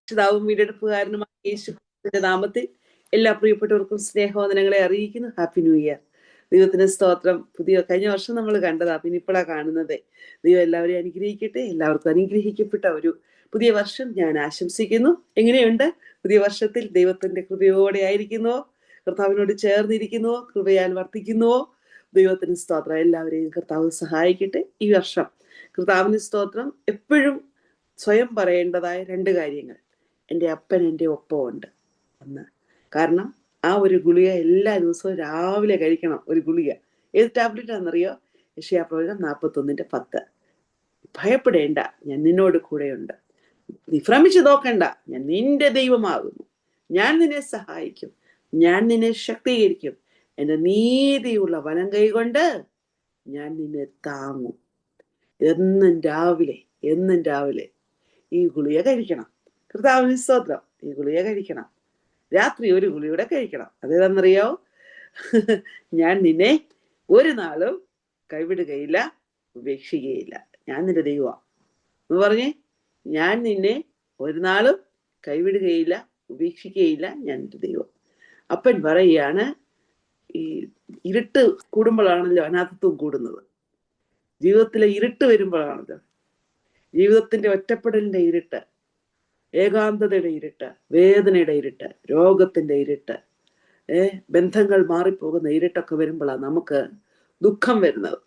രക്ഷിതാവും വീണ്ടെടുപ്പുകാരനുമായ യേശു ക്രിസ്തുവിന്റെ നാമത്തിൽ എല്ലാ പ്രിയപ്പെട്ടവർക്കും സ്നേഹവന്ദനങ്ങളെ അറിയിക്കുന്നു. Happy new year. ദൈവത്തിന് സ്തോത്രം. കഴിഞ്ഞ വർഷം നമ്മൾ കണ്ടതാ, പിന്നെ ഇപ്പോഴാ കാണുന്നത്. ദൈവം എല്ലാവരെയും അനുഗ്രഹിക്കട്ടെ. എല്ലാവർക്കും അനുഗ്രഹിക്കപ്പെട്ട ഒരു പുതിയ വർഷം ഞാൻ ആശംസിക്കുന്നു. എങ്ങനെയുണ്ട്? പുതിയ വർഷത്തിൽ ദൈവത്തിന്റെ കൃപയോടെ ആയിരിക്കുന്നുവോ? കർത്താവിനോട് ചേർന്നിരിക്കുന്നുവോ? കൃപയാൽ വർദ്ധിക്കുന്നുവോ? ദൈവത്തിന് സ്തോത്രം. എല്ലാവരെയും കർത്താവ് സഹായിക്കട്ടെ. ഈ വർഷം കർത്താവിന് സ്തോത്രം. എപ്പോഴും സ്വയം പറയേണ്ടതായ രണ്ട് കാര്യങ്ങൾ: എൻ്റെ അപ്പൻ എൻ്റെ ഒപ്പമുണ്ട് എന്ന്. കാരണം ആ ഒരു ഗുളിക എല്ലാ ദിവസവും രാവിലെ കഴിക്കണം. ഒരു ഗുളിക. ഏത് ടാബ്ലറ്റ് ആണെന്നറിയോ? യെശയ്യാപ്രവചനം 41:10. ഭയപ്പെടേണ്ട, ഞാൻ നിന്നോട് കൂടെയുണ്ട്. നീ ഭ്രമിച്ചു നോക്കണ്ട, ഞാൻ നിന്റെ ദൈവമാകുന്നു. ഞാൻ നിന്നെ സഹായിക്കും, ഞാൻ നിന്നെ ശക്തീകരിക്കും. എൻ്റെ നീതിയുള്ള വലം കൈകൊണ്ട് ഞാൻ നിന്നെ താങ്ങും. എന്നും രാവിലെ ഈ ഗുളിക കഴിക്കണം. കർത്താവിന് സ്തോത്രം. ഈ ഗുളിക കഴിക്കണം. രാത്രി ഒരു ഗുളിയുടെ കഴിക്കണം. അതേതാണെന്നറിയോ? ഞാൻ നിന്നെ ഒരു നാളും കൈവിടുകയില്ല, ഉപേക്ഷിക്കുകയില്ല. ഞാൻ നിന്റെ ദൈവമാണ് എന്ന് പറഞ്ഞേ. ഞാൻ നിന്നെ ഒരു നാളും കൈവിടുകയില്ല, ഉപേക്ഷിക്കുകയില്ല. ഞാൻ നിന്റെ ദൈവം. അപ്പൻ പറയുകയാണ്, ഈ ഇരുട്ട് കൂടുമ്പോഴാണല്ലോ അനാഥത്വം കൂടുന്നത്. ജീവിതത്തിലെ ഇരുട്ട് വരുമ്പോഴാണല്ലോ, ജീവിതത്തിന്റെ ഒറ്റപ്പെടലിന്റെ ഇരുട്ട്, ഏകാന്തതയുടെ ഇരുട്ട്, വേദനയുടെ ഇരുട്ട്, രോഗത്തിന്റെ ഇരുട്ട്, ബന്ധങ്ങൾ മാറിപ്പോകുന്ന ഇരുട്ടൊക്കെ വരുമ്പോഴാണ് നമുക്ക് ദുഃഖം വരുന്നത്.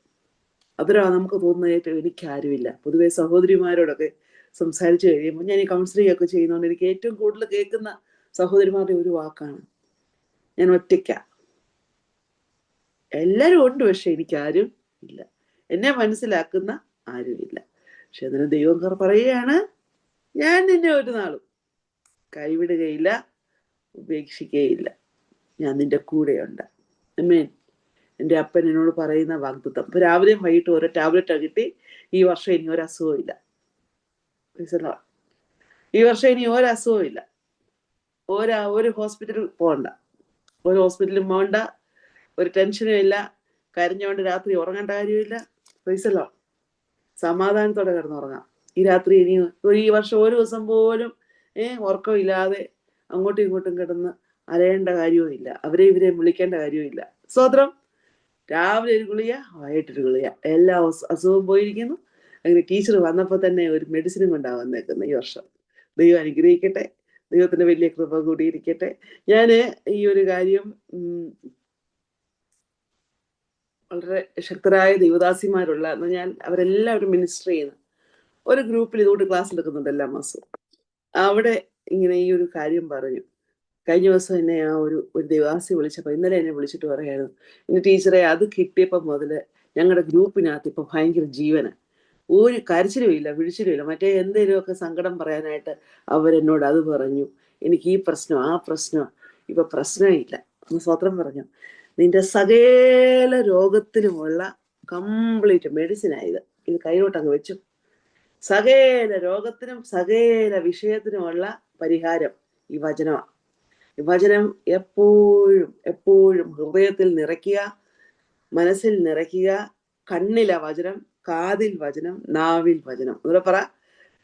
അതിലാണ് നമുക്ക് തോന്നുന്നത് എനിക്കാരുമില്ല. പൊതുവെ സഹോദരിമാരോടൊക്കെ സംസാരിച്ചു കഴിയുമ്പോൾ, ഞാൻ ഈ കൗൺസിലിംഗ് ഒക്കെ ചെയ്യുന്നതുകൊണ്ട് എനിക്ക് ഏറ്റവും കൂടുതൽ കേൾക്കുന്ന സഹോദരിമാരുടെ ഒരു വാക്കാണ്, ഞാൻ ഒറ്റയ്ക്ക. എല്ലാവരും ഉണ്ട്, പക്ഷെ എനിക്കാരും ഇല്ല. എന്നെ മനസ്സിലാക്കുന്ന ആരുമില്ല. പക്ഷെ അതിന് ദൈവം പറയുകയാണ്, ഞാൻ നിന്നെ ഒരു നാളും കൈവിടുകയില്ല, ഉപേക്ഷിക്കുകയില്ല. ഞാൻ നിന്റെ കൂടെയുണ്ട്. ആമേൻ. എൻ്റെ അപ്പൻ എന്നോട് പറയുന്ന വാഗ്ദത്തം. ഇപ്പൊ രാവിലെയും വൈകിട്ട് ഓരോ ടാബ്ലറ്റ് കിട്ടി. ഈ വർഷം ഇനി ഒരു അസുഖവും ഇല്ല. ഈ വർഷം ഇനി ഒരു അസുഖവും ഇല്ല. ഒരു ഹോസ്പിറ്റലിൽ പോകണ്ട, ഒരു ഹോസ്പിറ്റലിൽ പോകണ്ട, ഒരു ടെൻഷനും ഇല്ല. കരഞ്ഞുകൊണ്ട് രാത്രി ഉറങ്ങേണ്ട കാര്യമില്ല. പൈസല്ലോ സമാധാനത്തോടെ കിടന്നുറങ്ങാം. ഈ രാത്രി ഇനി ഈ വർഷം ഒരു ദിവസം പോലും ഉറക്കമില്ലാതെ അങ്ങോട്ടും ഇങ്ങോട്ടും കിടന്ന് അലയേണ്ട കാര്യവും ഇല്ല. ഇവരെയും വിളിക്കേണ്ട കാര്യവും ഇല്ല. സ്തോത്രം. രാവിലെ ഒരു ഗുളിക, വൈകിട്ടൊരു ഗുളിക, എല്ലാ അസുഖവും പോയിരിക്കുന്നു. അങ്ങനെ ടീച്ചർ വന്നപ്പോൾ തന്നെ ഒരു മെഡിസിനും കൊണ്ടാണ് വന്നേക്കുന്നത് ഈ വർഷം. ദൈവം അനുഗ്രഹിക്കട്ടെ. ദൈവത്തിന്റെ വലിയ കൃപ കൂടിയിരിക്കട്ടെ. ഞാൻ ഈ ഒരു കാര്യം വളരെ ശക്തരായ ദൈവദാസിമാരുള്ള, ഞാൻ അവരെല്ലാവരും മിനിസ്റ്റർ ചെയ്യുന്ന ഒരു ഗ്രൂപ്പിൽ ഇതുകൊണ്ട് ക്ലാസ് എടുക്കുന്നുണ്ട് എല്ലാ മാസവും. അവിടെ ഇങ്ങനെ ഈ ഒരു കാര്യം പറഞ്ഞു. കഴിഞ്ഞ ദിവസം എന്നെ ആ ഒരു ദേവാസി വിളിച്ചപ്പോൾ, ഇന്നലെ എന്നെ വിളിച്ചിട്ട് പറയായിരുന്നു, ഇന്ന് ടീച്ചറെ അത് കിട്ടിയപ്പോൾ മുതൽ ഞങ്ങളുടെ ഗ്രൂപ്പിനകത്ത് ഇപ്പൊ ഭയങ്കര ജീവന്. ഒരു കരച്ചിലും ഇല്ല, വിളിച്ചിലും ഇല്ല. മറ്റേ എന്തെങ്കിലുമൊക്കെ സങ്കടം പറയാനായിട്ട് അവരെന്നോട് അത് പറഞ്ഞു. എനിക്ക് ഈ പ്രശ്നം, ആ പ്രശ്നം, ഇപ്പൊ പ്രശ്നമില്ല. ഒന്ന് സ്വത്രം പറഞ്ഞു. നിന്റെ സകല രോഗത്തിനുമുള്ള കംപ്ലീറ്റ് മെഡിസിനായത്. ഇത് കയ്യിലോട്ട് അങ്ങ് വെച്ചു. സകല രോഗത്തിനും സകല വിഷയത്തിനുമുള്ള പരിഹാരം ഈ വചനമാണ്. ഈ വചനം എപ്പോഴും ഹൃദയത്തിൽ നിറയ്ക്കുക, മനസ്സിൽ നിറയ്ക്കുക. കണ്ണില വചനം, കാതിൽ വചനം, നാവിൽ വചനം. ഇവിടെ പറ,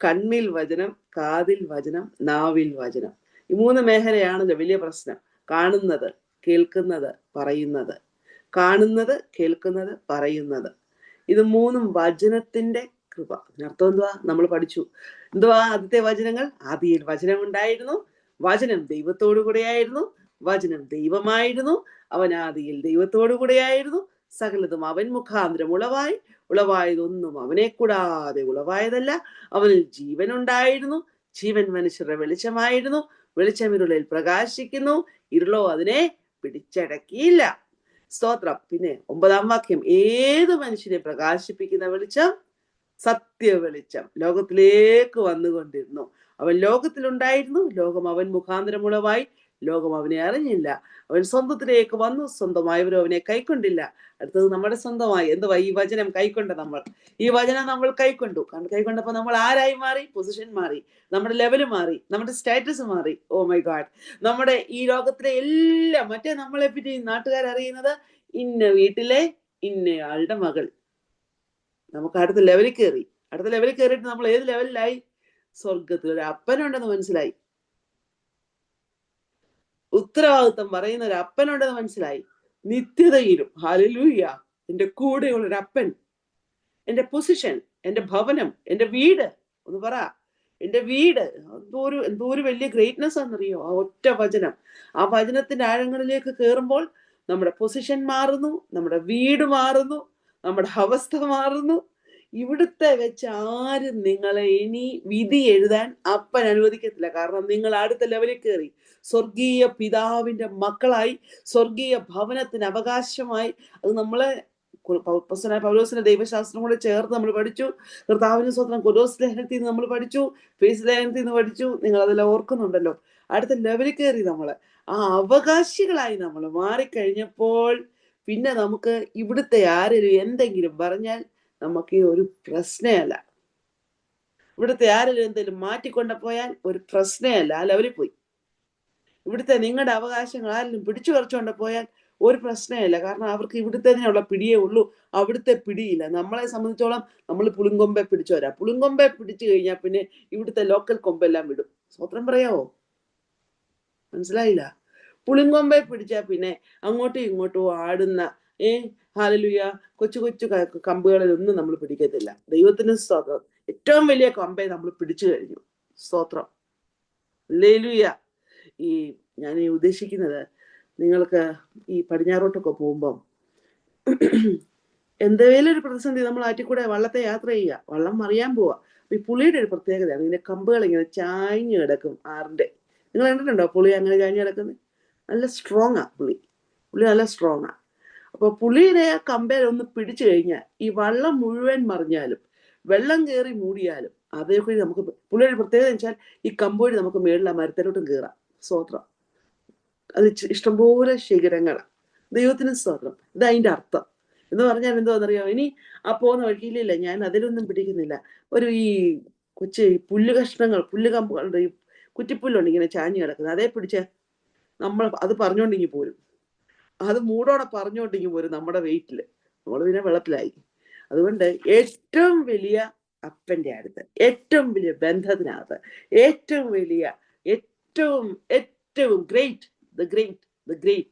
കണ്ണിൽ വചനം, കാതിൽ വചനം, നാവിൽ വചനം. ഈ 3 മേഖലയാണല്ലോ വലിയ പ്രശ്നം. കാണുന്നത്, കേൾക്കുന്നത്, പറയുന്നത്. കാണുന്നത്, കേൾക്കുന്നത്, പറയുന്നത്. ഇത് 3 വചനത്തിന്റെ കൃപ. അതിനർത്ഥം എന്തുവാ? നമ്മൾ പഠിച്ചു. എന്തുവാ ആദ്യത്തെ വചനങ്ങൾ? ആദിയിൽ വചനം ഉണ്ടായിരുന്നു, വചനം ദൈവത്തോടു കൂടെയായിരുന്നു, വചനം ദൈവമായിരുന്നു, അവൻ ആദിയിൽ ദൈവത്തോടു കൂടെയായിരുന്നു, സകലതും അവൻ മുഖാന്തരം ഉളവായതൊന്നും അവനെ കൂടാതെ ഉളവായതല്ല. അവനിൽ ജീവൻ ഉണ്ടായിരുന്നു, ജീവൻ മനുഷ്യരുടെ വെളിച്ചമായിരുന്നു, വെളിച്ചം ഇരുളിൽ പ്രകാശിക്കുന്നു, ഇരുളോ അതിനെ പിടിച്ചടക്കിയില്ല. സ്തോത്രം. പിന്നെ 9-ാം വാക്യം, ഏത് മനുഷ്യനെ പ്രകാശിപ്പിക്കുന്ന വെളിച്ചം? സത്യ വെളിച്ചം ലോകത്തിലേക്ക് വന്നുകൊണ്ടിരുന്നു. അവൻ ലോകത്തിലുണ്ടായിരുന്നു, ലോകം അവൻ മുഖാന്തരം ഉളവായി, ലോകം അവനെ അറിഞ്ഞില്ല. അവൻ സ്വന്തത്തിലേക്ക് വന്നു, സ്വന്തമായവരും അവനെ കൈക്കൊണ്ടില്ല. അടുത്തത് നമ്മുടെ സ്വന്തമായി. എന്തുവാ? ഈ വചനം കൈക്കൊണ്ട നമ്മൾ. ഈ വചനം നമ്മൾ കൈക്കൊണ്ടു. കാരണം കൈക്കൊണ്ടപ്പോൾ നമ്മൾ ആരായി മാറി? പൊസിഷൻ മാറി, നമ്മുടെ ലെവല് മാറി, നമ്മുടെ സ്റ്റാറ്റസ് മാറി. Oh my god. നമ്മുടെ ഈ ലോകത്തിലെ എല്ലാം, മറ്റേ നമ്മളെ പറ്റി നാട്ടുകാരറിയുന്നത് ഇന്ന വീട്ടിലെ ഇന്നയാളുടെ മകൾ. നമുക്ക് അടുത്ത ലെവലിൽ കയറിയിട്ട് നമ്മൾ ഏത് ലെവലിലായി? സ്വർഗത്തിൽ ഒരു അപ്പനുണ്ടെന്ന് മനസ്സിലായി. ഉത്തരവാദിത്വം പറയുന്ന ഒരു അപ്പനുണ്ടെന്ന് മനസ്സിലായി. നിത്യതയിലും ഹല്ലേലൂയ എന്റെ കൂടെയുള്ള ഒരു അപ്പൻ, എന്റെ പൊസിഷൻ, എന്റെ ഭവനം, എന്റെ വീട്, ഒന്ന് പറ, എന്റെ വീട് എന്തോ ഒരു വലിയ ഗ്രേറ്റ്നെസ് ആണെന്നറിയോ ആ ഒറ്റ വചനം. ആ വചനത്തിന്റെ ആഴങ്ങളിലേക്ക് കയറുമ്പോൾ നമ്മുടെ പൊസിഷൻ മാറുന്നു, നമ്മുടെ വീട് മാറുന്നു, നമ്മുടെ അവസ്ഥ മാറുന്നു. ഇവിടുത്തെ വെച്ച് ആരും നിങ്ങളെ ഇനി വിധി എഴുതാൻ അപ്പൻ അനുവദിക്കത്തില്ല. കാരണം നിങ്ങൾ അടുത്ത ലെവലിൽ കയറി സ്വർഗീയ പിതാവിന്റെ മക്കളായി, സ്വർഗീയ ഭവനത്തിന് അവകാശമായി. അത് നമ്മളെ പൗലോസിന്റെ ദൈവശാസ്ത്രം കൂടെ ചേർത്ത് നമ്മൾ പഠിച്ചു. കർത്താവിന് സ്വന്തം കൊലോസ് ലേഖനത്തിൽ നിന്ന് നമ്മൾ പഠിച്ചു, ഫേസ് ലേഖനത്തിൽ നിന്ന് പഠിച്ചു. നിങ്ങൾ അതെല്ലാം ഓർക്കുന്നുണ്ടല്ലോ. അടുത്ത ലെവലിൽ കയറി നമ്മള് ആ അവകാശികളായി നമ്മൾ മാറിക്കഴിഞ്ഞപ്പോൾ പിന്നെ നമുക്ക് ഇവിടുത്തെ ആരെങ്കിലും എന്തെങ്കിലും പറഞ്ഞാൽ നമുക്ക് ഒരു പ്രശ്നമല്ല. ഇവിടുത്തെ ആരെങ്കിലും എന്തെങ്കിലും മാറ്റിക്കൊണ്ട് പോയാൽ ഒരു പ്രശ്നമല്ല. ആ ലെവലിൽ പോയി. ഇവിടുത്തെ നിങ്ങളുടെ അവകാശങ്ങൾ ആരെങ്കിലും പിടിച്ചു പറിച്ചുകൊണ്ട് പോയാൽ ഒരു പ്രശ്നമില്ല. കാരണം അവർക്ക് ഇവിടുത്തേതിനുള്ള പിടിയേ ഉള്ളൂ, അവിടുത്തെ പിടിയില്ല. നമ്മളെ സംബന്ധിച്ചോളം നമ്മൾ പുളിങ്കൊമ്പെ പിടിച്ചു വരാം. പുളിങ്കൊമ്പെ പിടിച്ചു കഴിഞ്ഞാൽ പിന്നെ ഇവിടുത്തെ ലോക്കൽ കൊമ്പെല്ലാം വിടും. സ്വത്രം പറയാവോ? മനസ്സിലായില്ല? പുളിങ്കൊമ്പെ പിടിച്ചാൽ പിന്നെ അങ്ങോട്ടും ഇങ്ങോട്ടും ആടുന്ന ഹല്ലേലൂയ കൊച്ചു കൊച്ചു കമ്പുകളിലൊന്നും നമ്മൾ പിടിക്കത്തില്ല. ദൈവത്തിന് സ്തോത്രം. ഏറ്റവും വലിയ കൊമ്പെ നമ്മൾ പിടിച്ചു കഴിഞ്ഞു. സ്തോത്രം. ഹല്ലേലൂയ. ഞാൻ ഉദ്ദേശിക്കുന്നത്, നിങ്ങൾക്ക് ഈ പടിഞ്ഞാറോട്ടൊക്കെ പോകുമ്പം എന്തെങ്കിലും ഒരു പ്രതിസന്ധി, നമ്മൾ ആറ്റിക്കൂടെ വള്ളത്തെ യാത്ര ചെയ്യുക, വള്ളം മറിയാൻ പോവുക. ഈ പുളിയുടെ ഒരു പ്രത്യേകതയാണ്, ഇതിന്റെ കമ്പുകൾ ഇങ്ങനെ ചാഞ്ഞു കിടക്കും ആറിന്റെ. നിങ്ങൾ കണ്ടിട്ടുണ്ടോ പുളി അങ്ങനെ ചാഞ്ഞു കിടക്കുന്നത്? നല്ല സ്ട്രോങ് ആ പുളി നല്ല സ്ട്രോങ് ആ. അപ്പൊ പുളിയുടെ ആ കമ്പയിൽ ഒന്ന് പിടിച്ചു കഴിഞ്ഞാൽ ഈ വള്ളം മുഴുവൻ മറിഞ്ഞാലും വെള്ളം കയറി മൂടിയാലും അതേപോലെ നമുക്ക് പുളിയുടെ പ്രത്യേകത വെച്ചാൽ ഈ കമ്പ് വഴി നമുക്ക് മേളിൽ ആ മരത്തിലോട്ടും കയറാം. സ്തോത്രം. അത് ഇഷ്ടംപോലെ ശിഖരങ്ങളാണ്. ദൈവത്തിന് സ്തോത്രം. ഇത് അതിന്റെ അർത്ഥം എന്ന് പറഞ്ഞാൽ എന്തോന്നറിയാമോ? ഇനി ആ പോകുന്ന വഴിയിലില്ല, ഞാൻ അതിലൊന്നും പിടിക്കുന്നില്ല. ഈ കൊച്ചു പുല്ല് കഷ്ണങ്ങൾ, പുല്ല് കമ്പുകളുടെ ഈ കുറ്റിപ്പുല്ലുണ്ട് ഇങ്ങനെ ചാഞ്ഞു കിടക്കുന്നത്, അതേ പിടിച്ച് നമ്മൾ അത് പറഞ്ഞോണ്ടെങ്കിൽ പോരും, അത് മൂടോടെ പറഞ്ഞോണ്ടെങ്കിൽ പോരും നമ്മുടെ വെയിറ്റില് നമ്മൾ പിന്നെ വെള്ളത്തിലായി. അതുകൊണ്ട് ഏറ്റവും വലിയ അപ്പന്റെ അടുത്ത്, ഏറ്റവും വലിയ ബന്ധത്തിനകത്ത്, ഏറ്റവും വലിയ ഏറ്റവും ഗ്രേറ്റ്,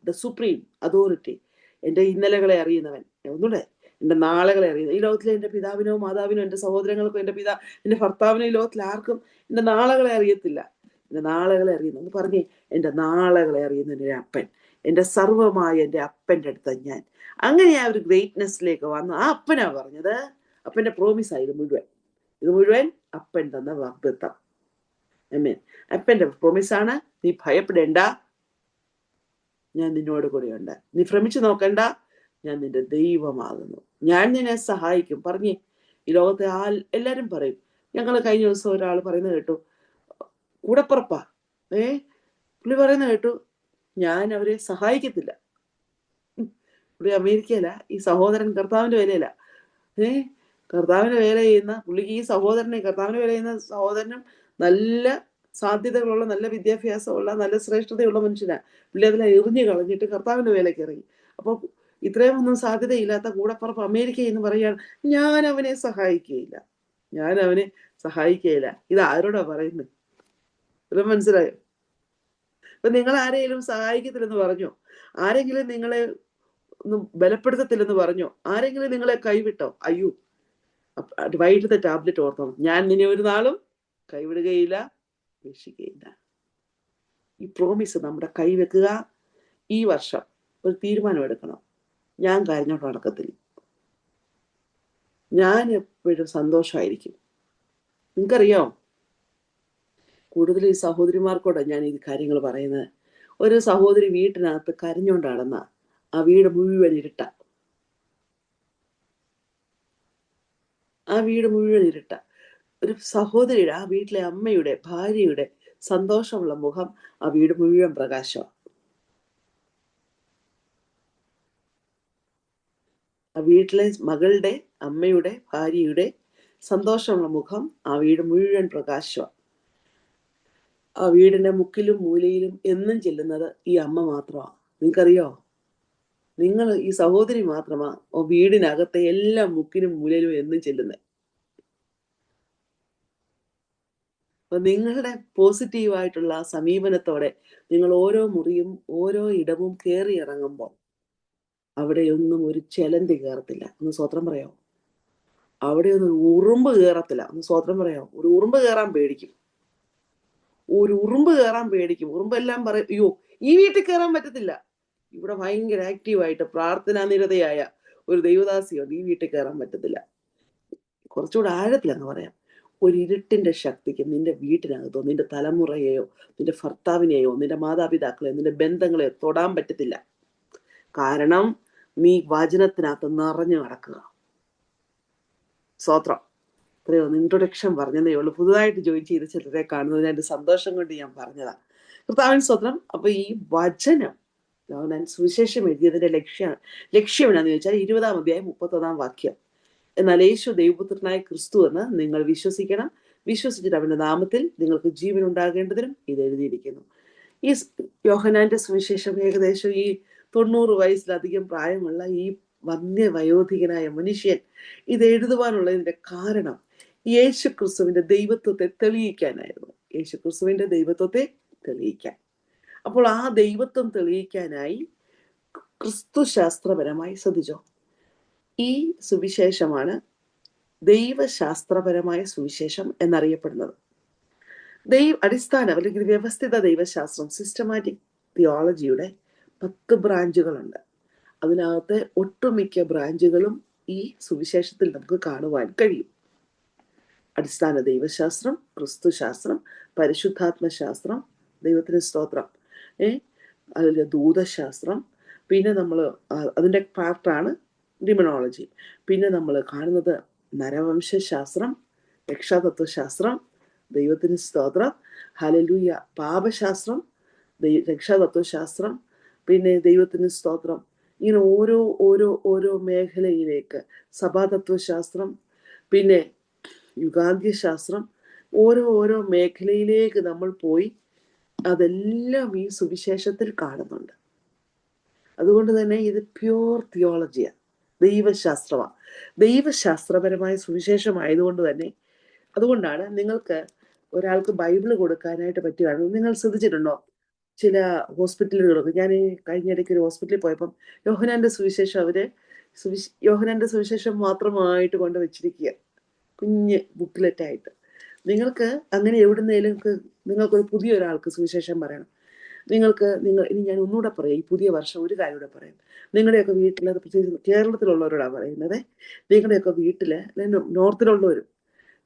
ദ സുപ്രീം അതോറിറ്റി, എൻ്റെ ഇന്നലകളെ അറിയുന്നവൻ, ഒന്നുകൂടെ എൻ്റെ നാളുകളെ അറിയുന്നത്. ഈ ലോകത്തിലെ എൻ്റെ പിതാവിനോ മാതാവിനോ എൻ്റെ സഹോദരങ്ങൾക്കോ എൻ്റെ ഭർത്താവിനോ ഈ ലോകത്തിൽ ആർക്കും എൻ്റെ നാളുകളെ അറിയത്തില്ല. എൻ്റെ നാളുകളെ അറിയുന്നു എന്ന് പറഞ്ഞേ, എൻ്റെ നാളുകളെ അറിയുന്ന എൻ്റെ അപ്പൻ, എൻ്റെ സർവമായ എൻ്റെ അപ്പൻ്റെ അടുത്ത് ഞാൻ അങ്ങനെ ആ ഒരു ഗ്രേറ്റ്നെസ്സിലേക്ക് വന്നു. ആ അപ്പനാ പറഞ്ഞത്, അപ്പൻ്റെ പ്രോമിസായി ഇത് മുഴുവൻ അപ്പൻ തന്ന വാഗ്ദത്തം. ആമേൻ. അപ്പൻ്റെ പ്രോമിസാണ്. നീ ഭയപ്പെടേണ്ട, ഞാൻ നിന്നോട് കൂടെയുണ്ട്. നീ ഭ്രമിച്ചു നോക്കണ്ട, ഞാൻ നിന്റെ ദൈവമാകുന്നു, ഞാൻ നിന്നെ സഹായിക്കും. പറഞ്ഞേ, ഈ ലോകത്തെ എല്ലാരും പറയും. ഞങ്ങൾ കഴിഞ്ഞ ദിവസം ഒരാൾ പറയുന്നത് കേട്ടു, കൂടപ്പുറപ്പാ, പുള്ളി പറയുന്നത് കേട്ടു, ഞാൻ അവരെ സഹായിക്കത്തില്ല. പുള്ളി അമേരിക്കയില, ഈ സഹോദരൻ കർത്താവിന്റെ വേലയില. കർത്താവിന്റെ വേല ചെയ്യുന്ന പുള്ളിക്ക്, ഈ സഹോദരനെ കർത്താവിന്റെ വേല ചെയ്യുന്ന സഹോദരനും നല്ല സാധ്യതകളുള്ള, നല്ല വിദ്യാഭ്യാസമുള്ള, നല്ല ശ്രേഷ്ഠതയുള്ള മനുഷ്യനാണ്. പുള്ളി അതിനെ എറിഞ്ഞു കളഞ്ഞിട്ട് കർത്താവിന്റെ വേലയ്ക്ക് ഇറങ്ങി. അപ്പൊ ഇത്രയും ഒന്നും സാധ്യതയില്ലാത്ത കൂടപ്പുറപ്പ് അമേരിക്ക എന്ന് പറയുകയാണ്, ഞാൻ അവനെ സഹായിക്കുകയില്ല. ഇത് ആരോടാ പറയുന്നത്? ഇത് മനസ്സിലായോ? അപ്പൊ നിങ്ങൾ ആരെങ്കിലും സഹായിക്കത്തില്ലെന്ന് പറഞ്ഞോ? ആരെങ്കിലും നിങ്ങളെ ഒന്നും ബലപ്പെടുത്തത്തില്ലെന്ന് പറഞ്ഞോ? ആരെങ്കിലും നിങ്ങളെ കൈവിട്ടോ? അയ്യോ, വൈകിട്ടത്തെ ടാബ്ലറ്റ് ഓർത്തോണം, ഞാൻ നിന്നെ ഒരു നാളും കൈവിടുകയില്ല, ഉപേക്ഷിക്കുകയില്ല. ഈ പ്രോമിസ് നമ്മുടെ കൈവെക്കുക. ഈ വർഷം ഒരു തീരുമാനം എടുക്കണം, ഞാൻ കരഞ്ഞോട്ട് നടക്കത്തില്ല, ഞാൻ എപ്പോഴും സന്തോഷമായിരിക്കും. നിങ്ങൾക്കറിയാം, കൂടുതൽ ഈ സഹോദരിമാർക്കോടെ ഞാൻ ഈ കാര്യങ്ങൾ പറയുന്നത്. ഒരു സഹോദരി വീട്ടിനകത്ത് കരഞ്ഞോണ്ട് നടന്ന ആ വീട് മുഴുവൻ ഇരുട്ട. ഒരു സഹോദരിയുടെ, ആ വീട്ടിലെ അമ്മയുടെ, ഭാര്യയുടെ സന്തോഷമുള്ള മുഖം ആ വീട് മുഴുവൻ പ്രകാശം. ആ വീട്ടിലെ മകളുടെ, അമ്മയുടെ, ഭാര്യയുടെ സന്തോഷമുള്ള മുഖം ആ വീട് മുഴുവൻ പ്രകാശം. ആ വീടിന്റെ മുക്കിലും മൂലയിലും എന്നും ചെല്ലുന്നത് ഈ അമ്മ മാത്രമാണ്. നിങ്ങൾക്കറിയോ? നിങ്ങൾ ഈ സഹോദരി മാത്രമാ വീടിനകത്തെ എല്ലാ മുക്കിനും മൂലയിലും എന്നും ചെല്ലുന്നത്. അപ്പൊ നിങ്ങളുടെ പോസിറ്റീവായിട്ടുള്ള സമീപനത്തോടെ നിങ്ങൾ ഓരോ മുറിയും ഓരോ ഇടവും കയറി ഇറങ്ങുമ്പോൾ അവിടെയൊന്നും ഒരു ചെലന്തി കയറത്തില്ല. ഒന്ന് സ്വത്രം പറയാമോ? അവിടെയൊന്നും ഉറുമ്പ് കയറത്തില്ല. ഒന്ന് സ്വത്രം പറയാമോ? ഒരു ഉറുമ്പ് കയറാൻ പേടിക്കും. ഉറുമ്പെല്ലാം പറയും, അയ്യോ ഈ വീട്ടിൽ കയറാൻ പറ്റത്തില്ല. ഇവിടെ ഭയങ്കര ആക്റ്റീവായിട്ട് പ്രാർത്ഥനാ നിരതയായ ഒരു ദൈവദാസിയുണ്ട്, ഈ വീട്ടിൽ കയറാൻ പറ്റത്തില്ല. കുറച്ചുകൂടെ ആഴത്തിലങ്ങ് പറയാം, ഒരു ഇരുട്ടിന്റെ ശക്തിക്ക് നിന്റെ വീട്ടിനകത്തോ നിന്റെ തലമുറയെയോ നിന്റെ ഭർത്താവിനെയോ നിന്റെ മാതാപിതാക്കളെയോ നിന്റെ ബന്ധങ്ങളെയോ തൊടാൻ പറ്റത്തില്ല. കാരണം നീ വചനത്തിനകത്ത് നിറഞ്ഞു നടക്കുക. സ്തോത്രം. ഇത്രയോ ഇൻട്രൊഡക്ഷൻ പറഞ്ഞതേ ഉള്ളൂ. പുതുതായിട്ട് ജോയിൻ ചെയ്ത് ചിലരെ കാണുന്നതിന് എൻ്റെ സന്തോഷം കൊണ്ട് ഞാൻ പറഞ്ഞതാ. കർത്താവിൻ സ്തോത്രം. അപ്പൊ ഈ വചനം ഞാൻ സുവിശേഷം എഴുതിയതിന്റെ ലക്ഷ്യം എന്നാന്ന് ചോദിച്ചാൽ 20-ാം അധ്യായം 31-ാം വാക്യം, എന്നാൽ യേശു ദൈവപുത്രനായ ക്രിസ്തു എന്ന് നിങ്ങൾ വിശ്വസിക്കണം, വിശ്വസിച്ചിട്ട് അവന്റെ നാമത്തിൽ നിങ്ങൾക്ക് ജീവൻ ഉണ്ടാകേണ്ടതിനും ഇത് എഴുതിയിരിക്കുന്നു. ഈ യോഹന്നാന്റെ സുവിശേഷം ഏകദേശം ഈ 90 വയസ്സിലധികം പ്രായമുള്ള ഈ വന്യവയോധികനായ മനുഷ്യൻ ഇത് എഴുതുവാനുള്ളതിന്റെ കാരണം യേശു ക്രിസ്തുവിന്റെ ദൈവത്വത്തെ തെളിയിക്കാനായിരുന്നു. യേശു ക്രിസ്തുവിന്റെ ദൈവത്വത്തെ തെളിയിക്കാൻ. അപ്പോൾ ആ ദൈവത്വം തെളിയിക്കാനായി ക്രിസ്തുശാസ്ത്രപരമായി, ശ്രദ്ധിച്ചോ, ഈ സുവിശേഷമാണ് ദൈവശാസ്ത്രപരമായ സുവിശേഷം എന്നറിയപ്പെടുന്നത്. അടിസ്ഥാനം അല്ലെങ്കിൽ വ്യവസ്ഥിത ദൈവശാസ്ത്രം, സിസ്റ്റമാറ്റിക് തിയോളജിയുടെ 10 ബ്രാഞ്ചുകളുണ്ട്. അതിനകത്ത് ഒട്ടുമിക്ക ബ്രാഞ്ചുകളും ഈ സുവിശേഷത്തിൽ നമുക്ക് കാണുവാൻ കഴിയും. അടിസ്ഥാന ദൈവശാസ്ത്രം, ക്രിസ്തുശാസ്ത്രം, പരിശുദ്ധാത്മശാസ്ത്രം, ദൈവത്തിന് സ്തോത്രം, അതിൽ ദൂതശാസ്ത്രം, പിന്നെ നമ്മൾ അതിൻ്റെ പാർട്ടാണ് ഡിമണോളജി. പിന്നെ നമ്മൾ കാണുന്നത് നരവംശാസ്ത്രം, രക്ഷാതത്വശാസ്ത്രം, ദൈവത്തിന് സ്തോത്രം, ഹല്ലേലൂയ, പാപശാസ്ത്രം, രക്ഷാതത്വശാസ്ത്രം, പിന്നെ ദൈവത്തിന് സ്തോത്രം. ഇങ്ങനെ ഓരോ ഓരോ ഓരോ മേഖലയിലേക്ക്, സഭാതത്വശാസ്ത്രം, പിന്നെ യുഗാന്ത്യശാസ്ത്രം, ഓരോ ഓരോ മേഖലയിലേക്ക് നമ്മൾ പോയി അതെല്ലാം ഈ സുവിശേഷത്തിൽ കാണുന്നുണ്ട്. അതുകൊണ്ട് തന്നെ ഇത് പ്യൂർ തിയോളജിയാണ്, ദൈവശാസ്ത്രമാണ്, ദൈവശാസ്ത്രപരമായ സുവിശേഷമായതുകൊണ്ട് തന്നെ. അതുകൊണ്ടാണ് നിങ്ങൾക്ക് ഒരാൾക്ക് ബൈബിള് കൊടുക്കാനായിട്ട് പറ്റുകയാണ്. നിങ്ങൾ ശ്രദ്ധിച്ചിട്ടുണ്ടോ ചില ഹോസ്പിറ്റലുകളൊക്കെ? ഞാൻ കഴിഞ്ഞിടയ്ക്ക് ഒരു ഹോസ്പിറ്റലിൽ പോയപ്പം യോഹന്നാന്റെ സുവിശേഷം യോഹന്നാന്റെ സുവിശേഷം മാത്രമായിട്ട് കൊണ്ട് വെച്ചിരിക്കുക, കുഞ്ഞ് ബുക്ക്ലെറ്റായിട്ട്. നിങ്ങൾക്ക് അങ്ങനെ എവിടുന്നേലും നിങ്ങൾക്കൊരു പുതിയ ഒരാൾക്ക് സുവിശേഷം പറയണം, ഇനി ഞാൻ ഒന്നുകൂടെ പറയാം, ഈ പുതിയ വർഷം ഒരു കാര്യം കൂടെ പറയാം. നിങ്ങളുടെയൊക്കെ വീട്ടിൽ, പ്രത്യേകിച്ച് കേരളത്തിലുള്ളവരോടാണ് പറയുന്നത്, നിങ്ങളുടെയൊക്കെ വീട്ടിൽ, നോർത്തിലുള്ളവരും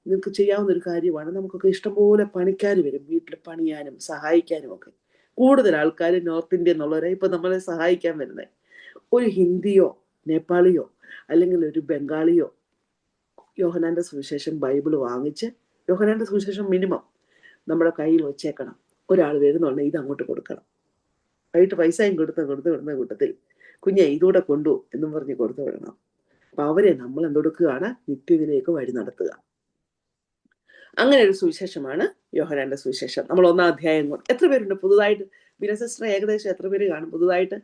നിങ്ങൾക്ക് ചെയ്യാവുന്ന ഒരു കാര്യമാണ്. നമുക്കൊക്കെ ഇഷ്ടംപോലെ പണിക്കാർ വരും വീട്ടിൽ പണിയാനും സഹായിക്കാനും ഒക്കെ. കൂടുതൽ ആൾക്കാർ നോർത്ത് ഇന്ത്യ എന്നുള്ളവരെ ഇപ്പൊ നമ്മളെ സഹായിക്കാൻ വരുന്നത്. ഒരു ഹിന്ദിയോ നേപ്പാളിയോ അല്ലെങ്കിൽ ഒരു ബംഗാളിയോ യോഹന്നാന്റെ സുവിശേഷം ബൈബിള് വാങ്ങിച്ച്, യോഹന്നാന്റെ സുവിശേഷം മിനിമം നമ്മുടെ കയ്യിൽ വെച്ചേക്കണം. ഒരാൾ വരുന്നുണ്ടെങ്കിൽ ഇത് അങ്ങോട്ട് കൊടുക്കണം. വൈകിട്ട് പൈസയും കൊടുത്ത് വിടുന്ന കൂട്ടത്തിൽ കുഞ്ഞെ ഇതൂടെ കൊണ്ടു എന്നും പറഞ്ഞ് കൊടുത്തു വിടണം. അപ്പൊ അവരെ നമ്മൾ എന്തൊടുക്കുകയാണ്? നിത്യത്തിലേക്ക് വഴി നടത്തുക. അങ്ങനെ ഒരു സുവിശേഷമാണ് യോഹന്നാന്റെ സുവിശേഷം. നമ്മൾ 1-ാം അധ്യായം കൊണ്ട് എത്ര പേരുണ്ട് പുതുതായിട്ട്? ബിനസിസ്റ്റർ ഏകദേശം എത്ര പേര് കാണും പുതുതായിട്ട്?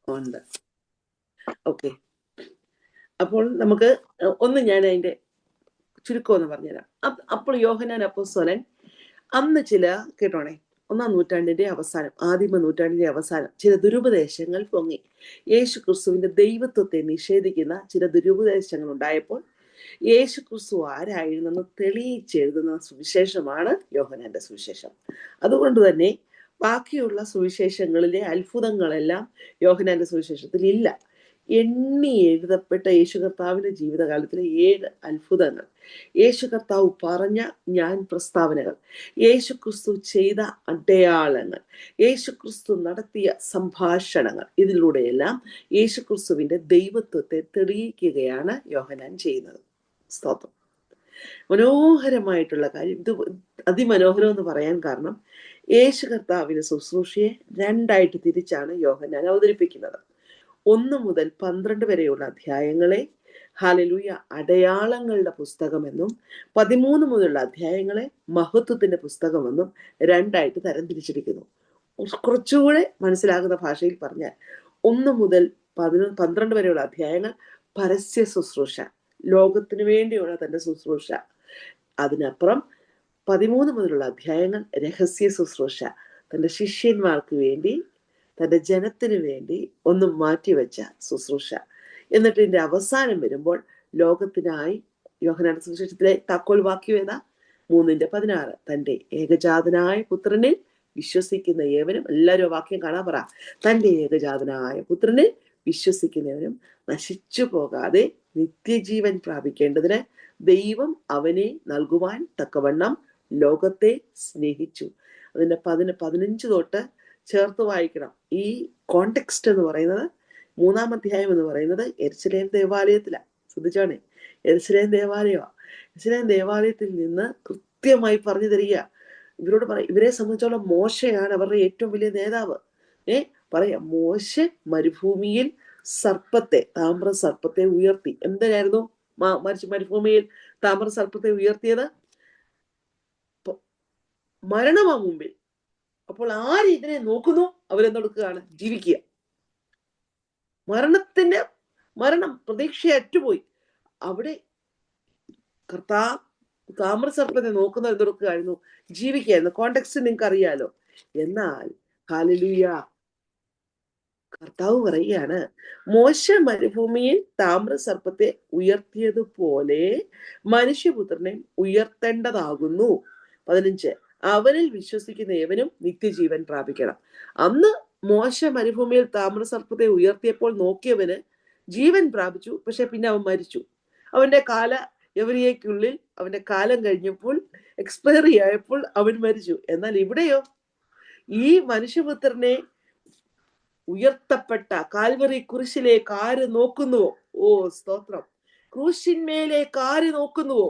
ഉണ്ട്. ഓക്കെ. അപ്പോൾ നമുക്ക് ഞാൻ അതിന്റെ ചുരുക്കം ഒന്ന് പറഞ്ഞുതരാം. അപ്പോൾ യോഹന്നാൻ അപ്പോസ്തലൻ അന്ന് കേട്ടോണേ, 1-ാം നൂറ്റാണ്ടിന്റെ അവസാനം, ആദിമ നൂറ്റാണ്ടിന്റെ അവസാനം ചില ദുരുപദേശങ്ങൾ പൊങ്ങി. യേശു ക്രിസ്തുവിന്റെ ദൈവത്വത്തെ നിഷേധിക്കുന്ന ചില ദുരുപദേശങ്ങൾ ഉണ്ടായപ്പോൾ യേശു ക്രിസ്തു ആരായിരുന്നെന്ന് തെളിയിച്ചെഴുതുന്ന സുവിശേഷമാണ് യോഹന്നാന്റെ സുവിശേഷം. അതുകൊണ്ട് തന്നെ ബാക്കിയുള്ള സുവിശേഷങ്ങളിലെ അത്ഭുതങ്ങളെല്ലാം യോഹന്നാന്റെ സുവിശേഷത്തിൽ ഇല്ല. എണ്ണി എഴുതപ്പെട്ട യേശു കർത്താവിന്റെ ജീവിതകാലത്തിലെ 7 അത്ഭുതങ്ങൾ, യേശു കർത്താവ് പറഞ്ഞ പ്രസ്താവനകൾ, യേശു ക്രിസ്തു ചെയ്ത അടയാളങ്ങൾ, യേശു ക്രിസ്തു നടത്തിയ സംഭാഷണങ്ങൾ, ഇതിലൂടെയെല്ലാം യേശു ക്രിസ്തുവിന്റെ ദൈവത്വത്തെ തെളിയിക്കുകയാണ് യോഹന്നാൻ ചെയ്യുന്നത്. സ്തോത്രം. മനോഹരമായിട്ടുള്ള കാര്യം. ഇത് അതിമനോഹരം എന്ന് പറയാൻ കാരണം യേശു കർത്താവിന്റെ ശുശ്രൂഷയെ 2ആയിട്ട് തിരിച്ചാണ് യോഹന്നാൻ അവതരിപ്പിക്കുന്നത്. 1 മുതൽ 12 വരെയുള്ള അധ്യായങ്ങളെ ഹല്ലേലൂയ അടയാളങ്ങളുടെ പുസ്തകമെന്നും 13 മുതലുള്ള അധ്യായങ്ങളെ മഹത്വത്തിന്റെ പുസ്തകമെന്നും 2ആയിട്ട് തരംതിരിച്ചിരിക്കുന്നു. കുറച്ചുകൂടെ മനസ്സിലാകുന്ന ഭാഷയിൽ പറഞ്ഞാൽ 1 മുതൽ 12 വരെയുള്ള അധ്യായങ്ങൾ പരസ്യ ശുശ്രൂഷ, ലോകത്തിന് വേണ്ടിയുള്ള തൻ്റെ ശുശ്രൂഷ. അതിനപ്പുറം 13 മുതലുള്ള അധ്യായങ്ങൾ രഹസ്യ ശുശ്രൂഷ, തൻ്റെ ശിഷ്യന്മാർക്ക് വേണ്ടി, തൻ്റെ ജനത്തിന് വേണ്ടി ഒന്നും മാറ്റിവെച്ച ശുശ്രൂഷ. എന്നിട്ട് ഇതിന്റെ അവസാനം വരുമ്പോൾ ലോകത്തിനായി, യോഹന്നാന്റെ സുവിശേഷത്തിലെ താക്കോൽ വാക്യം ഏതാ? 3:16, തൻ്റെ ഏകജാതനായ പുത്രനിൽ വിശ്വസിക്കുന്ന ഏവനും, എല്ലാവരും വാക്യം കാണാൻ പറ, തൻ്റെ ഏകജാതനായ പുത്രനിൽ വിശ്വസിക്കുന്നവനും നശിച്ചു പോകാതെ നിത്യജീവൻ പ്രാപിക്കേണ്ടതിന് ദൈവം അവനെ നൽകുവാൻ തക്കവണ്ണം ലോകത്തെ സ്നേഹിച്ചു. അതിന്റെ 15 തൊട്ട് ചേർത്ത് വായിക്കണം. ഈ കോണ്ടെക്സ്റ്റ് എന്ന് പറയുന്നത്, 3-ാം അധ്യായം എന്ന് പറയുന്നത് യെരുശലേം ദേവാലയത്തിലാണ്. ശ്രദ്ധിച്ചാണേ, യെരുശലേം ദേവാലയമാണ്. യെരുശലേം ദേവാലയത്തിൽ നിന്ന് കൃത്യമായി പറഞ്ഞു തരിക. ഇവരോട് പറയാം, ഇവരെ സംബന്ധിച്ചോളം മോശയാണ് അവരുടെ ഏറ്റവും വലിയ നേതാവ്. പറയാം, മോശ മരുഭൂമിയിൽ സർപ്പത്തെ, താമ്ര സർപ്പത്തെ ഉയർത്തി. എന്തിനായിരുന്നു മരുഭൂമിയിൽ താമ്ര സർപ്പത്തെ ഉയർത്തിയത്? മരണമാ മുമ്പിൽ. അപ്പോൾ ആര് ഇതിനെ നോക്കുന്നു? അവരെന്തെടുക്കുകയാണ്? ജീവിക്കുക. മരണം പ്രതീക്ഷയറ്റുപോയി. അവിടെ താമ്ര സർപ്പത്തെ നോക്കുന്ന എന്തെടുക്കുകയായിരുന്നു? ജീവിക്കുകയായിരുന്നു. കോണ്ടെക്സ്റ്റ് നിങ്ങൾക്ക് അറിയാലോ. എന്നാൽ ഹല്ലേലൂയ, കർത്താവ് പറയുകയാണ്, മോശ മരുഭൂമിയിൽ താമ്ര സർപ്പത്തെ ഉയർത്തിയതുപോലെ മനുഷ്യപുത്രനെ ഉയർത്തേണ്ടതാകുന്നു. 15, അവനിൽ വിശ്വസിക്കുന്ന ഏവനും നിത്യജീവൻ പ്രാപിക്കണം. അന്ന് മോശ മരുഭൂമിയിൽ താമ്ര സർപ്പത്തെ ഉയർത്തിയപ്പോൾ നോക്കിയവന് ജീവൻ പ്രാപിച്ചു. പക്ഷെ പിന്നെ അവൻ മരിച്ചു. അവന്റെ യവനിയയ്ക്കുള്ളിൽ അവന്റെ കാലം കഴിഞ്ഞപ്പോൾ, എക്സ്പയറി ആയപ്പോൾ അവൻ മരിച്ചു. എന്നാൽ ഇവിടെയോ, ഈ മനുഷ്യപുത്രനെ ഉയർത്തപ്പെട്ട കാൽവറി കുരിശിലേക്ക് ആര് നോക്കുന്നുവോ, ഓ സ്തോത്രം, ക്രൂശിന്മേലേക്ക് ആര് നോക്കുന്നുവോ,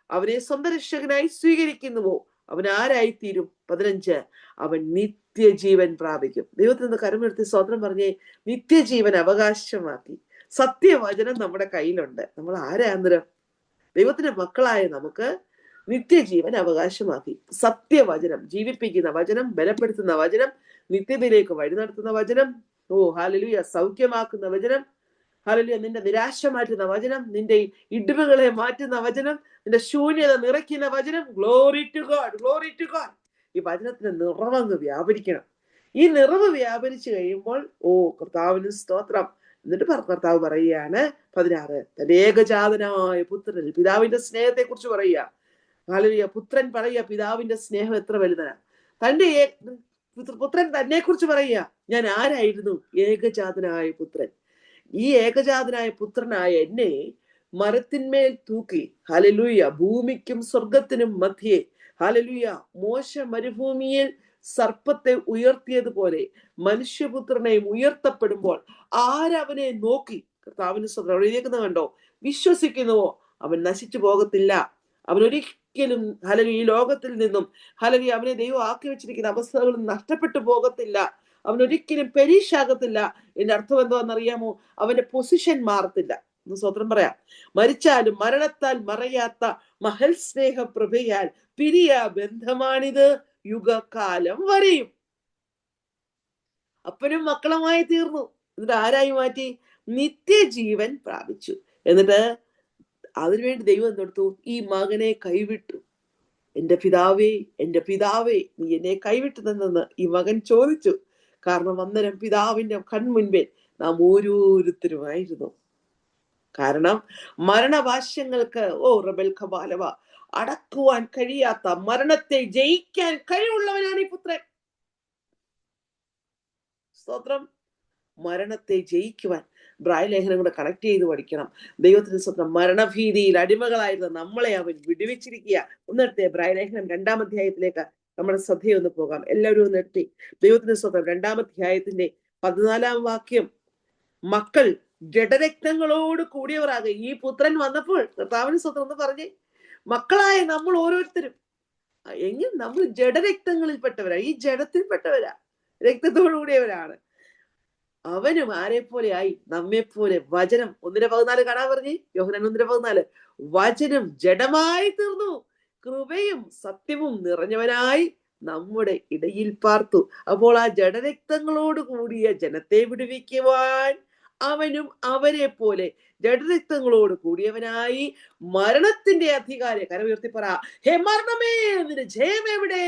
അവനെ സ്വന്തം രക്ഷകനായി സ്വീകരിക്കുന്നുവോ, അവൻ ആരായിത്തീരും? 15, അവൻ നിത്യജീവൻ പ്രാപിക്കും. ദൈവത്തിൽ നിന്ന് കരമെടുത്ത് സ്തോത്രം പറഞ്ഞേ. നിത്യജീവൻ അവകാശമാക്കി. സത്യവചനം നമ്മുടെ കയ്യിലുണ്ട്. നമ്മൾ ആരാന്തരം? ദൈവത്തിന്റെ മക്കളായ നമുക്ക് നിത്യജീവൻ അവകാശമാക്കി. സത്യവചനം, ജീവിപ്പിക്കുന്ന വചനം, ബലപ്പെടുത്തുന്ന വചനം, നിത്യതയിലേക്ക് വഴി നടത്തുന്ന വചനം, ഓ ഹല്ലേലൂയ, സൗഖ്യമാക്കുന്ന വചനം, ഹല്ലേലൂയ, നിന്റെ നിരാശ മാറ്റുന്ന വചനം, നിന്റെ ഇടിവുകളെ മാറ്റുന്ന വചനം, നിന്റെ ശൂന്യത നിറയ്ക്കുന്ന വചനം. Glory to god, glory to god. ഈ വചനത്തിന്റെ നിറവങ്ങ് വ്യാപരിക്കണം. ഈ നിറവ് വ്യാപരിച്ചു കഴിയുമ്പോൾ, ഓ കർത്താവിന് സ്തോത്രം. എന്നിട്ട് കർത്താവ് പറയുകയാണ് 16, തന്റെ ഏകജാതനായ പുത്രനിൽ, പിതാവിന്റെ സ്നേഹത്തെ കുറിച്ച് പറയുക. ഹല്ലേലൂയ, പുത്രൻ പറയുക പിതാവിന്റെ സ്നേഹം എത്ര വലുതാണ്. തന്റെ പുത്രൻ തന്നെ കുറിച്ച് പറയുക, ഞാൻ ആരായിരുന്നു? ഏകജാതനായ പുത്രൻ. ഈ ഏകജാതനായ പുത്രനായ എന്നെ മരത്തിന്മേൽ തൂക്കി, ഹല്ലേലൂയ, ഭൂമിക്കും സ്വർഗത്തിനും മധ്യേ, ഹല്ലേലൂയ, മോശ മരുഭൂമിയിൽ സർപ്പത്തെ ഉയർത്തിയതുപോലെ മനുഷ്യപുത്രനെയും ഉയർത്തപ്പെടുമ്പോൾ ആരവനെ നോക്കി, കർത്താവിന് എഴുതിയേക്കുന്നത് കണ്ടോ, വിശ്വസിക്കുന്നുവോ, അവൻ നശിച്ചു പോകത്തില്ല. അവനൊരിക്കലും ഹല്ലേലൂയ ഈ ലോകത്തിൽ നിന്നും, ഹല്ലേലൂയ, അവനെ ദൈവം ആക്കി വെച്ചിരിക്കുന്ന അവസ്ഥകൾ നഷ്ടപ്പെട്ടു പോകത്തില്ല. അവനൊരിക്കലും പെരീഷാകത്തില്ല. എന്റെ അർത്ഥം എന്താണെന്നറിയാമോ? അവന്റെ പൊസിഷൻ മാറത്തില്ല. ഒന്ന് സ്വതന്ത്രം പറയാം. മരിച്ചാലും മരണത്താൽ മറയാത്ത മഹൽ സ്നേഹ പ്രഭയാൽ പിരിയ ബന്ധമാണിത് യുഗകാലം വരെയും. അപ്പനും മക്കളുമായി തീർന്നു. എന്നിട്ട് ആരായി മാറ്റി? നിത്യജീവൻ പ്രാപിച്ചു. എന്നിട്ട് അതിനുവേണ്ടി ദൈവം എന്തെടുത്തു? ഈ മകനെ കൈവിട്ടു. എന്റെ പിതാവേ നീ എന്നെ കൈവിട്ടതെന്ന് ഈ മകൻ ചോദിച്ചു. കാരണം അന്നേരം പിതാവിന്റെ കൺമുൻപിൽ നാം ഓരോരുത്തരുമായിരുന്നു. കാരണം മരണവാശ്യങ്ങൾക്ക്, ഓ റബൽ ഖബാലവ, അടക്കുവാൻ കഴിയാത്ത മരണത്തെ ജയിക്കാൻ കഴിവുള്ളവനാണ് ഈ പുത്രൻ. സ്തോത്രം. മരണത്തെ ജയിക്കുവാൻ ബ്രായ് ലേഖനം കൂടെ കണക്ട് ചെയ്ത് പഠിക്കണം. ദൈവത്തിന് സ്വന്തം മരണഭീതിയിൽ അടിമകളായിരുന്ന നമ്മളെ അവൻ വിടുവിച്ചിരിക്കുക. ഒന്നെടുത്തേ ബ്രായ് ലേഖനം 2-ാം അധ്യായത്തിലേക്ക് നമ്മുടെ ശ്രദ്ധയൊന്ന് പോകാം. എല്ലാവരും ഒന്ന് എത്തി. ദൈവത്തിന് സ്വന്തം 2-ാം അധ്യായത്തിന്റെ 14-ാം വാക്യം, മക്കൾ ജഡരക്തങ്ങളോട് കൂടിയവരാകെ. ഈ പുത്രൻ വന്നപ്പോൾ കർത്താവിന് സ്വന്തം ഒന്ന് പറഞ്ഞേ, മക്കളായ നമ്മൾ ഓരോരുത്തരും എങ്കിൽ നമ്മൾ ജഡരക്തങ്ങളിൽപ്പെട്ടവരാ, ഈ ജഡത്തിൽപ്പെട്ടവരാ, രക്തത്തോടു കൂടിയവരാണ്. അവനും ആരെ പോലെ ആയി? നമ്മെപ്പോലെ. വചനം 1:14 കാണാൻ പറഞ്ഞേ, യോഹന്നാൻ 1:14, വചനം ജഡമായി തീർന്നു, കൃപയും സത്യവും നിറഞ്ഞവനായി നമ്മുടെ ഇടയിൽ പാർത്തു. അപ്പോൾ ആ ജഡരക്തങ്ങളോട് കൂടിയ ജനത്തെ വിടുവിക്കുവാൻ അവനും അവരെ പോലെ ജഡരക്തങ്ങളോട് കൂടിയവനായി മരണത്തിന്റെ അധികാരി കരമുയർത്തി പറ, ഹേ മരണമേ നിന്റെ ജയം എവിടെ?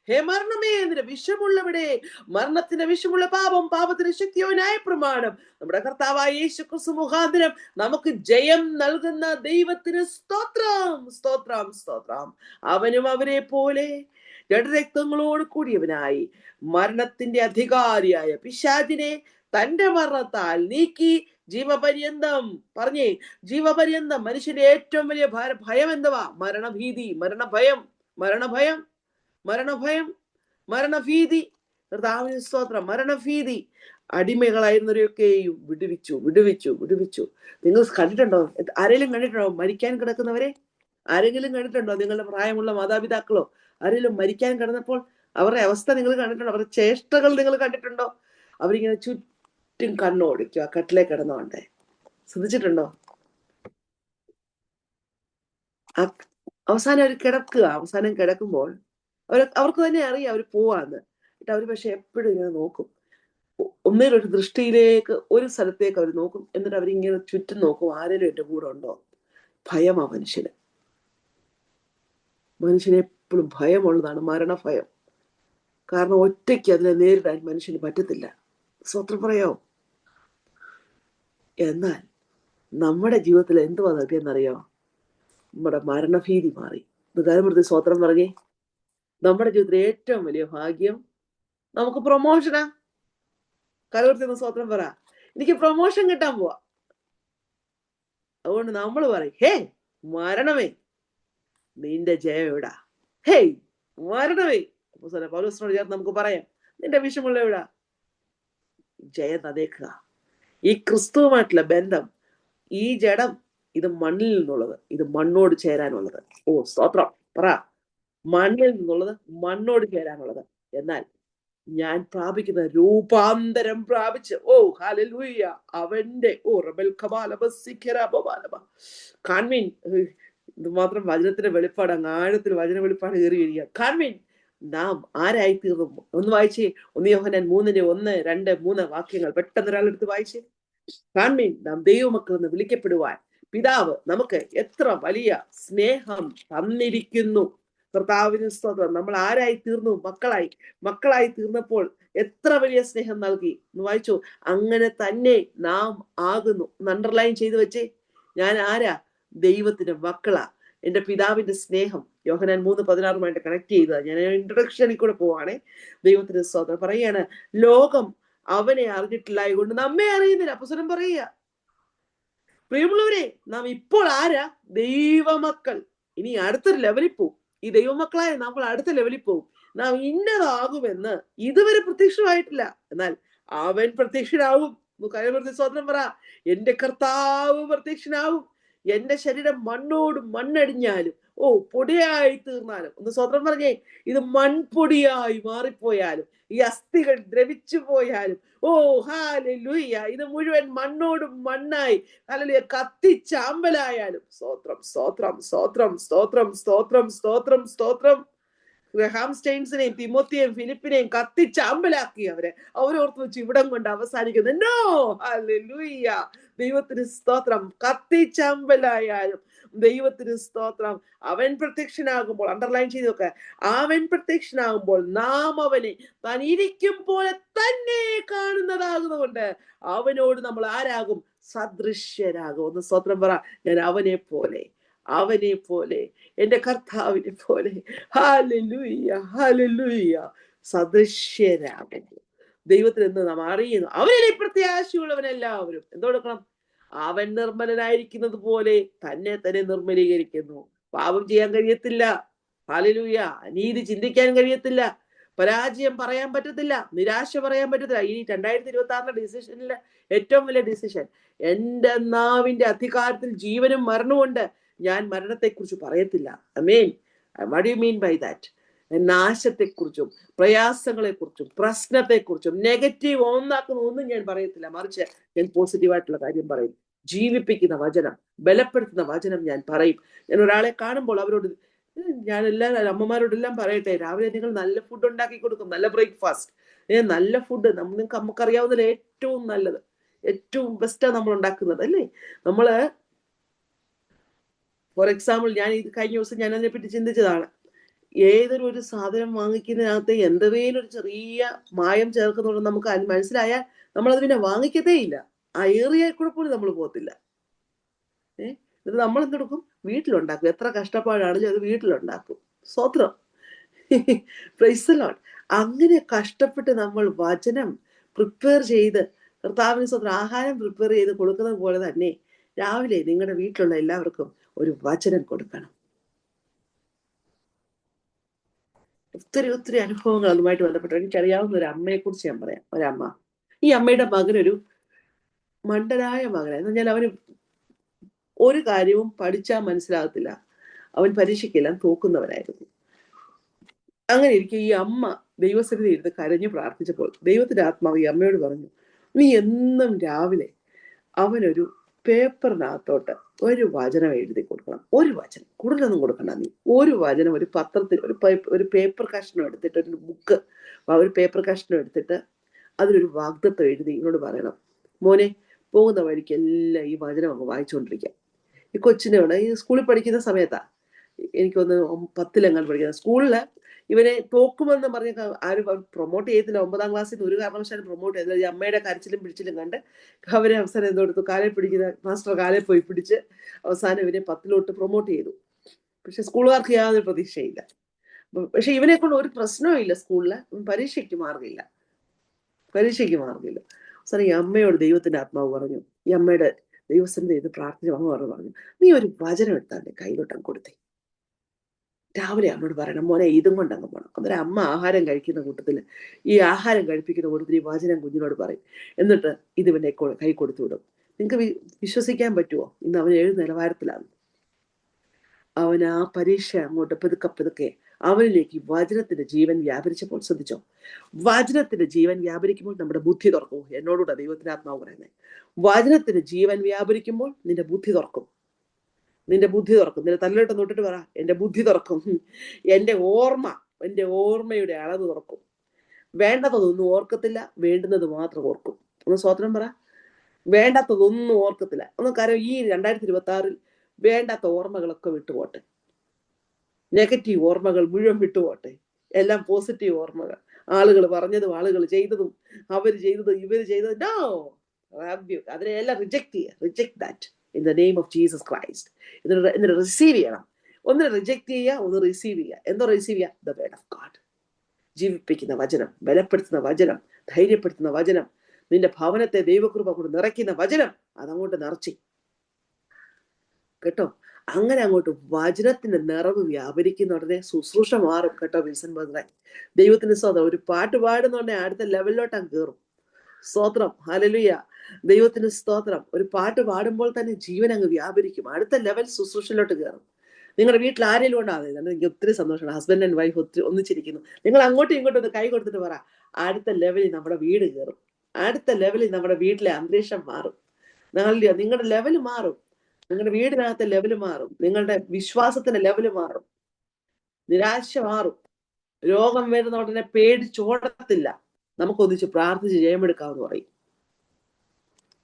ഹേ മരണമേ നിന്റെ വിഷമുള്ളവിടെ? മരണത്തിന്റെ വിഷമുള്ള പാപം, പാപത്തിന്റെ ശക്തിയോനായ പ്രമാണം നമ്മുടെ കർത്താവായ യേശു ക്രിസ്തു മുഖാന്തരം നമുക്ക് ജയം നൽകുന്ന ദൈവത്തിന് സ്തോത്രം, സ്തോത്രം, സ്തോത്രം. അവനും അവരെ പോലെ ജഡരക്തങ്ങളോട് കൂടിയവനായി മരണത്തിന്റെ അധികാരിയായ പിശാചിനെ തന്റെ മരണത്താൽ നീക്കി ജീവപര്യന്തം, പറഞ്ഞേ, ജീവപര്യന്തം. മനുഷ്യന്റെ ഏറ്റവും വലിയ ഭയം എന്തുവാ? മരണഭീതി, മരണഭയം, മരണഭയം, മരണഭയം, മരണഭീതി. കർത്താവിന് സ്തോത്രം. മരണഭീതി അടിമകളായിരുന്നവരെയൊക്കെയും വിടുവിച്ചു, വിടുവിച്ചു, വിടുവിച്ചു. നിങ്ങൾ കണ്ടിട്ടുണ്ടോ? ആരെങ്കിലും കണ്ടിട്ടുണ്ടോ മരിക്കാൻ കിടക്കുന്നവരെ? ആരെങ്കിലും കണ്ടിട്ടുണ്ടോ? നിങ്ങളുടെ പ്രായമുള്ള മാതാപിതാക്കളോ ആരെങ്കിലും മരിക്കാൻ കിടന്നപ്പോൾ അവരുടെ അവസ്ഥ നിങ്ങൾ കണ്ടിട്ടുണ്ടോ? അവരുടെ ചേഷ്ടകൾ നിങ്ങൾ കണ്ടിട്ടുണ്ടോ? അവരിങ്ങനെ ചുറ്റും കണ്ണോടിക്കുക കട്ടിലേ കിടന്നുകൊണ്ട്. ശ്രദ്ധിച്ചിട്ടുണ്ടോ? അവസാനം അവർ കിടക്കുക. അവസാനം കിടക്കുമ്പോൾ അവർക്ക് തന്നെ അറിയാം അവർ പോവാന്ന്. എന്നിട്ട് അവർ പക്ഷെ എപ്പോഴും ഇങ്ങനെ നോക്കും. ഒന്നേലൊരു ദൃഷ്ടിയിലേക്ക്, ഒരു സ്ഥലത്തേക്ക് അവർ നോക്കും. എന്നിട്ട് അവരിങ്ങനെ ചുറ്റും നോക്കും, ആരെങ്കിലും എൻ്റെ കൂടെ ഉണ്ടോ? ഭയമാ മനുഷ്യന്. മനുഷ്യന് എപ്പോഴും ഭയമുള്ളതാണ് മരണഭയം. കാരണം ഒറ്റയ്ക്ക് അതിനെ നേരിടാൻ മനുഷ്യന് പറ്റത്തില്ല. സ്വത്രം പറയോ? എന്നാൽ നമ്മുടെ ജീവിതത്തിൽ എന്തുവാ നൽകിയെന്നറിയോ? നമ്മുടെ മരണഭീതി മാറി. കാര്യം സ്വത്രം പറഞ്ഞേ, നമ്മുടെ ജീവിതത്തിലെ ഏറ്റവും വലിയ ഭാഗ്യം നമുക്ക് പ്രൊമോഷനാ. കലവർത്തിന്ന് സ്വത്രം പറ, എനിക്ക് പ്രൊമോഷൻ കിട്ടാൻ പോവാ. അതുകൊണ്ട് നമ്മൾ പറയും, ഹേ മരണമേ നിന്റെ ജയം എവിടാ? ഹേയ് മരണമേ, പൗലോസിനോട് ചേർത്ത് നമുക്ക് പറയാം, നിന്റെ വിഷമുള്ള എവിടാ? ജയം തതേക്കുക. ഈ ക്രിസ്തുവുമായിട്ടുള്ള ബന്ധം, ഈ ജഡം ഇത് മണ്ണിൽ നിന്നുള്ളത്, ഇത് മണ്ണോട് ചേരാനുള്ളത്. ഓ സ്തോത്രം പറ, മണ്ണിൽ നിന്നുള്ളത് മണ്ണോട് ചേരാനുള്ളത്. എന്നാൽ ഞാൻ പ്രാപിക്കുന്ന രൂപാന്തരം പ്രാപിച്ച്, ഓ ഹല്ലേലൂയ, അവന്റെ കാൺമീൻ. ഇത് മാത്രം വചനത്തിന്റെ വെളിപ്പാട്, അങ്ങ് ആഴത്തിൽ വചന വെളിപ്പാട് കയറി വരിക. കാൺമീൻ, നാം ആരായി തീർന്നു. ഒന്ന് വായിച്ചേ, 1 യോഹന്നാൻ 3:1-2-3 വാക്യങ്ങൾ പെട്ടെന്ന് ഒരാളെടുത്ത് വായിച്ചേ. കാൺമീൻ, നാം ദൈവമക്കൾ എന്ന് വിളിക്കപ്പെടുവാൻ പിതാവ് നമുക്ക് എത്ര വലിയ സ്നേഹം തന്നിരിക്കുന്നു. കർത്താവിന് സ്തോത്രം. നമ്മൾ ആരായി തീർന്നു? മക്കളായി തീർന്നപ്പോൾ എത്ര വലിയ സ്നേഹം നൽകി എന്ന് വായിച്ചു. അങ്ങനെ തന്നെ നാം ആകുന്നു. അണ്ടർലൈൻ ചെയ്തു വെച്ചേ. ഞാൻ ആരാ? ദൈവത്തിന്റെ മക്കളാ. എന്റെ പിതാവിന്റെ സ്നേഹം യോഹന്നാൻ 3:16 കണക്ട് ചെയ്തതാ. ഞാൻ ഇൻട്രൊഡക്ഷനിൽ കൂടെ പോവാണേ. ദൈവത്തിന്റെ സ്തോത്രം. പറയാണ്, ലോകം അവനെ അറിഞ്ഞിട്ടില്ലായതുകൊണ്ട് നമ്മെ അറിയുന്നില്ല. അപ്പോസ്തലൻ പറയുക, പ്രിയമുള്ളവരെ, നാം ഇപ്പോൾ ആരാ? ദൈവമക്കൾ. ഇനി അടുത്തൊരു ലെവലിൽ പോവും. ഈ ദൈവമക്കളായ നമ്മൾ അടുത്ത ലെവലിൽ പോവും. നാം ഇന്നതാകുമെന്ന് ഇതുവരെ പ്രത്യക്ഷമായിട്ടില്ല. എന്നാൽ അവൻ പ്രത്യക്ഷനാവും. സ്വതന്ത്രം പറ, എന്റെ കർത്താവ് പ്രത്യക്ഷനാവും. എന്റെ ശരീരം മണ്ണോട് മണ്ണടിഞ്ഞാലും, ഓ പൊടിയായി തീർന്നാലും, ഒന്ന് സ്വതന്ത്രം പറഞ്ഞേ, ഇത് മൺപൊടിയായി മാറിപ്പോയാലും, ഈ അസ്ഥികൾ ദ്രവിച്ചു പോയാലും, ഓ ഹല്ലേലൂയ, ഇത് മുഴുവൻ മണ്ണോടും മണ്ണായി ഹല്ലേലൂയ കത്തിച്ചാമ്പലായാലും, സ്തോത്രം, സ്തോത്രം, സ്തോത്രം, സ്തോത്രം, സ്തോത്രം, സ്തോത്രം, സ്തോത്രം. ഗ്രഹാം സ്റ്റെയിൻസിനെയും തിമോത്തിയെയും ഫിലിപ്പിനെയും കത്തിച്ചാമ്പലാക്കി അവരോർത്ത് വെച്ച് ഇവിടം കൊണ്ട് അവസാനിക്കുന്നു. നോ, ഹല്ലേലൂയ, ദൈവത്തിന് സ്തോത്രം. കത്തിച്ചാമ്പലായാലും ദൈവത്തിന് സ്തോത്രം. അവൻ പ്രത്യക്ഷനാകുമ്പോൾ, അണ്ടർലൈൻ ചെയ്ത് നോക്ക, അവൻ പ്രത്യക്ഷനാകുമ്പോൾ നാം അവനെ താൻ ഇരിക്കും പോലെ തന്നെ കാണുന്നതാകുന്നതുകൊണ്ട് അവനോട് നമ്മൾ ആരാകും? സദൃശ്യരാകും. ഒന്ന് സ്തോത്രം പറ, ഞാൻ അവനെ പോലെ എന്റെ കർത്താവിനെ പോലെ ഹല്ലേലൂയ, ഹല്ലേലൂയ സദൃശ്യരാകുന്നു. ദൈവത്തിൽ നിന്ന് നാം അറിയുന്നു. അവനിലെ പ്രത്യാശയുള്ളവനെല്ലാവരും എന്തുകൊടുക്കണം? അവൻ നിർമ്മലനായിരിക്കുന്നത് പോലെ തന്നെ നിർമ്മലീകരിക്കുന്നു. പാപം ചെയ്യാൻ കഴിയത്തില്ല. ഹല്ലേലൂയ. അനീതി ചിന്തിക്കാൻ കഴിയത്തില്ല. പരാജയം പറയാൻ പറ്റത്തില്ല. നിരാശ പറയാൻ പറ്റത്തില്ല. ഈ 2026 ഡിസിഷനിലെ ഏറ്റവും വലിയ ഡിസിഷൻ, എന്റെ നാവിന്റെ അധികാരത്തിൽ ജീവനും മരണമുണ്ട്. ഞാൻ മരണത്തെക്കുറിച്ച് പറയത്തില്ല. Amen. What you mean by that? നാശത്തെക്കുറിച്ചും പ്രയാസങ്ങളെക്കുറിച്ചും പ്രശ്നത്തെക്കുറിച്ചും നെഗറ്റീവ് ഒന്നും ഞാൻ പറയത്തില്ല. മറിച്ച് ഞാൻ പോസിറ്റീവായിട്ടുള്ള കാര്യം പറയും. ജീവിപ്പിക്കുന്ന വചനം, ബലപ്പെടുത്തുന്ന വചനം ഞാൻ പറയും. ഞാൻ ഒരാളെ കാണുമ്പോൾ അവരോട്, ഞാൻ അമ്മമാരോടെല്ലാം പറയട്ടെ, രാവിലെ നിങ്ങൾ നല്ല ഫുഡ് ഉണ്ടാക്കി കൊടുക്കും, നല്ല ബ്രേക്ക്ഫാസ്റ്റ്, നല്ല ഫുഡ്. നമുക്കറിയാവുന്നതിൽ ഏറ്റവും നല്ലത് ഏറ്റവും ബെസ്റ്റാണ് നമ്മൾ ഉണ്ടാക്കുന്നത് അല്ലേ. നമ്മള് ഫോർ എക്സാമ്പിൾ, ഞാൻ ഇത് കഴിഞ്ഞ ദിവസം ഞാൻ അതിനെപ്പറ്റി ചിന്തിച്ചതാണ്. ഏതൊരു ഒരു സാധനം വാങ്ങിക്കുന്നതിനകത്ത് എന്തെങ്കിലും ഒരു ചെറിയ മായം ചേർക്കുന്നുണ്ടെന്ന് നമുക്ക് മനസ്സിലായാൽ നമ്മളത് പിന്നെ വാങ്ങിക്കത്തേ ഇല്ല. ആ ഏറിയയിൽ കൂടെ പോലും നമ്മൾ പോകത്തില്ല. ഇത് നമ്മൾ എന്തെടുക്കും? വീട്ടിലുണ്ടാക്കും. എത്ര കഷ്ടപ്പാടാണെങ്കിലും അത് വീട്ടിലുണ്ടാക്കും. സ്വത്രം. Praise the Lord. അങ്ങനെ കഷ്ടപ്പെട്ട് നമ്മൾ വചനം പ്രിപ്പയർ ചെയ്ത് കർത്താവിന് സ്വന്തം ആഹാരം പ്രിപ്പയർ ചെയ്ത് കൊടുക്കുന്നത് പോലെ തന്നെ രാവിലെ നിങ്ങളുടെ വീട്ടിലുള്ള എല്ലാവർക്കും ഒരു വചനം കൊടുക്കണം. ഒത്തിരി അനുഭവങ്ങൾ അതുമായിട്ട് ബന്ധപ്പെട്ടു. എനിക്കറിയാവുന്ന ഒരു അമ്മയെ കുറിച്ച് ഞാൻ പറയാം. ഒരമ്മ, ഈ അമ്മയുടെ മകനൊരു മണ്ടനായ മകനായിരുന്നു. എന്നാൽ അവന് ഒരു കാര്യവും പഠിച്ചാൽ മനസ്സിലാകത്തില്ല. അവൻ പരീക്ഷയ്ക്കെല്ലാം തോക്കുന്നവനായിരുന്നു. അങ്ങനെ ഇരിക്കെ ഈ അമ്മ ദൈവസന്നിധി ഇരുന്ന് കരഞ്ഞു പ്രാർത്ഥിച്ചപ്പോൾ ദൈവത്തിന്റെ ആത്മാവ് ഈ അമ്മയോട് പറഞ്ഞു, നീ എന്നും രാവിലെ അവനൊരു പേപ്പറിനകത്തോട്ട് ഒരു വചനം എഴുതി കൊടുക്കണം. ഒരു വചനം, കൂടുതലൊന്നും കൊടുക്കണ്ട. നീ ഒരു വചനം ഒരു പത്രത്തിൽ ഒരു പേപ്പർ കഷ്ണം എടുത്തിട്ട്, ഒരു ബുക്ക്, ഒരു പേപ്പർ കഷ്ണം എടുത്തിട്ട് അതിലൊരു വാഗ്ദത്തം എഴുതി ഇങ്ങോട്ട് പറയണം, മോനെ പോകുന്ന വഴിക്ക് എല്ലാം ഈ വചനം അങ്ങ് വായിച്ചുകൊണ്ടിരിക്കാം. ഈ കൊച്ചിനോട് ഈ സ്കൂളിൽ പഠിക്കുന്ന സമയത്താ, എനിക്കൊന്ന് 10ലെങ്ങാൻ പഠിക്കുന്നത്, സ്കൂളില് ഇവനെ തോക്കുമെന്ന് പറഞ്ഞ ആരും പ്രൊമോട്ട് ചെയ്യത്തില്ല. 9ാം ക്ലാസ്സിൽ ഒരു കാരണവശാലും പ്രൊമോട്ട് ചെയ്തില്ല. ഈ അമ്മയുടെ കരച്ചിലും പിടിച്ചിലും കണ്ട് അവരെ അവസാനം എന്തെടുത്തു, കാലെ പിടിക്കുന്ന മാസ്റ്റർ കാലെ പോയി പിടിച്ച് അവസാനം ഇവനെ 10ലോട്ട് പ്രൊമോട്ട് ചെയ്തു. പക്ഷെ സ്കൂളുകാർക്ക് യാതൊരു പ്രതീക്ഷയില്ല. പക്ഷെ ഇവനെ കൊണ്ട് ഒരു പ്രശ്നവും ഇല്ല. സ്കൂളില് പരീക്ഷയ്ക്ക് മാർഗില്ല. അവസാനം ഈ അമ്മയോട് ദൈവത്തിന്റെ ആത്മാവ് പറഞ്ഞു, ഈ അമ്മയുടെ ദൈവസന്നിധി ഇത് പ്രാർത്ഥിച്ച അമ്മ പറഞ്ഞു, നീ ഒരു വചനം എടുത്താൽ കൈലോട്ടം കൊടുത്തേ. രാവിലെ അമ്മയോട് പറയണം, മോനെ ഇതും കൊണ്ട് അങ്ങ് പോകണം. അന്നേരം അമ്മ ആഹാരം കഴിക്കുന്ന കൂട്ടത്തിൽ, ഈ ആഹാരം കഴിപ്പിക്കുന്ന കൂട്ടത്തിൽ ഈ വചനം കുഞ്ഞിനോട് പറയും. എന്നിട്ട് ഇത് ഇവനെ കൈ കൊടുത്തു വിടും. നിങ്ങൾക്ക് വിശ്വസിക്കാൻ പറ്റുമോ? ഇന്ന് അവൻ 7 നിലവാരത്തിലാണ്. അവൻ ആ പരീക്ഷ അങ്ങോട്ട് പതുക്കെ അവനിലേക്ക് വചനത്തിന്റെ ജീവൻ വ്യാപരിച്ചപ്പോൾ, ശ്രദ്ധിച്ചോ, വചനത്തിന്റെ ജീവൻ വ്യാപരിക്കുമ്പോൾ നമ്മുടെ ബുദ്ധി തുറക്കും. എന്നോടുകൂടെ ദൈവത്തിന്റെ ആത്മാവ് പറയുന്നത്, വചനത്തിന്റെ ജീവൻ വ്യാപരിക്കുമ്പോൾ നിന്റെ ബുദ്ധി തുറക്കും. നിന്റെ തലയിലോട്ട് തൊട്ടിട്ട് പറ, എന്റെ ബുദ്ധി തുറക്കും. എന്റെ ഓർമ്മയുടെ അളവ് തുറക്കും. വേണ്ടാത്തതൊന്നും ഓർക്കത്തില്ല, വേണ്ടുന്നത് മാത്രം ഓർക്കും. ഒന്ന് സ്വതന്ത്രം പറ. വേണ്ടാത്തതൊന്നും ഓർക്കത്തില്ല. ഒന്ന് കാര്യം, ഈ 2026 വേണ്ടാത്ത ഓർമ്മകളൊക്കെ വിട്ടുപോട്ടെ. നെഗറ്റീവ് ഓർമ്മകൾ മുഴുവൻ വിട്ടുപോട്ടെ. എല്ലാം പോസിറ്റീവ് ഓർമ്മകൾ. ആളുകൾ പറഞ്ഞതും ആളുകൾ ചെയ്തതും അവർ ചെയ്തതും ഇവർ ചെയ്തതും, നോ, അതിനെല്ലാം reject that in the name of Jesus Christ. എന്നിട്ട് റിസീവ് ചെയ്യണം. ഒന്ന് റിജക്ട് ചെയ്യുക, ഒന്ന് റിസീവ് ചെയ്യുക. എന്തോ റിസീവ് ചെയ്യുക? The word of God. ജീവിപ്പിക്കുന്ന വചനം, ബലപ്പെടുത്തുന്ന വചനം, ധൈര്യപ്പെടുത്തുന്ന വചനം, നിന്റെ ഭവനത്തെ ദൈവകൃപ കൊണ്ട് നിറയ്ക്കുന്ന വചനം, അതങ്ങോട്ട് നിറച്ചി കേട്ടോ. അങ്ങനെ അങ്ങോട്ട് വചനത്തിന്റെ നിറവ് വ്യാപരിക്കുന്ന ഉടനെ ശുശ്രൂഷ മാറും കേട്ടോ. വിൽസൺ ബ്രദറെ, ദൈവത്തിന് സ്വതം ഒരു പാട്ട് പാടുന്നുണ്ടെ അടുത്ത ലെവലിലോട്ട് അങ്ങ് കയറും. സ്തോത്രം, ഹല്ലേലൂയ, ദൈവത്തിന് സ്തോത്രം. ഒരു പാട്ട് പാടുമ്പോൾ തന്നെ ജീവൻ അങ്ങ് വ്യാപരിക്കും. അടുത്ത ലെവൽ ശുശ്രൂഷയിലോട്ട് കയറും. നിങ്ങളുടെ വീട്ടിൽ ആരെങ്കിലും ഉണ്ടാകുന്നത് എനിക്ക് ഒത്തിരി സന്തോഷമാണ്. ഹസ്ബൻഡ് ആൻഡ് വൈഫ് ഒന്നിച്ചിരിക്കുന്നു. നിങ്ങൾ അങ്ങോട്ടും ഇങ്ങോട്ടും ഒന്ന് കൈ കൊടുത്തിട്ട് പറ, അടുത്ത ലെവലിൽ നമ്മുടെ വീട് കയറും. അടുത്ത ലെവലിൽ നമ്മുടെ വീട്ടിലെ അന്തരീക്ഷം മാറും. നിങ്ങളുടെ ലെവൽ മാറും. നിങ്ങളുടെ വീടിനകത്തെ ലെവല് മാറും. നിങ്ങളുടെ വിശ്വാസത്തിന്റെ ലെവല് മാറും. നിരാശ മാറും. രോഗം വരുന്ന ഉടനെ പേടിച്ചോടത്തില്ല. നമുക്കൊന്നിച്ച് പ്രാർത്ഥിച്ച് ജയമെടുക്കാമെന്ന് പറയും.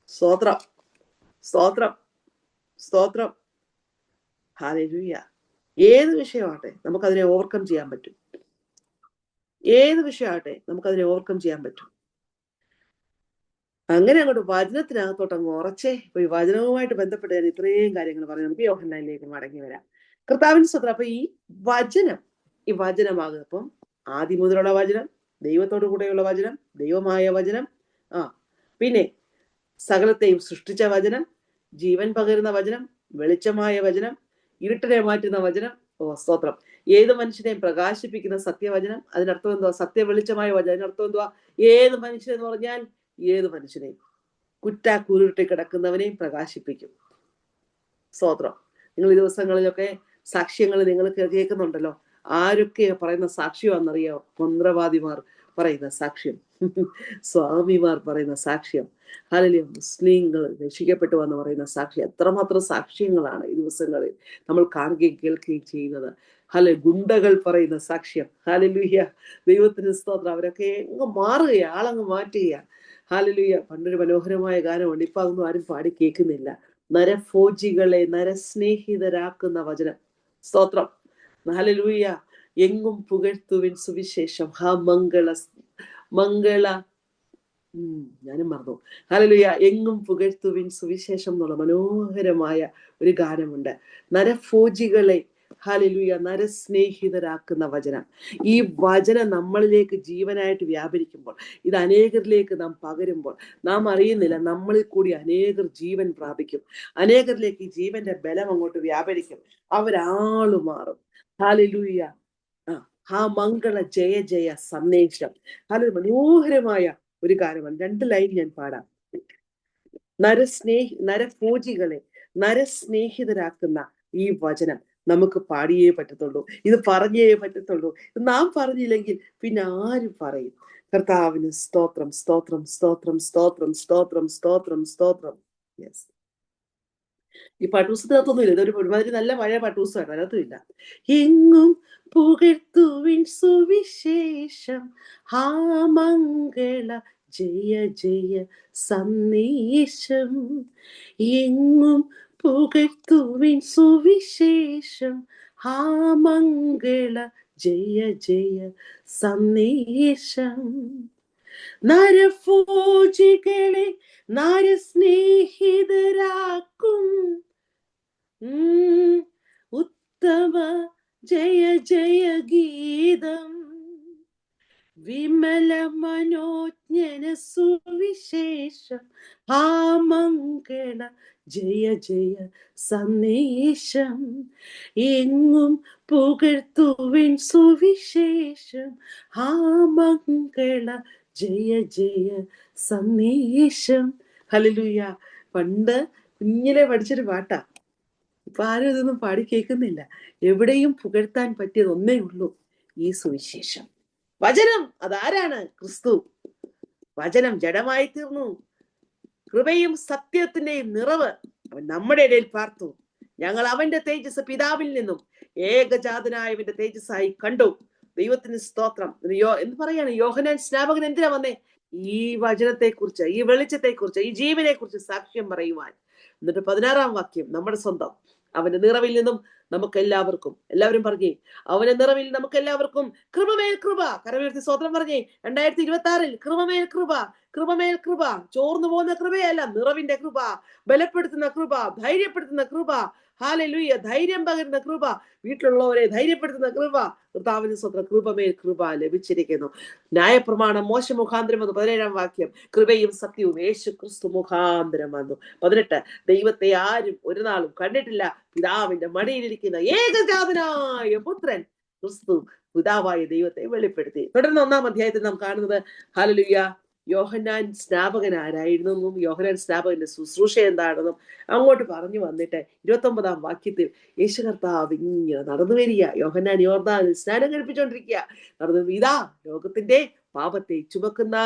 സ്തോത്രം, സ്തോത്രം, സ്തോത്രം, ഹല്ലേലൂയ. ഏത് വിഷയമാകട്ടെ നമുക്കതിനെ ഓവർകം ചെയ്യാൻ പറ്റും. ഏത് വിഷയമാകട്ടെ നമുക്കതിനെ ഓവർകം ചെയ്യാൻ പറ്റും. അങ്ങനെ അങ്ങോട്ട് വചനത്തിനകത്തോട്ട് അങ്ങ് ഉറച്ചേ. ഇപ്പൊ ഈ വചനവുമായിട്ട് ബന്ധപ്പെട്ട് ഞാൻ ഇത്രയും കാര്യങ്ങൾ പറഞ്ഞു. നമുക്ക് യോഹന്നാനിലേക്ക് മടങ്ങി വരാം. കർത്താവിന് സ്തോത്രം. അപ്പൊ ഈ വചനമാകും. അപ്പം ആദ്യം മുതലുള്ള വചനം, ദൈവത്തോടു കൂടെയുള്ള വചനം, ദൈവമായ വചനം, പിന്നെ സകലത്തെയും സൃഷ്ടിച്ച വചനം, ജീവൻ പകരുന്ന വചനം, വെളിച്ചമായ വചനം, ഇരുട്ടിനെ മാറ്റുന്ന വചനം. സ്തോത്രം. ഏത് മനുഷ്യനെയും പ്രകാശിപ്പിക്കുന്ന സത്യവചനം. അതിനർത്ഥം എന്തുവാ? സത്യ വെളിച്ചമായ വചനം. അതിനർത്ഥം എന്തുവാ? ഏത് മനുഷ്യനെന്ന് പറഞ്ഞാൽ ഏത് മനുഷ്യനെയും, കുരുട്ടി കിടക്കുന്നവനെയും പ്രകാശിപ്പിക്കും. സ്തോത്രം. നിങ്ങൾ ഈ ദിവസങ്ങളിലൊക്കെ സാക്ഷ്യങ്ങൾ നിങ്ങൾ കേൾക്കുന്നുണ്ടല്ലോ. ആരൊക്കെ പറയുന്ന സാക്ഷ്യമാണെന്നറിയോ? മന്ത്രവാദിമാർ പറയുന്ന സാക്ഷ്യം, സ്വാമിമാർ പറയുന്ന സാക്ഷ്യം, ഹല്ലേലൂയ, മുസ്ലിങ്ങൾ രക്ഷിക്കപ്പെട്ടു എന്ന് പറയുന്ന സാക്ഷ്യം. എത്രമാത്രം സാക്ഷ്യങ്ങളാണ് ഈ ദിവസങ്ങളിൽ നമ്മൾ കാണുകയും കേൾക്കുകയും ചെയ്യുന്നത്. ഗുണ്ടകൾ പറയുന്ന സാക്ഷ്യം. ഹല്ലേലൂയ, ദൈവത്തിന് സ്തോത്രം. അവരൊക്കെ അങ്ങ് മാറുകയാണ്, ആളങ്ങ് മാറ്റുകയാണ്. ഹല്ലേലൂയ. പണ്ടൊരു മനോഹരമായ ഗാനമുണ്ട്, ഇപ്പൊ അതൊന്നും ആരും പാടി കേൾക്കുന്നില്ല. നരഭോജികളെ നരസ്നേഹിതരാക്കുന്ന വചനം. സ്തോത്രം. ഹല്ലേലൂയ. എങ്ങും പുകഴ്ത്തുവിൻ സുവിശേഷം. ഹാ മംഗള ഞാനും മറന്നു. ഹല്ലേലൂയ. എങ്ങും പുകഴ്ത്തുവിൻ സുവിശേഷം എന്നുള്ള മനോഹരമായ ഒരു ഗാനമുണ്ട്. നരഭോജികളെ ഹല്ലേലൂയ നരസ്നേഹിതരാക്കുന്ന വചനം. ഈ വചനം നമ്മളിലേക്ക് ജീവനായിട്ട് വ്യാപരിക്കുമ്പോൾ, ഇത് അനേകരിലേക്ക് നാം പകരുമ്പോൾ, നാം അറിയുന്നില്ല, നമ്മളിൽ കൂടി അനേകർ ജീവൻ പ്രാപിക്കും. അനേകരിലേക്ക് ഈ ജീവന്റെ ബലം അങ്ങോട്ട് വ്യാപരിക്കും. അവരാളു മാറും. ഹല്ലേലൂയ. ആ മംഗള ജയ ജയ സന്ദേശം. അത് മനോഹരമായ ഒരു കാര്യമാണ്. 2 ലൈൻ ഞാൻ പാടാം. നരഭോജികളെ നരസ്നേഹിതരാക്കുന്ന ഈ വചനം നമുക്ക് പാടിയേ പറ്റത്തുള്ളൂ. ഇത് പറഞ്ഞേ പറ്റത്തുള്ളൂ. നാം പറഞ്ഞില്ലെങ്കിൽ പിന്നെ ആരും പറയും? കർത്താവിന് സ്തോത്രം, സ്തോത്രം, സ്തോത്രം, സ്തോത്രം, സ്തോത്രം, സ്തോത്രം, സ്തോത്രം. യെസ്. ഈ പാട്ടുപുസ്തകത്തൊന്നുമില്ല. ഇതൊരു ഒരുമാതിരി നല്ല പഴയ പാട്ടുപുസ്തകമാണ്, അതിനകത്തുമില്ല. എങ്ങും പുകഴ്ത്തുവിൻ സുവിശേഷം, ഹാ മംഗള ജയ ജയ സന്ദേശം. എങ്ങും പുകഴ്ത്തുവിൻ സുവിശേഷം, ഹാ മംഗള ജയ ജയ സന്ദേശം. നരഭോജികളെ നരസ്നേഹിതരാക്കും ഉത്തമ ജയ ജയ ഗീതം. വിമല മനോജ്ഞന സുവിശേഷം, ആ മംഗള ജയ ജയ സന്ദേശം. എങ്ങും പുകഴ്ത്തുവിൻ സുവിശേഷം, ആ മംഗള ജയ ജയ സന്ദേശം. ഹല്ലേലൂയ. പണ്ട് കുഞ്ഞിലെ പഠിച്ചൊരു പാട്ടാ. ഇപ്പൊ ആരും ഇതൊന്നും പാടി കേൾക്കുന്നില്ല. എവിടെയും പുകഴ്ത്താൻ പറ്റിയത് ഒന്നേ ഉള്ളൂ, ഈ സുവിശേഷം. വചനം അതാരാണ്? ക്രിസ്തു. വചനം ജഡമായി തീർന്നു. കൃപയും സത്യത്തിന്റെയും നിറവ് അവൻ നമ്മുടെ ഇടയിൽ പാർത്തു. ഞങ്ങൾ അവന്റെ തേജസ് പിതാവിൽ നിന്നും ഏകജാതനായവന്റെ തേജസ്സായി കണ്ടു. ദൈവത്തിന് സ്തോത്രം. എന്ന് പറയാണ് യോഹന്നാൻ സ്നാപകൻ എന്തിനാ വന്നേ? ഈ വചനത്തെക്കുറിച്ച്, ഈ വെളിച്ചത്തെക്കുറിച്ച്, ഈ ജീവനെ കുറിച്ച് സാക്ഷ്യം പറയുവാൻ. എന്നിട്ട് 16-ാം വാക്യം, നമ്മുടെ സ്വന്തം അവന്റെ നിറവിൽ നിന്നും നമുക്ക് എല്ലാവർക്കും, എല്ലാവരും പറഞ്ഞേ, അവന്റെ നിറവിൽ നമുക്ക് എല്ലാവർക്കും കൃപമേൽ കൃപ. കരമുയർത്തി സ്തോത്രം പറഞ്ഞേ. 2026 കൃപമേൽ കൃപ, കൃപമേൽ കൃപ. ചോർന്നു പോകുന്ന കൃപയല്ല, നിറവിന്റെ കൃപ, ബലപ്പെടുത്തുന്ന കൃപ, ധൈര്യപ്പെടുത്തുന്ന കൃപ. ഹല്ലേലൂയ. ധൈര്യം പകരുന്ന കൃപ, വീട്ടിലുള്ളവരെ ധൈര്യപ്പെടുത്തുന്ന കൃപ. കർത്താവിന്റെ സ്വന്തം കൃപമേൽ കൃപ ലഭിച്ചിരിക്കുന്നു. ന്യായപ്രമാണം മോശ മുഖാന്തരം വന്നു. 17-ാം വാക്യം, കൃപയും സത്യവും യേശു ക്രിസ്തു മുഖാന്തരം വന്നു. 18, ദൈവത്തെ ആരും ഒരു നാളും കണ്ടിട്ടില്ല, പിതാവിന്റെ മടിയിലിരിക്കുന്ന ഏകജാതനായ പുത്രൻ ക്രിസ്തു പിതാവായ ദൈവത്തെ വെളിപ്പെടുത്തി. തുടർന്ന് 1-ാം അധ്യായത്തിൽ നാം കാണുന്നത് ഹല്ലേലൂയ യോഹന്നാൻ സ്നാപകൻ ആരായിരുന്നെന്നും യോഹന്നാൻ സ്നാപകന്റെ ശുശ്രൂഷ എന്താണെന്നും അങ്ങോട്ട് പറഞ്ഞു വന്നിട്ട് 29-ാം വാക്യത്തിൽ യേശു കർത്താവ് ഇങ്ങനെ നടന്നു വരിക. യോഹന്നാൻ യോർദാനിൽ സ്നാനം കഴിപ്പിച്ചുകൊണ്ടിരിക്കുക. നടന്നു, ഇതാ ലോകത്തിന്റെ പാപത്തെ ചുമക്കുന്ന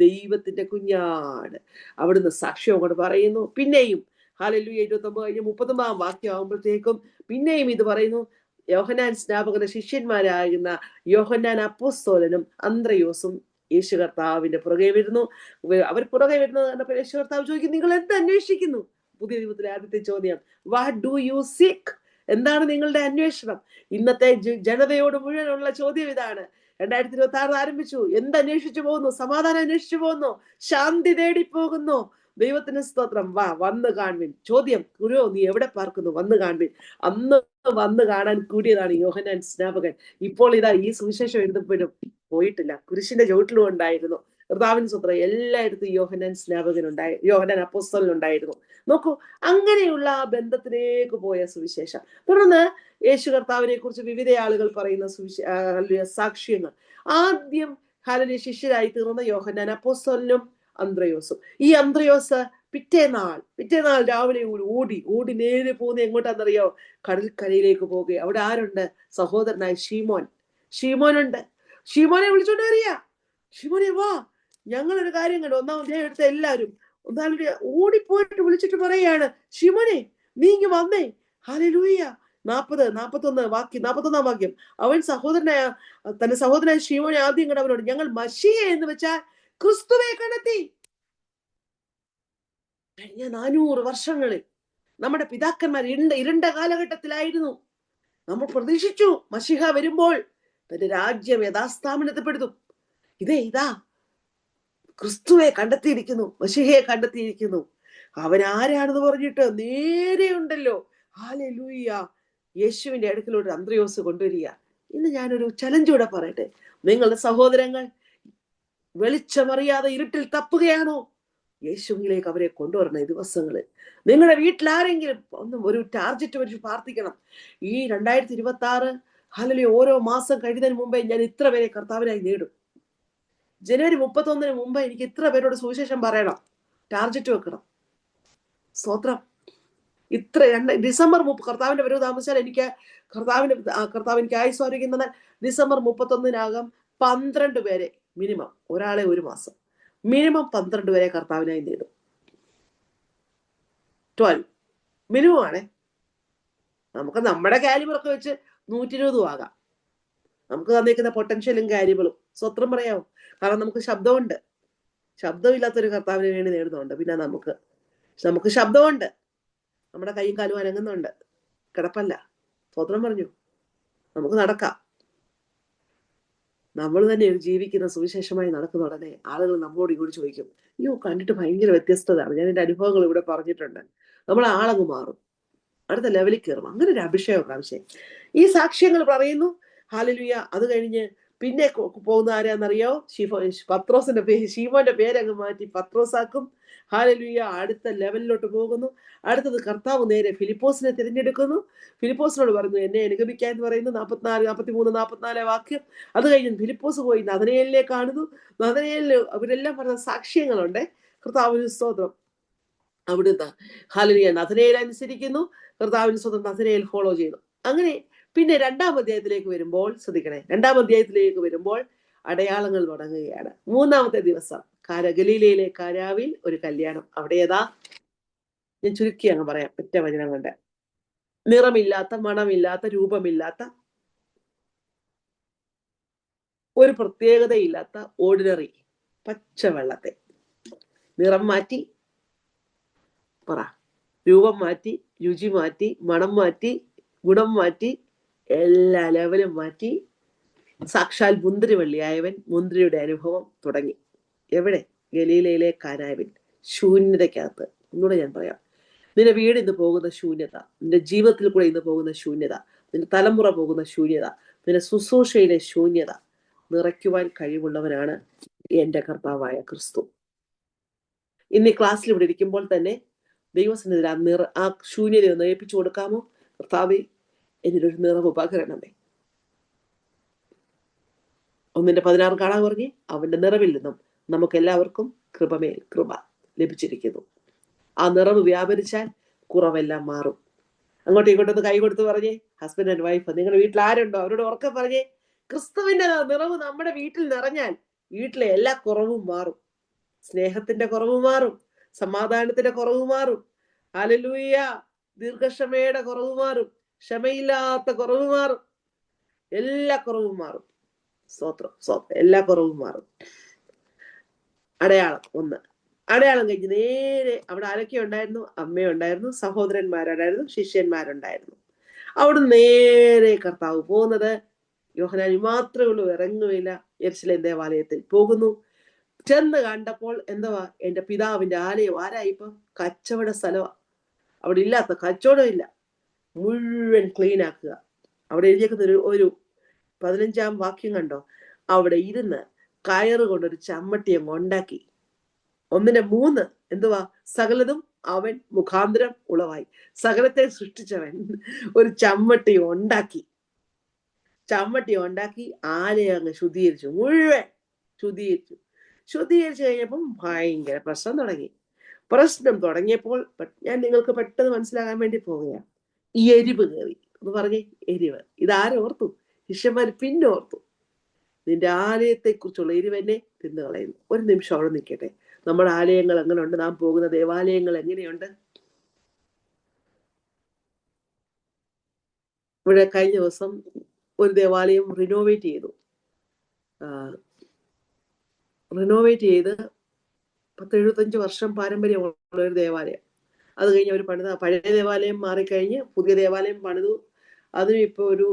ദൈവത്തിന്റെ കുഞ്ഞാട്. അവിടുന്ന് സാക്ഷ്യം അങ്ങോട്ട് പറയുന്നു. പിന്നെയും ഹല്ലേലൂയ 29 കഴിഞ്ഞ് 30-ാം വാക്യം ആകുമ്പോഴത്തേക്കും പിന്നെയും ഇത് പറയുന്നു. യോഹന്നാൻ സ്നാപകന്റെ ശിഷ്യന്മാരാകുന്ന യോഹന്നാൻ അപ്പോസ്തലനും അന്ത്രയോസും യേശു കർത്താവിന്റെ പുറകെ വരുന്നു. അവർ പുറകെ വരുന്നത് കണ്ടപ്പോൾ യേശു കർത്താവ് ചോദിക്കും, നിങ്ങൾ എന്ത് അന്വേഷിക്കുന്നു? പുതിയ നിയമത്തിലെ ആദ്യത്തെ ചോദ്യം, വാട്ട് ഡു യു സീക്ക്? എന്താണ് നിങ്ങളുടെ അന്വേഷണം? ഇന്നത്തെ ജനതയോട് മുഴുവനുള്ള ചോദ്യം ഇതാണ്. 2026 ആരംഭിച്ചു. എന്തന്വേഷിച്ചു പോകുന്നു? സമാധാനം അന്വേഷിച്ചു പോകുന്നു, ശാന്തി തേടി പോകുന്നു. ദൈവത്തിന് സ്തോത്രം. വന്ന് കാണുവിൻ. ചോദ്യം, ഗുരു നീ എവിടെ പാർക്കുന്നു? വന്ന് കാണുവിൻ. അന്ന് വന്ന് കാണാൻ കൂടിയതാണ് യോഹന്നാൻ സ്നാപകൻ. ഇപ്പോൾ ഇതാ ഈ സുവിശേഷം എഴുതപ്പെടും പോയിട്ടില്ല, കുരിശിന്റെ ചുവട്ടിലും ഉണ്ടായിരുന്നു. കർത്താവിന് സ്തോത്രം. എല്ലായിടത്തും യോഹന്നാൻ സ്നാപകൻ യോഹന്നാൻ അപ്പോസ്തലൻ ഉണ്ടായിരുന്നു. നോക്കൂ, അങ്ങനെയുള്ള ആ ബന്ധത്തിലേക്ക് പോയ സുവിശേഷം. തുടർന്ന് യേശു കർത്താവിനെ കുറിച്ച് വിവിധ ആളുകൾ പറയുന്ന സാക്ഷ്യങ്ങൾ. ആദ്യം ഹല്ലേലൂയ ശിഷ്യരായി തീർന്ന യോഹന്നാൻ അപ്പോസ്തലനും അന്ത്രയോസും. ഈ അന്ത്രയോസ് പിറ്റേനാൾ രാവിലെ ഓടി നേരെ പോകുന്ന എങ്ങോട്ടാണെന്നറിയോ? കടൽക്കരയിലേക്ക് പോകുക. അവിടെ ആരുണ്ട്? സഹോദരനായ ഷീമോനുണ്ട്. ഷീമോനെ വിളിച്ചോണ്ട് വരിക. ഷീമോനെ വാ, ഞങ്ങളൊരു കാര്യം കണ്ടു. 1-ാം അധ്യായം എടുത്ത എല്ലാവരും ഓടിപ്പോയിട്ട് വിളിച്ചിട്ട് പറയാണ്, ഷീമോനെ നീ ഇങ്ങ് വന്നേ. ഹല്ലേലൂയ. 41-ാം വാക്യം, അവൻ തന്റെ സഹോദരനായ ഷീമോനെ ആദ്യം കണ്ടവനോട്, ഞങ്ങൾ മശിയ എന്ന് വെച്ചാൽ ക്രിസ്തുവെ കണ്ടെത്തി. കഴിഞ്ഞ 400 വർഷങ്ങളിൽ നമ്മുടെ പിതാക്കന്മാർ ഇരുണ്ട കാലഘട്ടത്തിലായിരുന്നു. നമ്മൾ പ്രതീക്ഷിച്ചു മശിഹ വരുമ്പോൾ തന്റെ രാജ്യം യഥാസ്ഥാപനത്തിൽപ്പെടുത്തും. ഇതാ ക്രിസ്തുവെ കണ്ടെത്തിയിരിക്കുന്നു, മശിഹയെ കണ്ടെത്തിയിരിക്കുന്നു. അവൻ ആരാണെന്ന് പറഞ്ഞിട്ട് നേരെയുണ്ടല്ലോ. ഹല്ലേലൂയ. യേശുവിന്റെ അടുക്കലോട്ട് അന്ത്രയോസ് കൊണ്ടുവരിക. ഇന്ന് ഞാനൊരു ചലഞ്ച് കൂടെ പറയട്ടെ. നിങ്ങളുടെ സഹോദരങ്ങൾ വെളിച്ചമറിയാതെ ഇരുട്ടിൽ തപ്പുകയാണോ? യേശുവിലേക്ക് അവരെ കൊണ്ടുവരണം. ഈ ദിവസങ്ങളിൽ നിങ്ങളുടെ വീട്ടിൽ ആരെങ്കിലും ഒരു ടാർജറ്റ് വെച്ച് പ്രാർത്ഥിക്കണം. ഈ 2026 ഹല്ലേലൂയ ഓരോ മാസം കഴിയുന്നതിന് മുമ്പേ ഞാൻ ഇത്ര പേരെ കർത്താവിനായി നേടും. ജനുവരി 31 മുമ്പ് എനിക്ക് ഇത്ര പേരോട് സുവിശേഷം പറയണം. ടാർജറ്റ് വെക്കണം. സ്തോത്രം. ഇത്ര ഡിസംബർ കർത്താവിന്റെ വരവ് താമസിച്ചാൽ എനിക്ക് കർത്താവ് എനിക്ക് ആയുസ് ആരോഗ്യം ഡിസംബർ 31 12 പേരെ മിനിമം, ഒരാളെ ഒരു മാസം മിനിമം 12 പേരെ കർത്താവിനായി നേടും. 12 മിനിമം ആണേ. നമുക്ക് നമ്മുടെ കാലിബറൊക്കെ വെച്ച് 120 ആകാം. നമുക്ക് തന്നിരിക്കുന്ന പൊട്ടൻഷ്യലും കാര്യങ്ങളും. സ്വത്രം പറയാമോ? കാരണം നമുക്ക് ശബ്ദമുണ്ട്. ശബ്ദമില്ലാത്തൊരു കർത്താവിന് വേണ്ടി നേടുന്നുണ്ട്. പിന്നെ നമുക്ക് ശബ്ദമുണ്ട്, നമ്മുടെ കൈയും കാലും അനങ്ങുന്നുണ്ട്, കിടപ്പല്ല. സ്വത്രം പറഞ്ഞു. നമുക്ക് നടക്കാം. നമ്മൾ തന്നെ ജീവിക്കുന്ന സുവിശേഷമായി നടക്കുന്ന ഉടനെ ആളുകൾ നമ്മോട് ഇങ്ങോട്ട് ചോദിക്കും, അയ്യോ കണ്ടിട്ട് ഭയങ്കര വ്യത്യസ്തതാണ്. ഞാൻ എൻ്റെ അനുഭവങ്ങൾ ഇവിടെ പറഞ്ഞിട്ടുണ്ട്. നമ്മൾ ആളങ്ങ് മാറും, അടുത്ത ലെവലിൽ കയറും. അങ്ങനെ ഒരു അഭിഷേകം പ്രാവശ്യം ഈ സാക്ഷ്യങ്ങൾ പറയുന്നു. ഹല്ലേലൂയ. അത് കഴിഞ്ഞ് പിന്നെ പോകുന്ന ആരാന്നറിയോ? പത്രോസിന്റെ ശീമോന്റെ പേരങ്ങ് മാറ്റി പത്രോസാക്കും. ഹല്ലേലൂയ. അടുത്ത ലെവലിലോട്ട് പോകുന്നു. അടുത്തത് കർത്താവ് നേരെ ഫിലിപ്പോസിനെ തിരഞ്ഞെടുക്കുന്നു. ഫിലിപ്പോസിനോട് പറഞ്ഞു എന്നെ അനുഗമിക്കാൻ എന്ന് പറയുന്നു. 43-44 വാക്യം. അത് കഴിഞ്ഞ് ഫിലിപ്പോസ് പോയി നഥനയേലിനെ കാണുന്നു. നഥനയേലിന് അവരെല്ലാം പറഞ്ഞ സാക്ഷ്യങ്ങളുണ്ട്. കർത്താവിന് സ്തോത്രം. അവിടുന്ന് ഹല്ലേലൂയ നഥനയേൽ അനുസരിക്കുന്നു. കർത്താവിന് സ്വന്തം നഥനയേൽ ഫോളോ ചെയ്യുന്നു. അങ്ങനെ പിന്നെ 2-ാം അധ്യായത്തിലേക്ക് വരുമ്പോൾ ശ്രദ്ധിക്കണേ. 2-ാം അധ്യായത്തിലേക്ക് വരുമ്പോൾ അടയാളങ്ങൾ തുടങ്ങുകയാണ്. 3-ാമത്തെ ദിവസം ഗലീലയിലെ കാനാവിൽ ഒരു കല്യാണം. അവിടെ ഏതാ? ഞാൻ ചുരുക്കി അങ്ങ് പറയാം ഒറ്റ വചനം കൊണ്ട്. നിറമില്ലാത്ത, മണമില്ലാത്ത, രൂപമില്ലാത്ത, ഒരു പ്രത്യേകതയില്ലാത്ത ഓർഡിനറി പച്ചവെള്ളത്തെ നിറം മാറ്റി, പറ, രൂപം മാറ്റി, രുചി മാറ്റി, മണം മാറ്റി, ഗുണം മാറ്റി, എല്ലാ ലെവലും മാറ്റി, സാക്ഷാൽ മുന്തിരിവള്ളിയായവൻ മുന്തിരിയുടെ അനുഭവം തുടങ്ങി. എവിടെ? ഗലീലയിലെ കാനാവിൽ, ശൂന്യതയ്ക്കകത്ത്. ഒന്നുകൂടെ ഞാൻ പറയാം. നിന്റെ വീട് ഇന്ന് പോകുന്ന ശൂന്യത, നിന്റെ ജീവിതത്തിൽ കൂടെ ഇന്ന് പോകുന്ന ശൂന്യത, നിന്റെ തലമുറ പോകുന്ന ശൂന്യത, നിന്റെ ശുശ്രൂഷയിലെ ശൂന്യത നിറയ്ക്കുവാൻ കഴിവുള്ളവനാണ് എൻ്റെ കർത്താവായ ക്രിസ്തു. ഇന്ന് ഈ ക്ലാസ്സിൽ ഇവിടെ ഇരിക്കുമ്പോൾ തന്നെ ദൈവസന്നിധിയിൽ ആ ശൂന്യത ഒന്ന് ഏൽപ്പിച്ചു കൊടുക്കാമോ? കർത്താവേ, എന്നിലൊരു നിറവ് ഉപകരണമേ. 1:16 കാണാൻ പറഞ്ഞ് അവന്റെ നിറവിൽ നിന്നും നമുക്ക് എല്ലാവർക്കും കൃപമേൽ കൃപ ലഭിച്ചിരിക്കുന്നു. ആ നിറവ് വ്യാപരിച്ചാൽ കുറവെല്ലാം മാറും. അങ്ങോട്ടും ഇങ്ങോട്ടൊന്ന് കൈ കൊടുത്ത് പറഞ്ഞേ, ഹസ്ബൻഡ് ആൻഡ് വൈഫ്, നിങ്ങളുടെ വീട്ടിൽ ആരുണ്ടോ അവരോട് ഉറക്കെ പറഞ്ഞേ, ക്രിസ്തുവിന്റെ നിറവ് നമ്മുടെ വീട്ടിൽ നിറഞ്ഞാൽ വീട്ടിലെ എല്ലാ കുറവും മാറും. സ്നേഹത്തിന്റെ കുറവ് മാറും, സമാധാനത്തിന്റെ കുറവ് മാറും, ഹല്ലേലൂയ, ദീർഘക്ഷമയുടെ കുറവ് മാറും, ക്ഷമയില്ലാത്ത കുറവ് മാറും, എല്ലാ കുറവും മാറും. സ്തോത്രം. എല്ലാ കുറവും മാറും. അടയാളം 1. അടയാളം കഴിഞ്ഞ് നേരെ അവിടെ ആരൊക്കെ ഉണ്ടായിരുന്നു? അമ്മയുണ്ടായിരുന്നു, സഹോദരന്മാരുണ്ടായിരുന്നു, ശിഷ്യന്മാരുണ്ടായിരുന്നു. അവിടെ നേരെ കർത്താവ് പോകുന്നത് യോഹന്നാൻ മാത്രമേ ഉള്ളൂ, ഇറങ്ങുകയില്ല. യെരുശലേം ദേവാലയത്തിൽ പോകുന്നു. ചെന്ന് കണ്ടപ്പോൾ എന്തുവാ? എൻ്റെ പിതാവിന്റെ ആലയം. ആരായിപ്പോ? കച്ചവട സ്ഥലമാണ്. അവിടെ ഇല്ലാത്ത കച്ചവടമില്ല, മുഴുവൻ ക്ലീൻ ആക്കുക. അവിടെ എഴുതിയേക്കുന്ന ഒരു 15-ാം വാക്യം കണ്ടോ? അവിടെ ഇരുന്ന് കയറ് കൊണ്ടൊരു ചമ്മട്ടി അങ്ങ് ഉണ്ടാക്കി. 1:3 എന്തുവാ? സകലതും അവൻ മുഖാന്തരം ഉളവായി. സകലത്തെ സൃഷ്ടിച്ചവൻ ഒരു ചമ്മട്ടി ഉണ്ടാക്കി ആലയം അങ്ങ് ശുദ്ധീകരിച്ചു, മുഴുവൻ ശുദ്ധീകരിച്ചു കഴിഞ്ഞപ്പം ഭയങ്കര പ്രശ്നം തുടങ്ങിയപ്പോൾ ഞാൻ നിങ്ങൾക്ക് പെട്ടെന്ന് മനസ്സിലാകാൻ വേണ്ടി പോവുകയാണ്. ഈ എരിവ് കയറി എന്ന് പറഞ്ഞേ, എരിവ്. ഇതാരോർത്തു? ശിഷ്യന്മാർ പിന്നെ ഓർത്തു. നിന്റെ ആലയത്തെ കുറിച്ചുള്ള എരിവെന്നെ തിന്നു കളയുന്നു. ഒരു നിമിഷം അവിടെ നിൽക്കട്ടെ. നമ്മുടെ ആലയങ്ങൾ എങ്ങനെയുണ്ട്? നാം പോകുന്ന ദേവാലയങ്ങൾ എങ്ങനെയുണ്ട്? ഇവിടെ കഴിഞ്ഞ ദിവസം ഒരു ദേവാലയം റിനോവേറ്റ് ചെയ്ത് 10-75 വർഷം പാരമ്പര്യമുള്ള ഒരു ദേവാലയം. അത് കഴിഞ്ഞ് അവർ പണിത പഴയ ദേവാലയം മാറിക്കഴിഞ്ഞ് പുതിയ ദേവാലയം പണിതു. അതിനും ഇപ്പോൾ ഒരു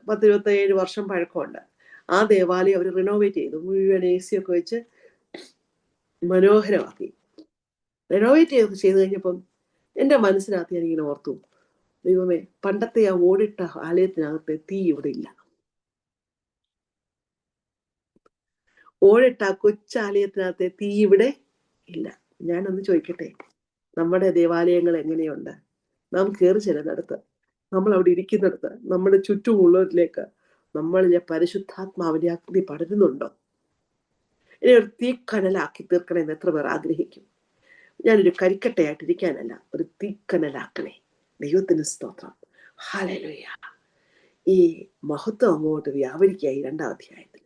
10-27 വർഷം പഴക്കമുണ്ട്. ആ ദേവാലയം അവർ റിനോവേറ്റ് ചെയ്തു, മുഴുവൻ AC ഒക്കെ വെച്ച് മനോഹരമാക്കി. റിനോവേറ്റ് ചെയ്ത് കഴിഞ്ഞപ്പം എൻ്റെ മനസ്സിനകത്ത് ഞാനിങ്ങനെ ഓർത്തു, ദൈവമേ, പണ്ടത്തെ ആ ഓടിട്ട ആലയത്തിനകത്തെ തീ ഇവിടെ ഇല്ല. ഓടിട്ട കൊച്ചാലയത്തിനകത്തെ തീ ഇവിടെ ഇല്ല. ഞാനൊന്ന് ചോദിക്കട്ടെ, നമ്മുടെ ദേവാലയങ്ങൾ എങ്ങനെയുണ്ട്? നാം കയറി ചെല്ലുന്നിടത്ത്, നമ്മൾ അവിടെ ഇരിക്കുന്നിടത്ത്, നമ്മുടെ ചുറ്റുമുള്ളവരിലേക്ക് നമ്മളിലെ പരിശുദ്ധാത്മാവിന്റെ അഗ്നി പടരുന്നുണ്ടോ? ഇനി ഒരു തീക്കനലാക്കി തീർക്കണമെന്ന് എത്ര പേർ ആഗ്രഹിക്കും? ഞാനൊരു കരിക്കട്ടയായിട്ടിരിക്കാനല്ല, ഒരു തീക്കനലാക്കണേ. ദൈവത്തിന് സ്തോത്രം. ഹല്ലേലൂയ. ഈ മഹത്വം അങ്ങോട്ട് വ്യാപരിക്കുക. ഈ 2-ാം അധ്യായത്തിൽ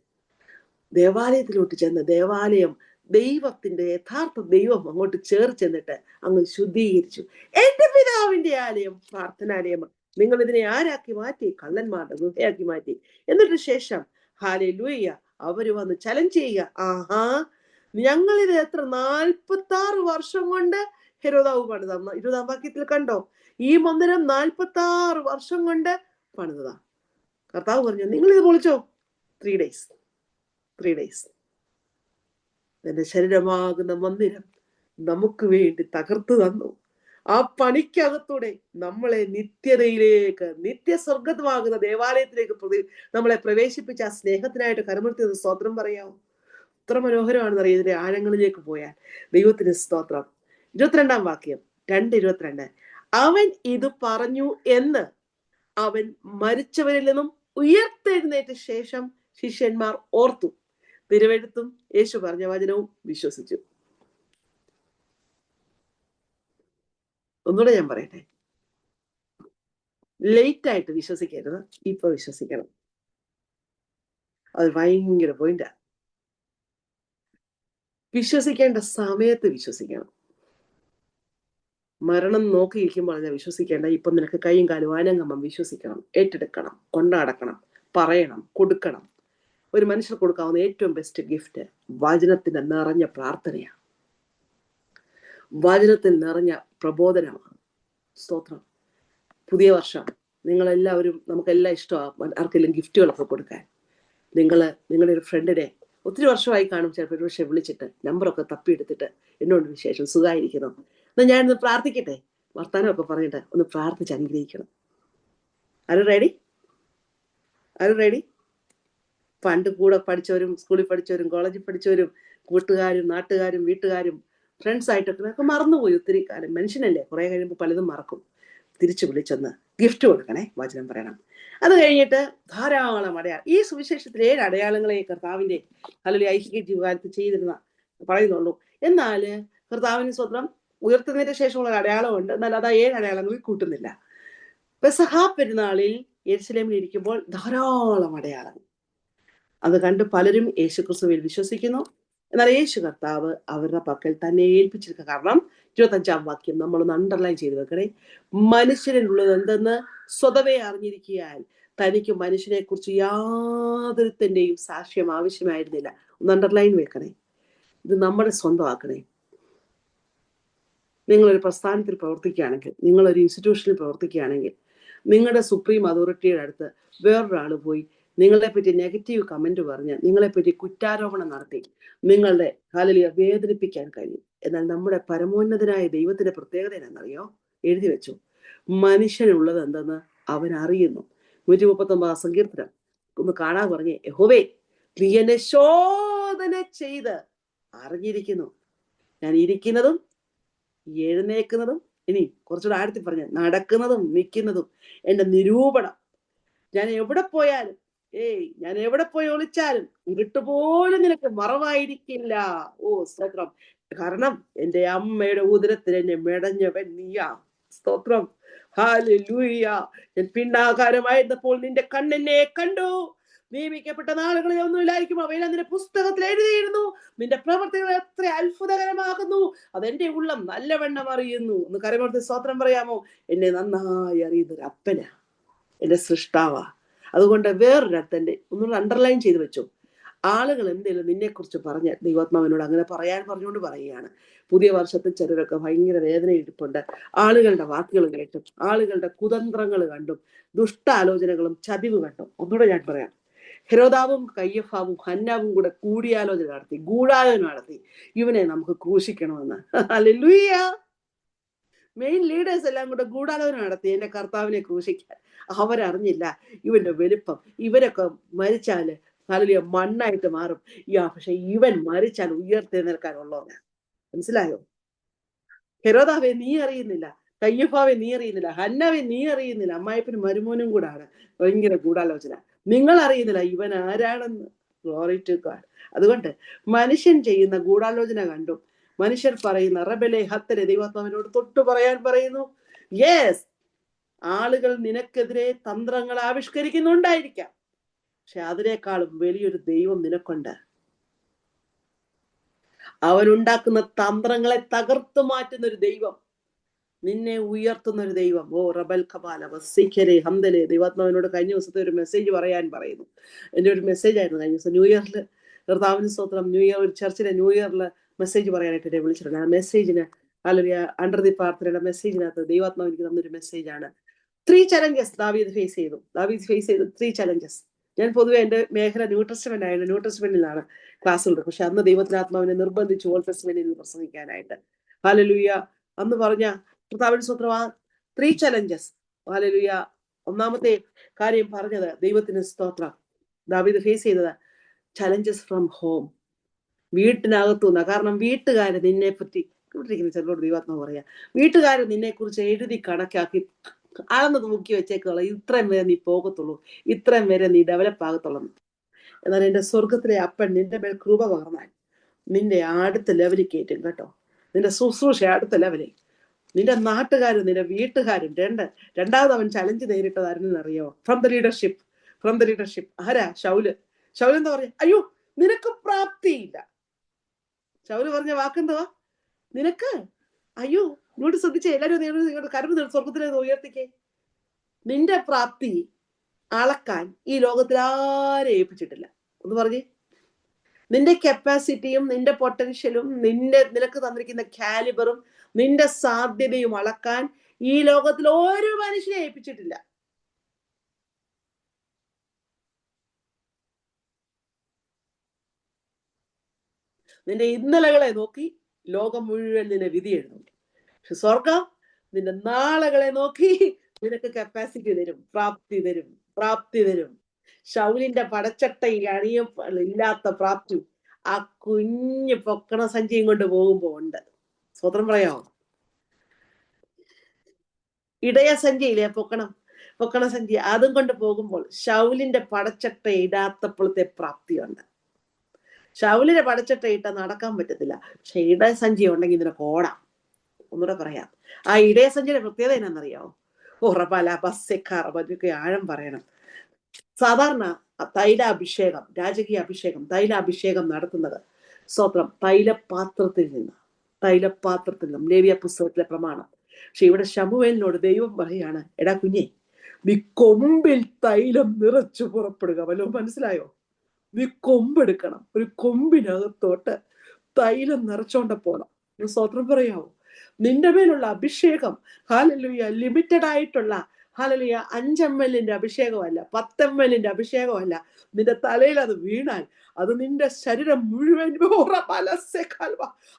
ദേവാലയത്തിലോട്ട് ചെന്ന് ദേവാലയം ദൈവത്തിന്റെ യഥാർത്ഥ ദൈവം അങ്ങോട്ട് ചെന്നിട്ട് അങ്ങ് ശുദ്ധീകരിച്ചു. എന്റെ പിതാവിന്റെ ആലയം പ്രാർത്ഥനാലയമാണ്, നിങ്ങൾ ഇതിനെ ആരാക്കി മാറ്റി? കള്ളന്മാരുടെ ഗുഹയാക്കി മാറ്റി. എന്നിട്ട് ശേഷം ഹല്ലേലൂയ അവര് വന്ന് ചലഞ്ച് ചെയ്യുക, ആഹാ, ഞങ്ങളിത് എത്ര 46 വർഷം കൊണ്ട് ഹെരോദാവ് പണിതാ. 20-ാം വാക്യത്തിൽ കണ്ടോ, ഈ മന്ദിരം 46 വർഷം കൊണ്ട് പണിതാ. കർത്താവ് പറഞ്ഞു, നിങ്ങൾ ഇത് പൊളിച്ചോ, 3 days. എന്റെ ശരീരമാകുന്ന മന്ദിരം നമുക്ക് വേണ്ടി തകർത്തു തന്നു. ആ പണിക്കകത്തൂടെ നമ്മളെ നിത്യതയിലേക്ക്, നിത്യസ്വർഗമാകുന്ന ദേവാലയത്തിലേക്ക് നമ്മളെ പ്രവേശിപ്പിച്ച ആ സ്നേഹത്തിനായിട്ട് കരമുർത്തി സ്തോത്രം പറയാമോ? എത്ര മനോഹരമാണെന്നറിയാം ഇതിന്റെ ആഴങ്ങളിലേക്ക് പോയാൽ. ദൈവത്തിന് സ്തോത്രം. 22-ാം വാക്യം, 2:22. അവൻ ഇത് പറഞ്ഞു എന്ന് അവൻ മരിച്ചവരിൽ നിന്നും ഉയർത്തെഴുന്നേറ്റ ശേഷം ശിഷ്യന്മാർ ഓർത്തു, തിരുവെഴുത്തും യേശു പറഞ്ഞ വചനവും വിശ്വസിച്ചു. ഒന്നുകൂടെ ഞാൻ പറയട്ടെ, ലേറ്റ് ആയിട്ട് വിശ്വസിക്കരുത്, ഇപ്പൊ വിശ്വസിക്കണം. അത് ഭയങ്കര പോയിന്റാ. വിശ്വസിക്കേണ്ട സമയത്ത് വിശ്വസിക്കണം. മരണം നോക്കിയിരിക്കുമ്പോൾ ഞാൻ വിശ്വസിക്കേണ്ട, ഇപ്പൊ നിനക്ക് കൈയും കാലും ആനങ്ങമ്മം വിശ്വസിക്കണം, ഏറ്റെടുക്കണം, കൊണ്ടാടക്കണം, പറയണം, കൊടുക്കണം. ഒരു മനുഷ്യർ കൊടുക്കാവുന്ന ഏറ്റവും ബെസ്റ്റ് ഗിഫ്റ്റ് വചനത്തിന്റെ നിറഞ്ഞ പ്രാർത്ഥനയാണ്, വചനത്തിൽ നിറഞ്ഞ പ്രബോധനമാണ്. സ്തോത്രം. പുതിയ വർഷം നിങ്ങളെല്ലാവരും, നമുക്കെല്ലാം ഇഷ്ടമാണ് ആർക്കെങ്കിലും ഗിഫ്റ്റുകളൊക്കെ കൊടുക്കാൻ. നിങ്ങളുടെ ഒരു ഫ്രണ്ടിനെ ഒത്തിരി വർഷമായി കാണും, ചിലപ്പോൾ ഒരു പക്ഷേ വിളിച്ചിട്ട് നമ്പറൊക്കെ തപ്പിയെടുത്തിട്ട് എന്നോട് വിശേഷം സുഖമായിരിക്കണം, എന്നാൽ ഞാനിന്ന് പ്രാർത്ഥിക്കട്ടെ, വർത്താനമൊക്കെ പറഞ്ഞിട്ട് ഒന്ന് പ്രാർത്ഥിച്ച് അനുഗ്രഹിക്കണം. ആര് റെഡി? പണ്ട് കൂടെ പഠിച്ചവരും സ്കൂളിൽ പഠിച്ചവരും കോളേജിൽ പഠിച്ചവരും കൂട്ടുകാരും നാട്ടുകാരും വീട്ടുകാരും ഫ്രണ്ട്സ് ആയിട്ടൊക്കെ മറന്നുപോയി ഒത്തിരി കാലം. മനുഷ്യനല്ലേ, കുറെ കഴിയുമ്പോൾ പലതും മറക്കും. തിരിച്ചു വിളിച്ചൊന്ന് ഗിഫ്റ്റ് കൊടുക്കണേ, വചനം പറയണം. അത് കഴിഞ്ഞിട്ട് ധാരാളം അടയാളം, ഈ സുവിശേഷത്തിൽ 7 അടയാളങ്ങളെ കർത്താവിന്റെ അല്ലെങ്കിൽ ഐഹിക ജീവകാലത്ത് ചെയ്തിരുന്ന പറയുന്നുള്ളൂ. എന്നാൽ കർത്താവിന് സ്വന്തം ഉയർത്തുന്നതിന് ശേഷമുള്ള അടയാളമുണ്ട്, എന്നാൽ അത് 7 അടയാളങ്ങളിൽ കൂട്ടുന്നില്ല. പെസഹ പെരുന്നാളിൽ യെരുശലേമിൽ ഇരിക്കുമ്പോൾ ധാരാളം അടയാളങ്ങൾ അത് കണ്ട് പലരും യേശുക്രിസ്തുവിൽ വിശ്വസിക്കുന്നു. എന്നാൽ യേശു കർത്താവ് അവരുടെ പക്കൽ തന്നെ ഏൽപ്പിച്ചിരിക്കുക. കാരണം 25-ാം വാക്യം നമ്മളൊന്ന് അണ്ടർലൈൻ ചെയ്ത് വെക്കണേ. മനുഷ്യനുള്ളത് എന്തെന്ന് സ്വതവേ അറിഞ്ഞിരിക്കാൻ തനിക്ക് മനുഷ്യനെ കുറിച്ച് യാതൊരുത്തിന്റെയും സാക്ഷ്യം ആവശ്യമായിരുന്നില്ല. ഒന്ന് അണ്ടർലൈൻ വെക്കണേ, ഇത് നമ്മുടെ സ്വന്തമാക്കണേ. നിങ്ങളൊരു പ്രസ്ഥാനത്തിൽ പ്രവർത്തിക്കുകയാണെങ്കിൽ, നിങ്ങളൊരു ഇൻസ്റ്റിറ്റ്യൂഷനിൽ പ്രവർത്തിക്കുകയാണെങ്കിൽ, നിങ്ങളുടെ സുപ്രീം അതോറിറ്റിയുടെ അടുത്ത് വേറൊരാൾ പോയി നിങ്ങളെപ്പറ്റി നെഗറ്റീവ് കമന്റ് പറഞ്ഞ് നിങ്ങളെപ്പറ്റി കുറ്റാരോപണം നടത്തി നിങ്ങളുടെ ഹല്ലേലൂയ വേദനിപ്പിക്കാൻ കഴിയും. എന്നാൽ നമ്മുടെ പരമോന്നതനായ ദൈവത്തിന്റെ പ്രത്യേകത എന്നറിയോ? എഴുതി വെച്ചു, മനുഷ്യനുള്ളത് എന്തെന്ന് അവൻ അറിയുന്നു. 139 സങ്കീർത്തനം ഒന്ന് കാണാൻ പറഞ്ഞേ, യഹോവേ നീ എന്നെ ശോധന ചെയ്ത് അറിഞ്ഞിരിക്കുന്നു, ഞാൻ ഇരിക്കുന്നതും എഴുന്നേക്കുന്നതും, ഇനി കുറച്ചുകൂടെ ആഴത്തിൽ പറഞ്ഞ നടക്കുന്നതും നിൽക്കുന്നതും എന്റെ നിരൂപണം. ഞാൻ എവിടെ പോയാലും, ഞാൻ എവിടെ പോയി ഒളിച്ചാലും ഇരുട്ടുപോലും നിനക്ക് മറവായിരിക്കില്ല. ഓ സ്തോത്രം. കാരണം എന്റെ അമ്മയുടെ ഉദരത്തിൽ എന്നെ മെടഞ്ഞവൻ നീയാ. സ്തോത്രം. ഹല്ലേലൂയ. ഞാൻ പിണ്ടാകാരമായിരുന്നപ്പോൾ നിന്റെ കണ്ണെന്നെ കണ്ടു. നിയമിക്കപ്പെട്ട നാളുകളിൽ ഒന്നുമില്ലായിരിക്കും, അവയെല്ലാം നിന്റെ പുസ്തകത്തിൽ എഴുതിയിരുന്നു. നിന്റെ പ്രവർത്തികൾ എത്ര അത്ഭുതകരമാകുന്നു, അതെന്റെ ഉള്ളം നല്ലവണ്ണം അറിയുന്നു. ഒന്ന് കരമോർത്ത് സ്തോത്രം പറയാമോ? എന്നെ നന്നായി അറിയുന്നൊരു അപ്പനാ, എന്റെ സൃഷ്ടാവാ. അതുകൊണ്ട് വേറൊരർത്ഥന്റെ ഒന്നുകൂടെ അണ്ടർലൈൻ ചെയ്ത് വെച്ചു, ആളുകൾ എന്തെങ്കിലും നിന്നെക്കുറിച്ച് പറഞ്ഞ് ദൈവാത്മാവിനോട് അങ്ങനെ പറഞ്ഞുകൊണ്ട് പറയുകയാണ്. പുതിയ വർഷത്തിൽ ചിലരൊക്കെ ഭയങ്കര വേദന ഇരിപ്പുണ്ട്. ആളുകളുടെ വാക്കുകൾ കേട്ടും ആളുകളുടെ കുതന്ത്രങ്ങൾ കണ്ടും ദുഷ്ടാലോചനകളും ചതിവ് കണ്ടും. ഒന്നുകൂടെ ഞാൻ പറയാം, ഹെരോദാവും കയ്യഫാവും ഹന്നാവും കൂടെ കൂടിയാലോചന നടത്തി, ഗൂഢാലോചന നടത്തി, ഇവനെ നമുക്ക് ക്രൂശിക്കണമെന്ന്. ഹല്ലേലൂയ. മെയിൻ ലീഡേഴ്സ് എല്ലാം കൂടെ ഗൂഢാലോചന നടത്തി എന്റെ കർത്താവിനെ ക്രൂശിക്കാൻ. അവരറിഞ്ഞില്ല ഇവന്റെ വലുപ്പം. ഇവരൊക്കെ മരിച്ചാല് ഹല്ലേലൂയ മണ്ണായിട്ട് മാറും. പക്ഷെ ഇവൻ മരിച്ചാൽ ഉയർത്തെഴുന്നേൽക്കാനുള്ളവനാ. മനസ്സിലായോ? ഹെരോദാവെ നീ അറിയുന്നില്ല, കയ്യഫാവെ നീ അറിയുന്നില്ല, ഹന്നാവെ നീ അറിയുന്നില്ല, അമ്മായിപ്പനും മരുമോനും കൂടാണ് ഭയങ്കര ഗൂഢാലോചന. നിങ്ങൾ അറിയുന്നില്ല ഇവൻ ആരാണെന്ന്. Glory to god. അതുകൊണ്ട് മനുഷ്യൻ ചെയ്യുന്ന ഗൂഢാലോചന കണ്ടും മനുഷ്യർ പറയുന്ന റബലെ ഹത്തരെ ദൈവാത്മാവിനോട് തൊട്ടു പറയാൻ പറയുന്നു. യെസ്, ആളുകൾ നിനക്കെതിരെ തന്ത്രങ്ങൾ ആവിഷ്കരിക്കുന്നുണ്ടായിരിക്കാം, പക്ഷെ അതിനേക്കാളും വലിയൊരു ദൈവം നിനക്കുണ്ട്. അവനുണ്ടാക്കുന്ന തന്ത്രങ്ങളെ തകർത്തു മാറ്റുന്ന ഒരു ദൈവം, നിന്നെ ഉയർത്തുന്ന ഒരു ദൈവം. ഓ റബൽ കപാല വസിക്കരെ ഹംദലെ. ദൈവാത്മാവിനോട് കഴിഞ്ഞ ദിവസത്തെ ഒരു മെസ്സേജ് പറയാൻ പറയുന്നു. എൻ്റെ ഒരു മെസ്സേജ് ആയിരുന്നു കഴിഞ്ഞ ദിവസം. ന്യൂ ഇയറിൽ കർത്താവിന് സ്തോത്രം, ന്യൂ ഇയർ ഒരു ചർച്ചിലെ ന്യൂ ഇയറിൽ മെസ്സേജ് പറയാനായിട്ട് എന്നെ വിളിച്ചിട്ടുണ്ട്. ആ മെസ്സേജിന് അല്ലെങ്കിൽ അണ്ടർ ദി പ്രാർത്ഥനയുടെ മെസ്സേജിനകത്ത് ദൈവാത്മാവ് എനിക്ക് തന്നൊരു മെസ്സേജാണ്. 3 challenges ദാവീദ് ഫേസ് ചെയ്തു. 3 challenges. ഞാൻ പൊതുവെ എൻ്റെ മേഖല ന്യൂ ടെസ്റ്റ്മെന്റ് ആയിരുന്നു. ന്യൂ ടെസ്റ്റ്മെന്റിലാണ് ക്ലാസ്സുകൾ. പക്ഷെ അന്ന് ദൈവത്തിനാത്മാവിനെ നിർബന്ധിച്ചു ഓൾഡ് ടെസ്റ്റ്മെന്റിൽ പ്രസംഗിക്കാനായിട്ട്. ഹല്ലേലൂയ. അന്ന് പറഞ്ഞ കർത്താവിന്റെ സ്തോത്രം, ആ 3 challenges. ഹല്ലേലൂയ. ഒന്നാമത്തെ കാര്യം പറഞ്ഞത് ദൈവത്തിന് സ്തോത്രം, ദാവീദ് ഫേസ് ചെയ്തത് ചലഞ്ചസ് ഫ്രം ഹോം, വീട്ടിനകത്തുനിന്ന്. കാരണം വീട്ടുകാര് നിന്നെ പറ്റി, ചിലരോട് ദൈവാത്മാവ് പറയാ, വീട്ടുകാര് നിന്നെ കുറിച്ച് എഴുതി കണക്കാക്കി അളന്ന് തൂക്കി വെച്ചേക്കുള്ള, ഇത്രയും വരെ നീ പോകത്തുള്ളൂ, ഇത്രയും വരെ നീ ഡെവലപ്പ് ആകത്തുള്ളൂ. എന്നാൽ എന്റെ സ്വർഗത്തിലെ അപ്പൻ നിന്റെ മേൽ കൃപ പകർന്നാൽ നിന്റെ അടുത്ത ലെവലിൽ കയറ്റും കേട്ടോ. നിന്റെ ശുശ്രൂഷ അടുത്ത ലെവലിൽ. നിന്റെ നാട്ടുകാരും നിന്റെ വീട്ടുകാരും. രണ്ടാമത് അവൻ ചലഞ്ച് നേരിട്ടത് ആരെന്നറിയോ? From the leadership. ആരാ? ശൗല് എന്താ പറയാ? അയ്യോ നിനക്ക് പ്രാപ്തിയില്ല. ശൗല് പറഞ്ഞ വാക്കെന്തുവാ? നിനക്ക് അയ്യോ. ഇങ്ങോട്ട് ശ്രദ്ധിച്ചേ എല്ലാരും, നിങ്ങളുടെ കരുവ് സ്വർഗത്തിലെ ഉയർത്തിക്കേ. നിന്റെ പ്രാപ്തി അളക്കാൻ ഈ ലോകത്തിൽ ആരെ ഏൽപ്പിച്ചിട്ടില്ല. ഒന്ന് പറഞ്ഞേ. നിന്റെ കപ്പാസിറ്റിയും നിന്റെ പൊട്ടൻഷ്യലും നിനക്ക് തന്നിരിക്കുന്ന കാലിബറും നിന്റെ സാധ്യതയും അളക്കാൻ ഈ ലോകത്തിൽ ഒരു മനുഷ്യനെ ഏൽപ്പിച്ചിട്ടില്ല. നിന്റെ ഇന്നലകളെ നോക്കി ലോകം മുഴുവൻ നിന്നെ വിധി എഴുതും. പക്ഷെ സ്വർഗം നിന്റെ നാളുകളെ നോക്കി നിനക്ക് കപ്പാസിറ്റി തരും, പ്രാപ്തി തരും. ശൗലിന്റെ പടച്ചട്ടയിൽ ഇല്ലാത്ത പ്രാപ്തി ആ കുഞ്ഞ് പൊക്കണ സഞ്ചിയും കൊണ്ട് പോകുമ്പോ ഉണ്ട്. സ്വതന്ത്രം പറയാമോ? ഇടയ സഞ്ചിയില്ലേ, പൊക്കണ സഞ്ചി, അതും കൊണ്ട് പോകുമ്പോൾ ശൗലിന്റെ പടച്ചട്ട ഇടാത്തപ്പോഴത്തെ പ്രാപ്തിയുണ്ട്. ശൗലിന്റെ പടച്ചട്ട ഇട്ട നടക്കാൻ പറ്റത്തില്ല, പക്ഷെ ഇടയസഞ്ചി ഉണ്ടെങ്കിൽ നിനക്ക് ഓടാം. ഒന്നുകൂടെ പറയാം, ആ ഇടയസഞ്ചിയുടെ പ്രത്യേകത എന്നാന്നറിയാമോ? ഉറപ്പല്ല ബസ്സെക്കാറൊക്കെ ആഴം പറയണം. സാധാരണ തൈലാഭിഷേകം, രാജകീയ അഭിഷേകം, തൈലാഭിഷേകം നടത്തുന്നത് സ്തോത്രം തൈലപാത്രത്തിൽ നിന്നും ലേവ്യ പുസ്തകത്തിലെ പ്രമാണം. പക്ഷെ ഇവിടെ ശമൂവേലിനോട് ദൈവം പറയാണ്, എടാ കുഞ്ഞെ, നീ കൊമ്പിൽ തൈലം നിറച്ചു പുറപ്പെടുക. വല്ലോ മനസ്സിലായോ? നീ കൊമ്പെടുക്കണം, ഒരു കൊമ്പിനകത്തോട്ട് തൈലം നിറച്ചോണ്ട പോണം. സ്തോത്രം പറയാവോ? നിന്റെ മേലുള്ള അഭിഷേകം ഹല്ലേലൂയ ലിമിറ്റഡ് ആയിട്ടുള്ള ഹല്ലേലൂയ 5 ml അഭിഷേകമല്ല, 10 ml അഭിഷേകമല്ല. നിന്റെ തലയിൽ അത് വീണാൽ അത് നിന്റെ ശരീരം മുഴുവൻ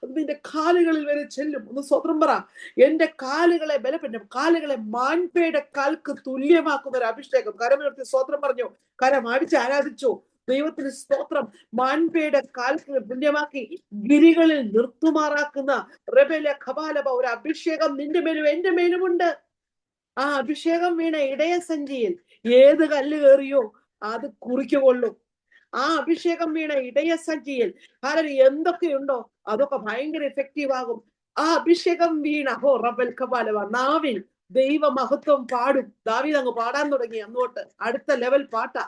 അത് നിന്റെ കാലുകളിൽ വരെ ചെല്ലും. ഒന്ന് സ്വതന്ത്രം പറ, എന്റെ കാലുകളെ ബലപ്പെട്ട കാലുകളെ മാൻപേയുടെ കാൽക്ക് തുല്യമാക്കുന്ന ഒരു അഭിഷേകം. കരമുയർത്തി സ്വതന്ത്രം പറഞ്ഞു, കരം അടിച്ച് ആരാധിച്ചു. ദൈവത്തിന് സ്തോത്രം. മാൻപേയുടെ കാൽക്ക് തുല്യമാക്കി ഗിരികളിൽ നിർത്തുമാറാക്കുന്ന റബേല ഖബാലബ ഒരു അഭിഷേകം നിന്റെ മേലും എന്റെ മേലുമുണ്ട്. ആ അഭിഷേകം വീണ ഇടയസഞ്ചിയിൽ ഏത് കല്ല് കയറിയോ അത് കുറിക്കൊള്ളും. ആ അഭിഷേകം വീണ ഇടയസഞ്ചിയിൽ എന്തൊക്കെയുണ്ടോ അതൊക്കെ ഭയങ്കര എഫക്റ്റീവ് ആകും. ആ അഭിഷേകം വീണ റബൽ ഖബാലബ നാവിൽ ദൈവ മഹത്വം പാടും. ദാവീദ് അങ്ങ് പാടാൻ തുടങ്ങി. അങ്ങോട്ട് അടുത്ത ലെവൽ പാട്ടാ.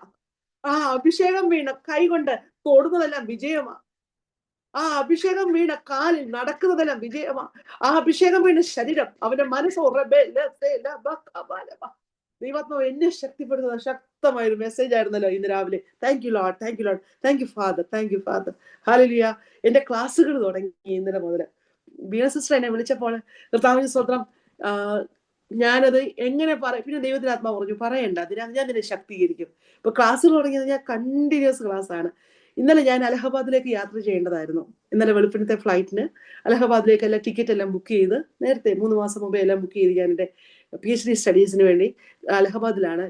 ആ അഭിഷേകം വീണ കൈ കൊണ്ട് തൊടുന്നതെല്ലാം വിജയമാ. ആ അഭിഷേകം വീണ കാലിൽ നടക്കുന്നതെല്ലാം വിജയമാ. ആ അഭിഷേകം വീണ ശരീരം, അവന്റെ മനസ്സോ ദൈവാത്മാവ് എന്നെ ശക്തിപ്പെടുത്തുന്ന ശക്തമായൊരു മെസ്സേജ് ആയിരുന്നല്ലോ ഇന്ന് രാവിലെ. Thank you Lord, thank you Lord, thank you father, thank you father. Hallelujah. എന്റെ ക്ലാസ്സുകൾ തുടങ്ങി ഇന്നലെ മുതൽ. ബീന സിസ്റ്റർ എന്നെ വിളിച്ചപ്പോൾ കർത്താവിന്റെ സ്തോത്രം, ഞാനത് എങ്ങനെ പറയും, പിന്നെ ദൈവത്തിന് ആത്മാവ് പറഞ്ഞു പറയണ്ട, അതിനകത്ത് ഞാൻ നിന്നെ ശക്തീകരിക്കും. ഇപ്പൊ ക്ലാസ്സുകൾ തുടങ്ങിയത് ഞാൻ കണ്ടിന്യൂസ് ക്ലാസ് ആണ്. ഇന്നലെ ഞാൻ അലഹബാദിലേക്ക് യാത്ര ചെയ്യേണ്ടതായിരുന്നു. ഇന്നലെ വെളുപ്പിനത്തെ ഫ്ലൈറ്റിന് അലഹബാദിലേക്ക് എല്ലാം ടിക്കറ്റ് എല്ലാം ബുക്ക് ചെയ്ത്, നേരത്തെ 3 മാസം മുമ്പേ എല്ലാം ബുക്ക് ചെയ്ത് ഞാൻ എൻ്റെ PhD സ്റ്റഡീസിന് വേണ്ടി അലഹബാദിലാണ്,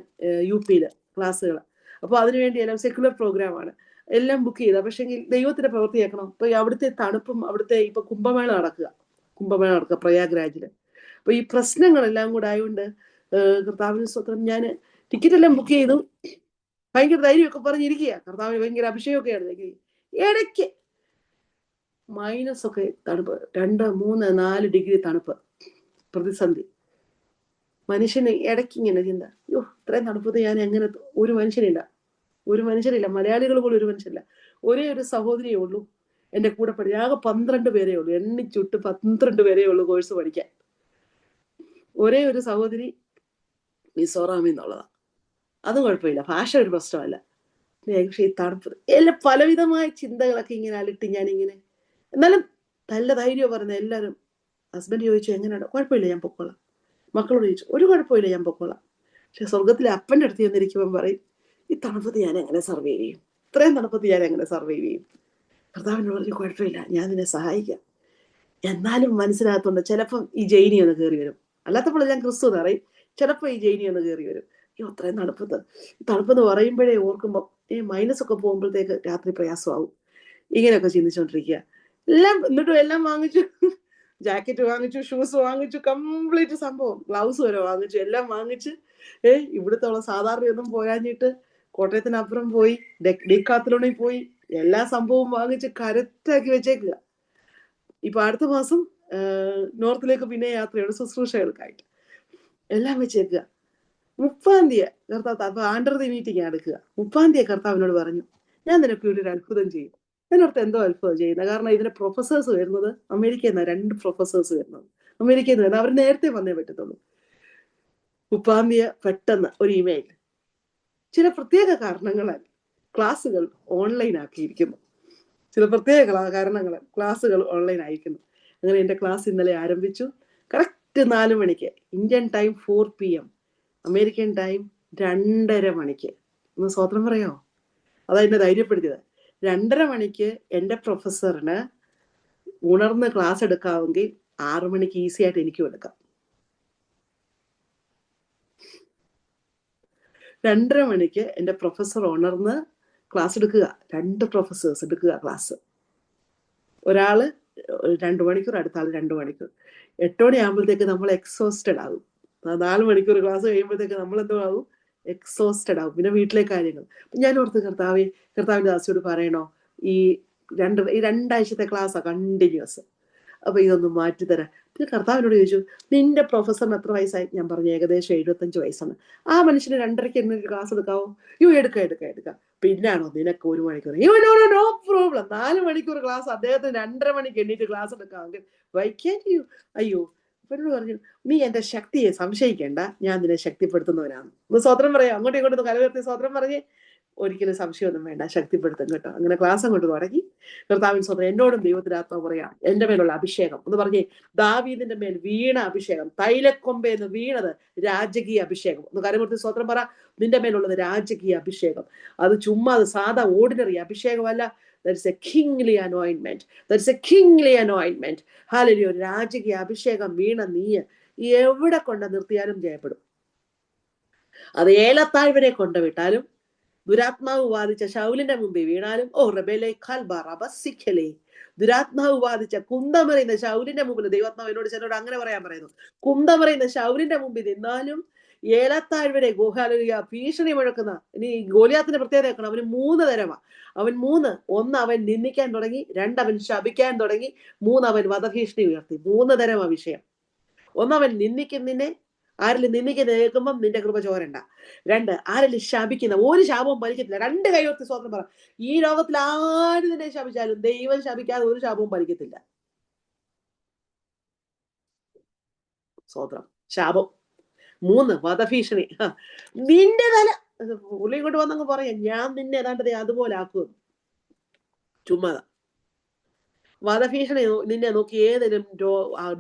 UP-യിൽ ക്ലാസ്സുകൾ. അപ്പോൾ അതിനുവേണ്ടി എല്ലാം സെക്യുലർ പ്രോഗ്രാമാണ് എല്ലാം ബുക്ക് ചെയ്ത. പക്ഷേ ദൈവത്തിന്റെ പ്രവൃത്തി കേൾക്കണം. ഇപ്പൊ അവിടുത്തെ തണുപ്പും, അവിടുത്തെ ഇപ്പൊ കുംഭമേള നടക്കുക പ്രയാഗ്രാജില്. അപ്പൊ ഈ പ്രശ്നങ്ങളെല്ലാം കൂടെ ആയതുകൊണ്ട് കർത്താവിന് സ്വത്രം ഞാൻ ടിക്കറ്റ് എല്ലാം ബുക്ക് ചെയ്തു. ഭയങ്കര ധൈര്യമൊക്കെ പറഞ്ഞിരിക്കുക. കർത്താവിന് ഭയങ്കര അഭിഷേകമൊക്കെയാണ്. ഇടയ്ക്ക് മൈനസ് ഒക്കെ തണുപ്പ്, 2, 3, 4 ഡിഗ്രി തണുപ്പ്, പ്രതിസന്ധി. മനുഷ്യന് ഇടയ്ക്ക് ഇങ്ങനെ ചിന്ത, അയ്യോ ഇത്രയും തണുപ്പത്ത് ഞാൻ എങ്ങനെ, ഒരു മനുഷ്യരില്ല, മലയാളികൾ പോലും ഒരു മനുഷ്യരില്ല. ഒരേ ഒരു സഹോദരിയേ ഉള്ളൂ എൻ്റെ കൂടെ പഠിക്കുക. ആകെ 12 പേരേ ഉള്ളൂ, എണ്ണിച്ചുട്ട് 12 പേരേ ഉള്ളൂ കോഴ്സ് പഠിക്കാൻ. ഒരേ ഒരു സഹോദരി മിസോറാമിൽ നിന്നുള്ളതാണ്. അതും കുഴപ്പമില്ല, ഭാഷ ഒരു പ്രശ്നമല്ല. പക്ഷേ ഈ തണുപ്പ് എല്ലാം പലവിധമായ ചിന്തകളൊക്കെ ഇങ്ങനെ അലട്ടി ഞാനിങ്ങനെ. എന്നാലും നല്ല ധൈര്യം പറഞ്ഞ എല്ലാവരും. ഹസ്ബൻഡ് ചോദിച്ചു എങ്ങനെയാണ്, കുഴപ്പമില്ല ഞാൻ പൊക്കോളാം. മക്കളോട് ചോദിച്ചു, ഒരു കുഴപ്പമില്ല ഞാൻ പൊക്കോളാം. പക്ഷെ സ്വർഗത്തിലെ അപ്പൻ്റെ അടുത്ത് ചെന്നിരിക്കുമ്പം പറയും, ഈ തണുപ്പത്ത് ഞാൻ എങ്ങനെ സർവൈവ് ചെയ്യും, ഇത്രയും തണുപ്പത്ത് ഞാൻ എങ്ങനെ സർവൈവ് ചെയ്യും. കർത്താവിനോട് പറഞ്ഞു കുഴപ്പമില്ല, ഞാൻ നിന്നെ സഹായിക്കാം. എന്നാലും മനസ്സിലാകത്തുണ്ട് ചിലപ്പം ഈ ജൈനി ഒന്ന് കയറി വരും. അല്ലാത്തപ്പോൾ ഞാൻ ക്രിസ്തു എന്ന് പറയും, ചിലപ്പോൾ ഈ ജൈനി ഒന്ന് കയറി വരും. അയ്യോ അത്രയും തണുപ്പെന്ന് പറയുമ്പോഴേ ഓർക്കുമ്പോൾ ഈ മൈനസ് ഒക്കെ പോകുമ്പോഴത്തേക്ക് രാത്രി പ്രയാസമാവും. ഇങ്ങനെയൊക്കെ ചിന്തിച്ചുകൊണ്ടിരിക്കുക. എന്നിട്ടും എല്ലാം വാങ്ങിച്ചു, ജാക്കറ്റ് വാങ്ങിച്ചു, ഷൂസ് വാങ്ങിച്ചു, കംപ്ലീറ്റ് സംഭവം, ഗ്ലൗസ് വരെ വാങ്ങിച്ചു, എല്ലാം വാങ്ങിച്ച് ഇവിടുത്തെ സാധാരണയൊന്നും പോരാഞ്ഞിട്ട് കോട്ടയത്തിനപ്പുറം പോയി, ഡീക്കാത്തലോണിൽ പോയി എല്ലാ സംഭവവും വാങ്ങിച്ച് കരുത്താക്കി വെച്ചേക്കുക. ഇപ്പൊ അടുത്ത മാസം നോർത്തിലേക്ക് പിന്നെ യാത്രയാണ്, ശുശ്രൂഷകൾക്കായിട്ട് എല്ലാം വെച്ചേക്കുക. 30-ാം തീയതി കർത്താവ്, അപ്പൊ ആണ്ടർതി മീറ്റിംഗ് എടുക്കുക. 30-ാം തീയതി കർത്താവിനോട് പറഞ്ഞു, ഞാൻ നിനക്ക് വേണ്ടി ഒരു അത്ഭുതം ചെയ്യും. എന്നോർത്ത് എന്തോ അത്ഭുതം ചെയ്യുന്നത്, കാരണം ഇതിന്റെ പ്രൊഫസേഴ്സ് വരുന്നത് അമേരിക്കയിൽ നിന്നാണ്. 2 പ്രൊഫസേഴ്സ് വരുന്നത് അമേരിക്കയിൽ നിന്ന് വരുന്നത്. അവർ നേരത്തെ വന്നേ പറ്റത്തുള്ളൂ. 30-ാം തീയതി പെട്ടെന്ന് ഒരു ഇമെയിൽ, ചില പ്രത്യേക കാരണങ്ങളാൽ ക്ലാസ്സുകൾ ഓൺലൈൻ ആക്കിയിരിക്കുന്നു. ചില പ്രത്യേക കാരണങ്ങളാൽ ക്ലാസ്സുകൾ ഓൺലൈൻ അയക്കുന്നു. അങ്ങനെ എൻ്റെ ക്ലാസ് ഇന്നലെ ആരംഭിച്ചു. കറക്റ്റ് 4 മണിക്ക്, Indian time 4 PM, American time 2:30 മണിക്ക്. ഒന്ന് സ്വതന്ത്രം പറയാമോ? അതാ എന്നെ ധൈര്യപ്പെടുത്തിയത്. 2:30 മണിക്ക് എൻ്റെ പ്രൊഫസറിന് ഉണർന്ന് ക്ലാസ് എടുക്കാമെങ്കിൽ 6 മണിക്ക് ഈസി ആയിട്ട് എനിക്കും എടുക്കാം. 2:30 മണിക്ക് എൻ്റെ പ്രൊഫസർ ഉണർന്ന് ക്ലാസ് എടുക്കുക. 2 പ്രൊഫസേഴ്സ് എടുക്കുക ക്ലാസ്. ഒരാള് 2 മണിക്കൂർ, അടുത്ത ആൾ 2 മണിക്കൂർ. 8 മണിയാകുമ്പോഴത്തേക്ക് നമ്മൾ എക്സോസ്റ്റഡ് ആകും. 4 മണിക്കൂർ ക്ലാസ് കഴിയുമ്പോഴത്തേക്ക് നമ്മൾ എന്തോ ആകും, എക്സോസ്റ്റഡ് ആകും. പിന്നെ വീട്ടിലെ കാര്യങ്ങൾ. ഞാൻ ഓർത്ത് കർത്താവിന്റെ ദാസിയോട് പറയണോ, ഈ 2 ആഴ്ചത്തെ ക്ലാസ്സാണ് കണ്ടിന്യൂസ്, അപ്പൊ ഇതൊന്നും മാറ്റിത്തരാം. പിന്നെ കർത്താവിനോട് ചോദിച്ചു, നിന്റെ പ്രൊഫസറിന് എത്ര വയസ്സായി? ഞാൻ പറഞ്ഞു ഏകദേശം 75 വയസ്സാണ്. ആ മനുഷ്യന് 2:30 എന്നെ ക്ലാസ് എടുക്കാവോ? എടുക്കാം. പിന്നാണോ നിനക്ക് 1 മണിക്കൂർ? No problem. 4 മണിക്കൂർ ക്ലാസ് അദ്ദേഹത്തിന് 2:30 മണിക്ക് എണ്ണീറ്റ് ക്ലാസ് എടുക്കാമെങ്കിൽ വൈ ക്യാൻ യു? അയ്യോ, എന്നോട് പറഞ്ഞു, നീ എന്റെ ശക്തിയെ സംശയിക്കേണ്ട, ഞാൻ നിന്നെ ശക്തിപ്പെടുത്തുന്നവനാണ്. ഒന്ന് സ്വതന്ത്രം പറയാം, അങ്ങോട്ടും ഇങ്ങോട്ടും കലവർത്തി സ്വതന്ത്രം പറഞ്ഞ്. ഒരിക്കലും സംശയമൊന്നും വേണ്ട, ശക്തിപ്പെടുത്തും കേട്ടോ. അങ്ങനെ ക്ലാസ് അങ്ങോട്ട് തുടങ്ങി. കർത്താവിൻ സ്വതന്ത്രം എന്നോടും ദൈവത്തിന്റെ ആത്മാവ് പറയാം, എന്റെ മേലുള്ള അഭിഷേകം എന്ന് പറഞ്ഞേ, ദാവീദിന്റെ മേൽ വീണ അഭിഷേകം, തൈലക്കൊമ്പേന്ന് വീണത് രാജകീയ അഭിഷേകം. ഒന്ന് കരമുർത്തി സ്വതന്ത്രം പറ, നിന്റെ മേലുള്ളത് രാജകീയ അഭിഷേകം. അത് ചുമ്മാ അത് സാധാ ordinary അഭിഷേകമല്ല. There is a kingly anointment. There is a kingly anointment. Hallelujah. രാജകീയ അഭിഷേകം വീണ നീ എവിടെ കൊണ്ട് നിർത്തിയാലും ജയപ്പെടും. അത് ഏലത്താഴ്വരെ കൊണ്ടുവിട്ടാലും, ദുരാത്മാവ് ബാധിച്ച ശൗലിന്റെ മുമ്പിൽ വീണാലും, ദുരാത്മാവ് ബാധിച്ച കുന്തമറിയുന്ന ശൗലിന്റെ മുമ്പിൽ, ദൈവാത്മാവ് എന്നോട് ചിലരോട് അങ്ങനെ പറയാൻ പറയുന്നു, കുന്തമറിയുന്ന ശൗലിന്റെ മുമ്പിൽ നിന്നാലും, ഏലത്താഴ്വരെ ഗോഹാലിയ ഭീഷണി മുഴക്കുന്ന. ഇനി ഗോലിയാത്തിന്റെ പ്രത്യേകത കേൾക്കണം, അവന് 3 തരമാണ്. അവൻ 3: 1 അവൻ നിന്ദിക്കാൻ തുടങ്ങി, 2 അവൻ ശപിക്കാൻ തുടങ്ങി, 3 അവൻ വധഭീഷണി ഉയർത്തി. 3 തരം വിഷയം. 1 അവൻ നിന്ദിക്കുന്നതിനെ, ആരെങ്കിലും നിന്ദിക്കുന്ന കേൾക്കുമ്പം നിന്റെ കൃപ ചോരണ്ട. 2 ആരെങ്കിലും ശപിക്കുന്ന, ഒരു ശാപവും ഫലിക്കത്തില്ല. 2 കൈയോർത്തി സ്വന്തം പറ, ഈ ലോകത്തിൽ ആര് നിന്നെ ശപിച്ചാലും ദൈവം ശപിക്കാതെ ഒരു ശാപവും ഫലിക്കത്തില്ല. സ്വതന്ത്രം. ശാപം. 3 വധഭീഷണി. നിന്റെ തല പുള്ളി ഇങ്ങോട്ട് വന്നങ്ങ് പറയാം, ഞാൻ നിന്നെ ഏതാണ്ടതേ അതുപോലെ ആക്കുമെന്ന്. ചുമ്മാതാ. വധഭീഷണി നിന്നെ നോക്കി ഏതെങ്കിലും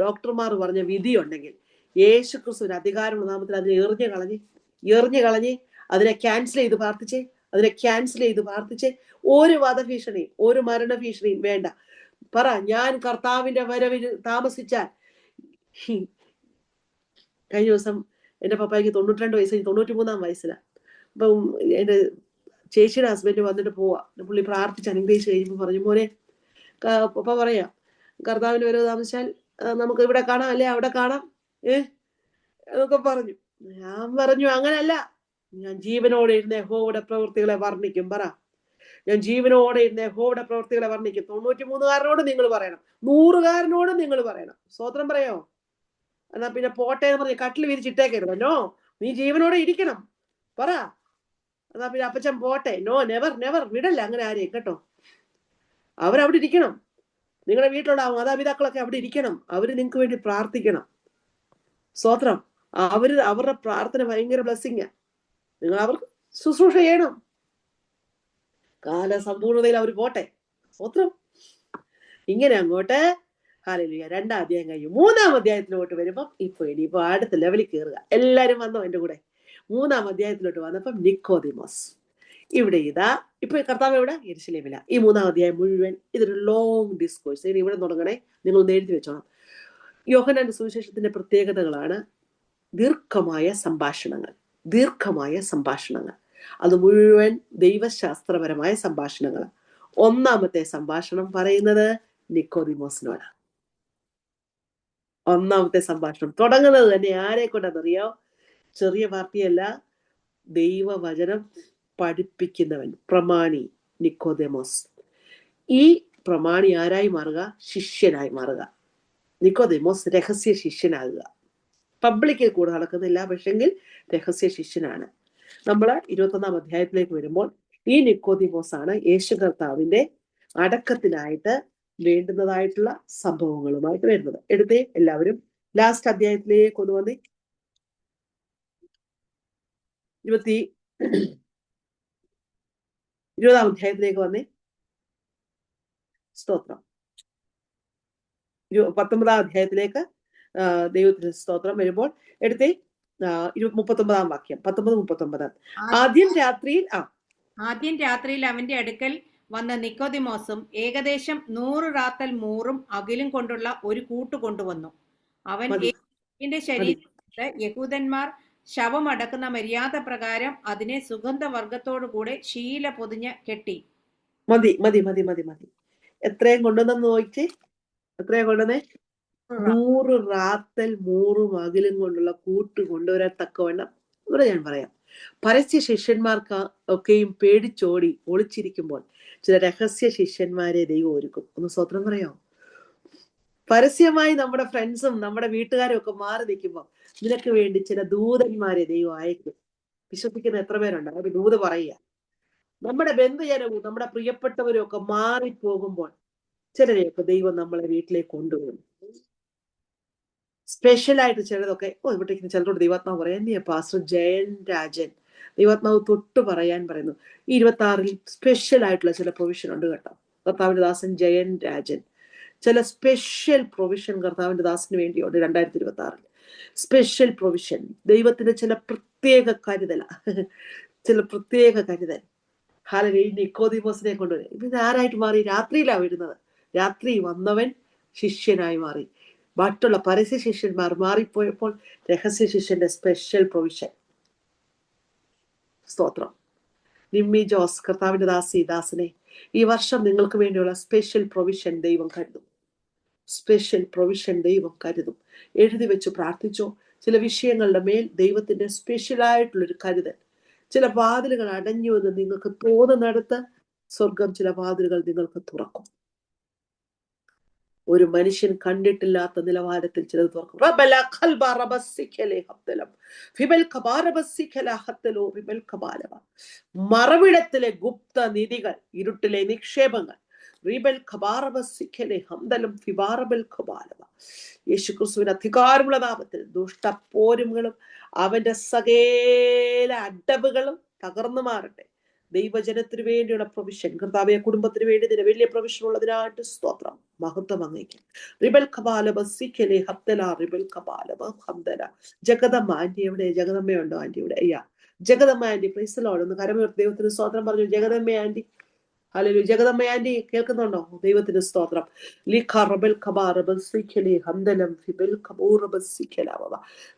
ഡോക്ടർമാർ പറഞ്ഞ വിധിയുണ്ടെങ്കിൽ യേശു ക്രിസ്തുവിന്റെ അധികാരമുള്ള നാമത്തിൽ അതിനെ എറിഞ്ഞു കളഞ്ഞ് അതിനെ ക്യാൻസൽ ചെയ്ത് പ്രാർത്ഥിച്ചേ. ഒരു വധഭീഷണിയും ഒരു മരണഭീഷണിയും വേണ്ട. പറ, ഞാൻ കർത്താവിന്റെ വരവിന് താമസിച്ചാൽ. കഴിഞ്ഞ ദിവസം എന്റെ പപ്പായ്ക്ക് 92 വയസ്സ്, 93 വയസ്സിലാണ്. അപ്പം എന്റെ ചേച്ചിയുടെ ഹസ്ബൻഡ് വന്നിട്ട് പോവാ. പുള്ളി പ്രാർത്ഥിച്ച് അനുഗ്രഹിച്ച് കഴിയുമ്പോൾ പറഞ്ഞു, മോനെ, പപ്പ പറയാ, കർത്താവിന്റെ വരവ് താമസിച്ചാൽ നമുക്ക് ഇവിടെ കാണാം, അല്ലെ അവിടെ കാണാം, എന്നൊക്കെ പറഞ്ഞു. ഞാൻ പറഞ്ഞു, അങ്ങനല്ല, ഞാൻ ജീവനോടെ ഇരുന്ന യഹോവയുടെ പ്രവൃത്തികളെ വർണ്ണിക്കും. പറ, ഞാൻ ജീവനോടെ ഇരുന്ന യഹോവയുടെ പ്രവൃത്തികളെ വർണ്ണിക്കും. 93കാരനോട് നിങ്ങൾ പറയണം, 100കാരനോടും നിങ്ങൾ പറയണം. സ്വതന്ത്രം പറയോ? എന്നാ പിന്നെ പോട്ടെ എന്ന് പറഞ്ഞ് കട്ടിൽ വിരിച്ചിട്ടേക്കരുതല്ലോ. നീ ജീവനോടെ ഇരിക്കണം. പറ, എന്നാ പിന്നെ അപ്പച്ചൻ പോട്ടെ. നോ, നെവർ നെവർ, വിടല്ല അങ്ങനെ ആരെയും, കേട്ടോ. അവരവിടെ ഇരിക്കണം. നിങ്ങളുടെ വീട്ടിലുള്ള മാതാപിതാക്കളൊക്കെ അവിടെ ഇരിക്കണം. അവര് നിങ്ങൾക്ക് വേണ്ടി പ്രാർത്ഥിക്കണം. സ്തോത്രം. അവരുടെ പ്രാർത്ഥന ഭയങ്കര ബ്ലെസ്സിങ്ങാ. നിങ്ങൾ അവർക്ക് ശുശ്രൂഷ ചെയ്യണം. കാലസമ്പൂർണതയിൽ അവർ പോട്ടെ. സ്തോത്രം. ഇങ്ങനെ അങ്ങോട്ട് ഹല്ലേലൂയ. 2ാം അധ്യായം കഴിഞ്ഞു. 3ാം അധ്യായത്തിലോട്ട് വരുമ്പം ഇനിയിപ്പോ അടുത്ത ലെവലിൽ കയറുക. എല്ലാരും വന്നോ എന്റെ കൂടെ? 3ാം അധ്യായത്തിലോട്ട് വന്നപ്പം നിക്കോദിമോസ്. ഇവിടെ ഇതാ ഇപ്പൊ കർത്താവ് എവിടെ? യെരുശലേമില. ഈ 3ാം അധ്യായം മുഴുവൻ ഇതൊരു ലോങ് ഡിസ്കോഴ്സ്. ഇനി ഇവിടെ തുടങ്ങണേ, നിങ്ങൾ ഒന്ന് എഴുതി വെച്ചോണം. യോഹന്നാന്റെ സുവിശേഷത്തിന്റെ പ്രത്യേകതകളാണ് ദീർഘമായ സംഭാഷണങ്ങൾ. അത് മുഴുവൻ ദൈവശാസ്ത്രപരമായ സംഭാഷണങ്ങൾ. 1ാമത്തെ സംഭാഷണം പറയുന്നത് നിക്കോദിമോസിനോട്. 1ാമത്തെ സംഭാഷണം തുടങ്ങുന്നത് തന്നെ ആരെ കൊണ്ടെന്നറിയോ? ചെറിയ പാർട്ടിയല്ല, ദൈവവചനം പഠിപ്പിക്കുന്നവൻ, പ്രമാണി നിക്കോദേമോസ്. ഈ പ്രമാണി ആരായി മാറുക? ശിഷ്യനായി മാറുക. നിക്കോദേമോസ് രഹസ്യ ശിഷ്യനാകുക. പബ്ലിക്കിൽ കൂടെ നടക്കുന്നില്ല, പക്ഷെങ്കിൽ രഹസ്യ ശിഷ്യനാണ്. നമ്മൾ 21ാം അധ്യായത്തിലേക്ക് വരുമ്പോൾ ഈ നിക്കോദിമോസ് ആണ് യേശു കർത്താവിന്റെ അടക്കത്തിനായിട്ട് വേണ്ടുന്നതായിട്ടുള്ള സംഭവങ്ങളുമായിട്ട് വരുന്നത്. എടുത്തേ എല്ലാവരും ലാസ്റ്റ് അധ്യായത്തിലേക്ക് കൊണ്ടുവന്നേ. 20ാം അധ്യായത്തിലേക്ക് വന്നേ. സ്തോത്രം. 19ാം അധ്യായത്തിലേക്ക് ദൈവത്തിന് സ്തോത്രം വരുമ്പോൾ എടുത്തേ 39ാം വാക്യം. 19-39. ആദ്യം രാത്രിയിൽ അവന്റെ അടുക്കൽ വന്ന നിക്കോദിമോസും ഏകദേശം 100 റാത്തൽ മൂറും അകിലും കൊണ്ടുള്ള ഒരു കൂട്ട് കൊണ്ടുവന്നു. അവൻ യേശുവിന്റെ ശരീരത്തെ യഹൂദന്മാർ ശവമടക്കുന്ന മര്യാദ പ്രകാരം അതിനെ സുഗന്ധവർഗത്തോടുകൂടെ ശീല പൊതിഞ്ഞ് കെട്ടി. മതി. എത്രയും കൊണ്ടുവന്നു നോക്കി. എത്രയാ കൊണ്ടുവന്നേ? 100 റാത്തൽ മൂറും അകിലും കൊണ്ടുള്ള കൂട്ട് കൊണ്ടുവരാൻ തക്കവണ്ണം. ഇവിടെ ഞാൻ പറയാം, പരസ്യ ശിഷ്യന്മാർക്ക് ഒക്കെയും പേടിച്ചോടി ഒളിച്ചിരിക്കുമ്പോൾ ചില രഹസ്യ ശിഷ്യന്മാരെ ദൈവം ഒരുക്കും. ഒന്ന് സ്വത്രം പറയാമോ? പരസ്യമായി നമ്മുടെ ഫ്രണ്ട്സും നമ്മുടെ വീട്ടുകാരും ഒക്കെ മാറി നിൽക്കുമ്പോൾ നിനക്ക് വേണ്ടി ചില ദൂതന്മാരെ ദൈവം അയക്കും. വിശ്വസിക്കുന്ന എത്ര പേരുണ്ട്? അവർ ദൂത് പറയുക. നമ്മുടെ ബന്ധുജനവും നമ്മുടെ പ്രിയപ്പെട്ടവരും ഒക്കെ മാറിപ്പോകുമ്പോൾ ചിലരെയൊക്കെ ദൈവം നമ്മളെ വീട്ടിലേക്ക് കൊണ്ടുവരും. സ്പെഷ്യലായിട്ട് ചിലതൊക്കെ ഇവിടേക്ക് ചിലരോട് ദൈവാത്മാവ് പറയാൻ, നീ പാസ്റ്റർ ജയൻ രാജൻ ദൈവാത്മാവ് തൊട്ട് പറയാൻ പറയുന്നു. ഈ 26-ൽ സ്പെഷ്യൽ ആയിട്ടുള്ള ചില പ്രൊവിഷൻ ഉണ്ട് കേട്ടോ. കർത്താവിന്റെ ദാസൻ ജയൻ രാജൻ ചില സ്പെഷ്യൽ പ്രൊവിഷൻ കർത്താവിന്റെ ദാസന് വേണ്ടിയുണ്ട്. 2026-ൽ സ്പെഷ്യൽ പ്രൊവിഷൻ. ദൈവത്തിന്റെ ചില പ്രത്യേക കരുതൽ. ഹല്ലേലൂയ. നിക്കോദിമോസിനെ കൊണ്ടുവരും. ഇത് ആരായിട്ട് മാറി? രാത്രിയിലാണ് വരുന്നത്. രാത്രി വന്നവൻ ശിഷ്യനായി മാറി. മറ്റുള്ള പരസ്യ ശിഷ്യന്മാർ മാറിപ്പോയപ്പോൾ രഹസ്യ ശിഷ്യന്റെ സ്പെഷ്യൽ പ്രൊവിഷൻ. സ്തോത്രം. നിമ്മി ജോസ്, കർത്താവിന്റെ ദാസനെ, ഈ വർഷം നിങ്ങൾക്ക് വേണ്ടിയുള്ള സ്പെഷ്യൽ പ്രൊവിഷൻ ദൈവം കരുതും. എഴുതി വെച്ച് പ്രാർത്ഥിച്ചോ. ചില വിഷയങ്ങളുടെ മേൽ ദൈവത്തിന്റെ സ്പെഷ്യലായിട്ടുള്ളൊരു കരുതൽ. ചില വാതിലുകൾ അടഞ്ഞു എന്ന് നിങ്ങൾക്ക് തോന്നുന്നിടത്ത് സ്വർഗം ചില വാതിലുകൾ നിങ്ങൾക്ക് തുറക്കും. ഒരു മനുഷ്യൻ കണ്ടിട്ടില്ലാത്ത നിലവാരത്തിൽ ചിലത് തുറക്കും. മറവിടത്തിലെ ഗുപ്ത നിധികൾ, ഇരുട്ടിലെ നിക്ഷേപങ്ങൾ, യേശുക്രിസ്തുവിന്റെ അധികാരമുള്ള നാമത്തിൽ ദുഷ്ടപ്പോരുകളും അവന്റെ സകല അടവുകളും തകർന്നു മാറട്ടെ. ദൈവജനത്തിന് വേണ്ടിയുള്ള പ്രൊവിഷൻ കർത്താവെ, കുടുംബത്തിന് വേണ്ടി ഇതിന് വലിയ പ്രൊവിഷൻ ഉള്ളതിനായിട്ട് സ്തോത്രം. മഹത്വം അങ്ങേക്ക്. റിബൽ കപാലബ സിക്കലെ ഹബ്ദല റിബൽ കപാലബ ഹബ്ദല. ജഗദമ്മ ആന്റി എവിടെ? ജഗദമ്മയുണ്ടോ ആന്റി ഇവിടെ? അയ്യാ, ജഗദമ്മ ആന്റി പ്രൈസ് ലോർഡ്. ഒന്ന് കരമുയർത്തി ദൈവത്തിന് സ്തോത്രം പറഞ്ഞു. Jagadamma aunty, hallelujah. Jagadamma aunty കേൾക്കുന്നുണ്ടോ? ദൈവത്തിന് സ്തോത്രം.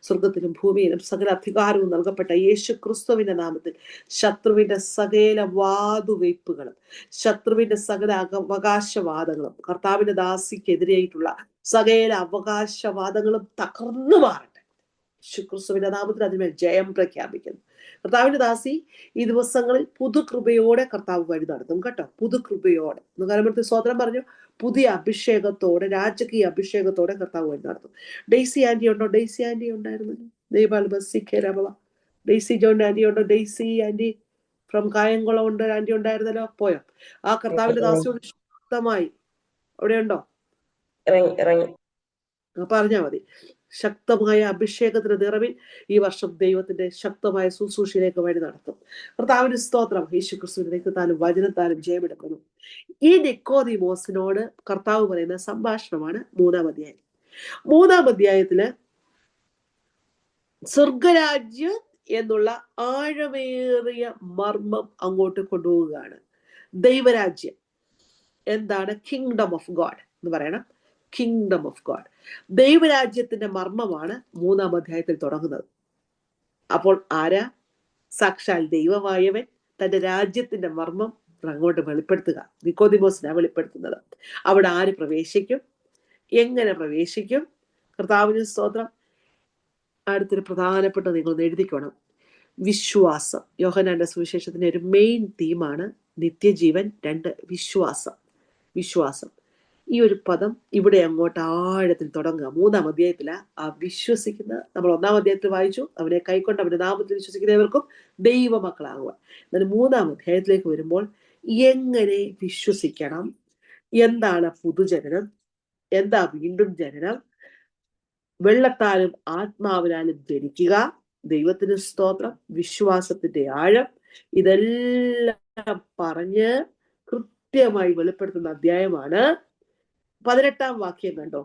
സ്വർഗത്തിലും ഭൂമിയിലും സകല അധികാരവും നൽകപ്പെട്ട യേശു ക്രിസ്തുവിന്റെ നാമത്തിൽ ശത്രുവിന്റെ സകല വാതുവയ്പ്പുകളും ശത്രുവിന്റെ സകല അവകാശവാദങ്ങളും കർത്താവിന്റെ ദാസിക്കെതിരെയായിട്ടുള്ള സകല അവകാശവാദങ്ങളും തകർന്നു മാറട്ടെ. യേശുക്രിസ്തുവിന്റെ നാമത്തിൽ അതിന്മേൽ ജയം പ്രഖ്യാപിക്കുന്നു. കർത്താവിന്റെ ദാസി ഈ ദിവസങ്ങളിൽ പുതുകൃപയോടെ കർത്താവ് വഴി നടത്തും കേട്ടോ. പുതുകൃപയോടെ കരമൂർത്തി സ്തോത്രം പറഞ്ഞു. പുതിയ അഭിഷേകത്തോടെ, രാജകീയ അഭിഷേകത്തോടെ കർത്താവ് വഴി നടത്തും. ഡെയ്സി ആന്റി ഉണ്ടോ? ഡെയ്സി ആന്റി ഉണ്ടായിരുന്നു. ഡെയ്സി ജോൺ ആന്റി ഉണ്ടോ? ഡെയ്സി ആന്റി ഫ്രം കായംകുളം ഉണ്ട് ആന്റി ഉണ്ടായിരുന്നല്ലോ, പോയോ? ആ കർത്താവിന്റെ ദാസിയോട് ശക്തമായി അവിടെ ഉണ്ടോ? പറഞ്ഞാ മതി. ശക്തമായ അഭിഷേകത്തിന് നിറവിൽ ഈ വർഷം ദൈവത്തിന്റെ ശക്തമായ ശുശ്രൂഷയിലേക്ക് വഴി നടത്തും. കർത്താവിന്റെ സ്തോത്രം. യേശുക്രിസ്തുവിന്റെ രക്തത്താലും വചനത്താലും ജയമെടുക്കുന്നു. ഈ നിക്കോദീമോസിനോട് കർത്താവ് പറയുന്ന സംഭാഷണമാണ് 3-ാം അധ്യായം. 3-ാം അധ്യായത്തില് സ്വർഗരാജ്യം എന്നുള്ള ആഴമേറിയ മർമ്മം അങ്ങോട്ട് കൊണ്ടുപോവുകയാണ്. ദൈവരാജ്യം എന്താണ്? കിങ്ഡം ഓഫ് ഗോഡ് എന്ന് പറയണം. കിങ്ഡം ഓഫ് ഗോഡ്, ദൈവരാജ്യത്തിന്റെ മർമ്മമാണ് 3-ാം അധ്യായത്തിൽ തുടങ്ങുന്നത്. അപ്പോൾ ആരാ? സാക്ഷാൽ ദൈവമായവൻ തന്റെ രാജ്യത്തിന്റെ മർമ്മം അങ്ങോട്ട് വെളിപ്പെടുത്തുക. നിക്കോദീമോസിനാ വെളിപ്പെടുത്തുന്നത്. അവിടെ ആര് പ്രവേശിക്കും? എങ്ങനെ പ്രവേശിക്കും? കർത്താവിന് സ്തോത്രം. അടുത്തൊരു പ്രധാനപ്പെട്ട നിങ്ങളൊന്ന് എഴുതിക്കണം. വിശ്വാസം. യോഹന്നാന്റെ സുവിശേഷത്തിന്റെ ഒരു മെയിൻ തീമാണ് നിത്യജീവൻ. 2 വിശ്വാസം. വിശ്വാസം ഈ ഒരു പദം ഇവിടെ അങ്ങോട്ട് ആഴത്തിൽ തുടങ്ങുക. 3-ാം അധ്യായത്തില് ആ വിശ്വസിക്കുന്ന, നമ്മൾ 1-ാം അധ്യായത്തിൽ വായിച്ചു, അവനെ കൈക്കൊണ്ട് അവന്റെ നാമത്തിൽ വിശ്വസിക്കുന്നവർക്കും ദൈവമക്കളാകുക. എന്നാൽ 3-ാം അധ്യായത്തിലേക്ക് വരുമ്പോൾ എങ്ങനെ വിശ്വസിക്കണം, എന്താണ് പുതുജനനം, എന്താ വീണ്ടും ജനനം, വെള്ളത്താലും ആത്മാവിനാലും ജനിക്കുക, ദൈവത്തിന് സ്തോത്രം, വിശ്വാസത്തിന്റെ ആഴം, ഇതെല്ലാം പറഞ്ഞ് കൃത്യമായി വെളിപ്പെടുത്തുന്ന അധ്യായമാണ് 18-ാം വാക്യം. കണ്ടോ?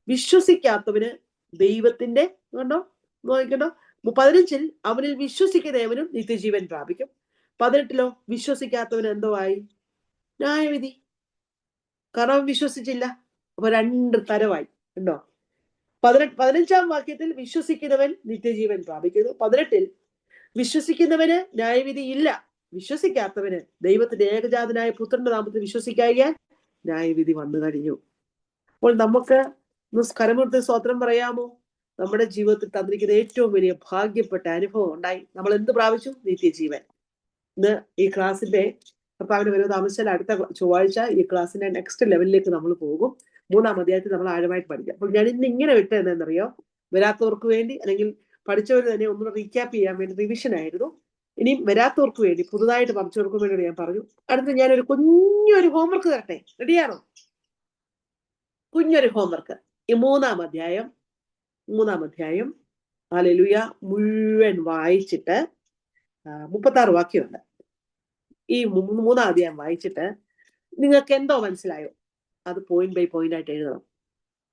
വിശ്വസിക്കാത്തവന് ദൈവത്തിന്റെ, കണ്ടോ നോക്കണ്ടോ, 15-ൽ അവനിൽ വിശ്വസിക്കുന്നവനും നിത്യജീവൻ പ്രാപിക്കും. 18-ലോ വിശ്വസിക്കാത്തവന് എന്തോ ആയി? ന്യായവിധി. കാരണം വിശ്വസിച്ചില്ല. അപ്പൊ 2 തരമായി. ഉണ്ടോ? 15-ാം വാക്യത്തിൽ വിശ്വസിക്കുന്നവൻ നിത്യജീവൻ പ്രാപിക്കുന്നു. 18-ൽ വിശ്വസിക്കുന്നവന് ന്യായവിധി ഇല്ല. വിശ്വസിക്കാത്തവന് ദൈവത്തിന്റെ ഏകജാതനായ പുത്രന്റെ നാമത്തിൽ വിശ്വസിക്കാൻ ന്യായവിധി വന്നു കഴിഞ്ഞു. അപ്പോൾ നമുക്ക് കരമുയർത്തി സ്തോത്രം പറയാമോ? നമ്മുടെ ജീവിതത്തിൽ തന്നിരിക്കുന്ന ഏറ്റവും വലിയ ഭാഗ്യപ്പെട്ട അനുഭവം ഉണ്ടായി. നമ്മൾ എന്ത് പ്രാപിച്ചു? നിത്യജീവൻ. ഇന്ന് ഈ ക്ലാസ്സിന്റെ കർത്താവിന് വരുന്ന താമസിച്ചാൽ അടുത്ത ചൊവ്വാഴ്ച ഈ ക്ലാസ്സിന്റെ നെക്സ്റ്റ് ലെവലിലേക്ക് നമ്മൾ പോകും. 3-ാം അധ്യായത്തിൽ നമ്മൾ ആഴമായിട്ട് പഠിക്കാം. അപ്പോൾ ഞാൻ ഇന്ന് ഇങ്ങനെ വിട്ടത് എന്താണെന്നറിയോ? വരാത്തവർക്ക് വേണ്ടി, അല്ലെങ്കിൽ പഠിച്ചവർ തന്നെ ഒന്നുകൂടെ റീക്യാപ്പ് ചെയ്യാൻ വേണ്ടി റിവിഷൻ ആയിരുന്നു. ഇനിയും വരാത്തവർക്ക് വേണ്ടി, പുതുതായിട്ട് പഠിച്ചവർക്ക് വേണ്ടി ഞാൻ പറഞ്ഞു. അടുത്ത് ഞാനൊരു കുഞ്ഞൊരു ഹോംവർക്ക് തരട്ടെ. റെഡിയാണോ? കുഞ്ഞൊരു ഹോംവർക്ക്. ഈ 3-ാം അധ്യായം ഹല്ലേലൂയ മുഴുവൻ വായിച്ചിട്ട് 36 വാക്യമുണ്ട്. ഈ 3-ാം അധ്യായം വായിച്ചിട്ട് നിങ്ങൾക്ക് എന്തോ മനസ്സിലായോ അത് പോയിന്റ് ബൈ പോയിന്റ് ആയിട്ട് എഴുതണം.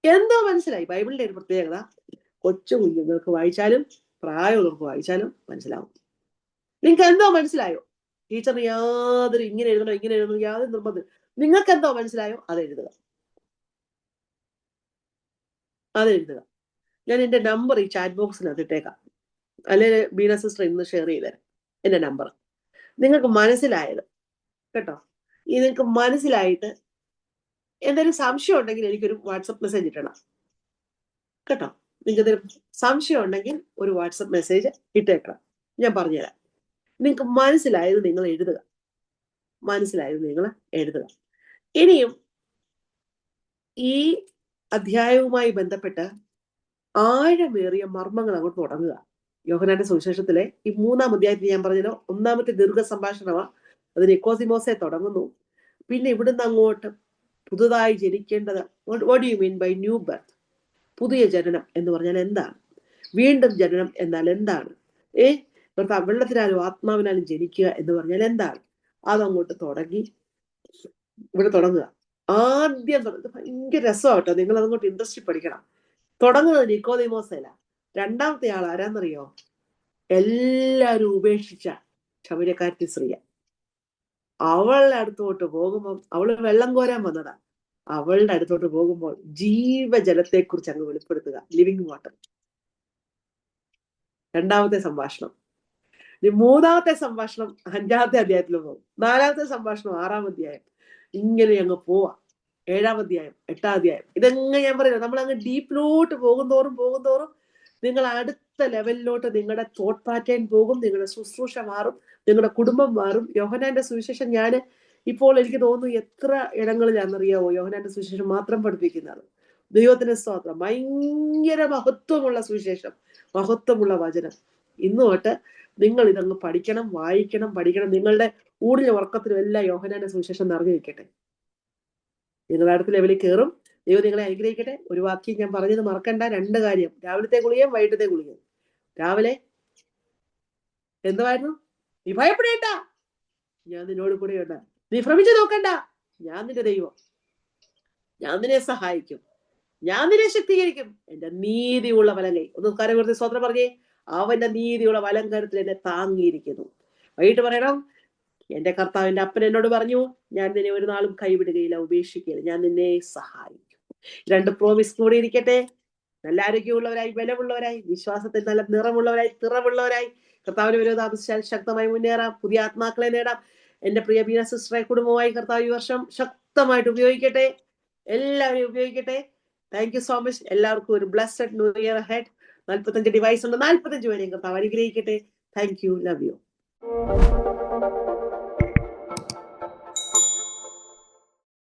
എന്തോ മനസ്സിലായി? ബൈബിളിന്റെ ഒരു പ്രത്യേകത, കൊച്ചു കുഞ്ഞുങ്ങൾക്ക് വായിച്ചാലും പ്രായമുള്ളവർക്ക് വായിച്ചാലും മനസ്സിലാവും. നിങ്ങൾക്ക് എന്തോ മനസ്സിലായോ? ടീച്ചറിന് യാതൊരു ഇങ്ങനെ എഴുതണോ യാതൊരു നിർബന്ധം. നിങ്ങൾക്ക് എന്തോ മനസ്സിലായോ അതെഴുതുക. ഞാൻ എൻ്റെ നമ്പർ ഈ ചാറ്റ് ബോക്സിനകത്ത് ഇട്ടേക്കാം, അല്ലെങ്കിൽ ബീന സിസ്റ്റർ ഇന്ന് ഷെയർ ചെയ്തേരാം എൻ്റെ നമ്പർ. നിങ്ങൾക്ക് മനസ്സിലായത് കേട്ടോ. ഈ നിങ്ങൾക്ക് മനസ്സിലായിട്ട് എന്തെങ്കിലും സംശയം ഉണ്ടെങ്കിൽ എനിക്കൊരു വാട്സപ്പ് മെസ്സേജ് ഇട്ടണം കേട്ടോ. നിങ്ങൾക്ക് എന്തെങ്കിലും സംശയം ഉണ്ടെങ്കിൽ ഒരു വാട്സപ്പ് മെസ്സേജ് ഇട്ടേക്കണം, ഞാൻ പറഞ്ഞുതരാം. നിങ്ങൾക്ക് മനസ്സിലായത് നിങ്ങൾ എഴുതുക. ഇനിയും ഈ അധ്യായവുമായി ബന്ധപ്പെട്ട് ആഴമേറിയ മർമ്മങ്ങൾ അങ്ങോട്ട് തുടങ്ങുക. യോഹന്നാന്റെ സുവിശേഷത്തിലെ ഈ 3-ാം അധ്യായത്തിൽ ഞാൻ പറഞ്ഞല്ലോ, 1-ാമത്തെ ദീർഘ സംഭാഷണമാണ്. അത് നിക്കോദിമോസെ തുടങ്ങുന്നു. പിന്നെ ഇവിടുന്ന് അങ്ങോട്ട് പുതുതായി ജനിക്കേണ്ടത്. What you mean by new birth? പുതിയ ജനനം എന്ന് പറഞ്ഞാൽ എന്താണ്? വീണ്ടും ജനനം എന്നാൽ എന്താണ്? വെള്ളത്തിനാലും ആത്മാവിനാലും ജനിക്കുക എന്ന് പറഞ്ഞാൽ എന്താണ്? അതങ്ങോട്ട് തുടങ്ങി ഇവിടെ തുടങ്ങുക. ആദ്യം ഭയങ്കര രസമാട്ടോ, നിങ്ങൾ അതങ്ങോട്ട് ഇൻട്രസ്റ്റ് പഠിക്കണം. തുടങ്ങുന്നത് നിക്കോദീമോസല്ല. രണ്ടാമത്തെ ആൾ ആരാന്നറിയോ? എല്ലാരും ഉപേക്ഷിച്ച ശമര്യക്കാരത്തി സ്ത്രീയ. അവളുടെ അടുത്തോട്ട് പോകുമ്പോൾ, അവള് വെള്ളം കോരാൻ വന്നതാ. അവളുടെ അടുത്തോട്ട് പോകുമ്പോൾ ജീവജലത്തെ കുറിച്ച് അങ്ങ് വെളിപ്പെടുത്തുക, ലിവിങ് വാട്ടർ. രണ്ടാമത്തെ സംഭാഷണം. മൂന്നാമത്തെ സംഭാഷണം 5-ാമത്തെ അധ്യായത്തിൽ പോകും. 4-ാമത്തെ സംഭാഷണം 6-ാം അധ്യായം. ഇങ്ങനെ അങ്ങ് പോവാ. 7-ാം അധ്യായം, 8-ാം അധ്യായം. ഇതെങ്ങനെ ഞാൻ പറയുന്നത്, നമ്മൾ അങ്ങ് ഡീപ്പിലോട്ട് പോകുന്തോറും നിങ്ങൾ അടുത്ത ലെവലിലോട്ട് നിങ്ങളുടെ തോട്ട് പാറ്റേൺ പോകും, നിങ്ങളുടെ ശുശ്രൂഷ മാറും, നിങ്ങളുടെ കുടുംബം മാറും. യോഹന്നാന്റെ സുവിശേഷം ഞാൻ ഇപ്പോൾ എനിക്ക് തോന്നുന്നു എത്ര ഇടങ്ങളിലാണെന്നറിയാവോ യോഹന്നാന്റെ സുവിശേഷം മാത്രം പഠിപ്പിക്കുന്നത്. ദൈവത്തിന്റെ സ്തോത്രം. ഭയങ്കര മഹത്വമുള്ള സുവിശേഷം, മഹത്വമുള്ള വചനം. ഇന്ന് തൊട്ട് നിങ്ങൾ ഇതങ്ങ് പഠിക്കണം, വായിക്കണം, പഠിക്കണം. നിങ്ങളുടെ ഊടിലെ ഉറക്കത്തിലും എല്ലാം യോഹന്നാന്റെ സുവിശേഷം നിറഞ്ഞു നിൽക്കട്ടെ. നിങ്ങളുടെ അടുത്ത ലെവലിൽ കയറും. ദൈവം നിങ്ങളെ അനുഗ്രഹിക്കട്ടെ. ഒരു വാക്യം ഞാൻ പറഞ്ഞത് മറക്കണ്ട. 2 കാര്യം. രാവിലത്തെ ഗുളികയും വൈകിട്ടത്തെ ഗുളികയും. രാവിലെ എന്തുവായിരുന്നു? നീ ഭയപ്പെടേണ്ട, ഞാൻ നിന്നോട് കൂടെയുണ്ട്. നീ ഭ്രമിച്ചു നോക്കണ്ട, ഞാൻ നിന്റെ ദൈവം. ഞാൻ നിന്നെ സഹായിക്കും, ഞാൻ നിന്നെ ശക്തീകരിക്കും. എന്റെ നീതിയുള്ള വലങ്കൈ. ഒന്ന് കാര്യം കൊടുത്ത് സ്വതന്ത്രം പറഞ്ഞേ. അവന്റെ നീതിയുള്ള വലങ്കരത്തിൽ എന്നെ താങ്ങിയിരിക്കുന്നു. വൈകിട്ട് പറയണം, എന്റെ കർത്താവിന്റെ അപ്പൻ എന്നോട് പറഞ്ഞു, ഞാൻ നിന്നെ ഒരു നാളും കൈവിടുകയില്ല, ഉപേക്ഷിക്കുകയില്ല, ഞാൻ നിന്നെ സഹായിക്കും. 2 പ്രോമിസ് കൂടി ഇരിക്കട്ടെ. നല്ല ആരോഗ്യമുള്ളവരായി, ബലമുള്ളവരായി, വിശ്വാസത്തിൽ നല്ല നിറമുള്ളവരായി, തിറമുള്ളവരായി, കർത്താവിന് വിരോധാപസിച്ചാൽ ശക്തമായി മുന്നേറാം, പുതിയ ആത്മാക്കളെ നേടാം. എന്റെ പ്രിയ ബീന സിസ്റ്ററെ കുടുംബമായി കർത്താവ് ഈ വർഷം ശക്തമായിട്ട് ഉപയോഗിക്കട്ടെ. എല്ലാവരെയും ഉപയോഗിക്കട്ടെ. Thank you so much. എല്ലാവർക്കും ഒരു ബ്ലെസ്ഡ് ന്യൂ ഇയർ ഹെഡ്. 45 ഡിവൈസ് ഉണ്ട്. 45 പേരെയും കർത്താവ് അനുഗ്രഹിക്കട്ടെ. Thank you. Love U.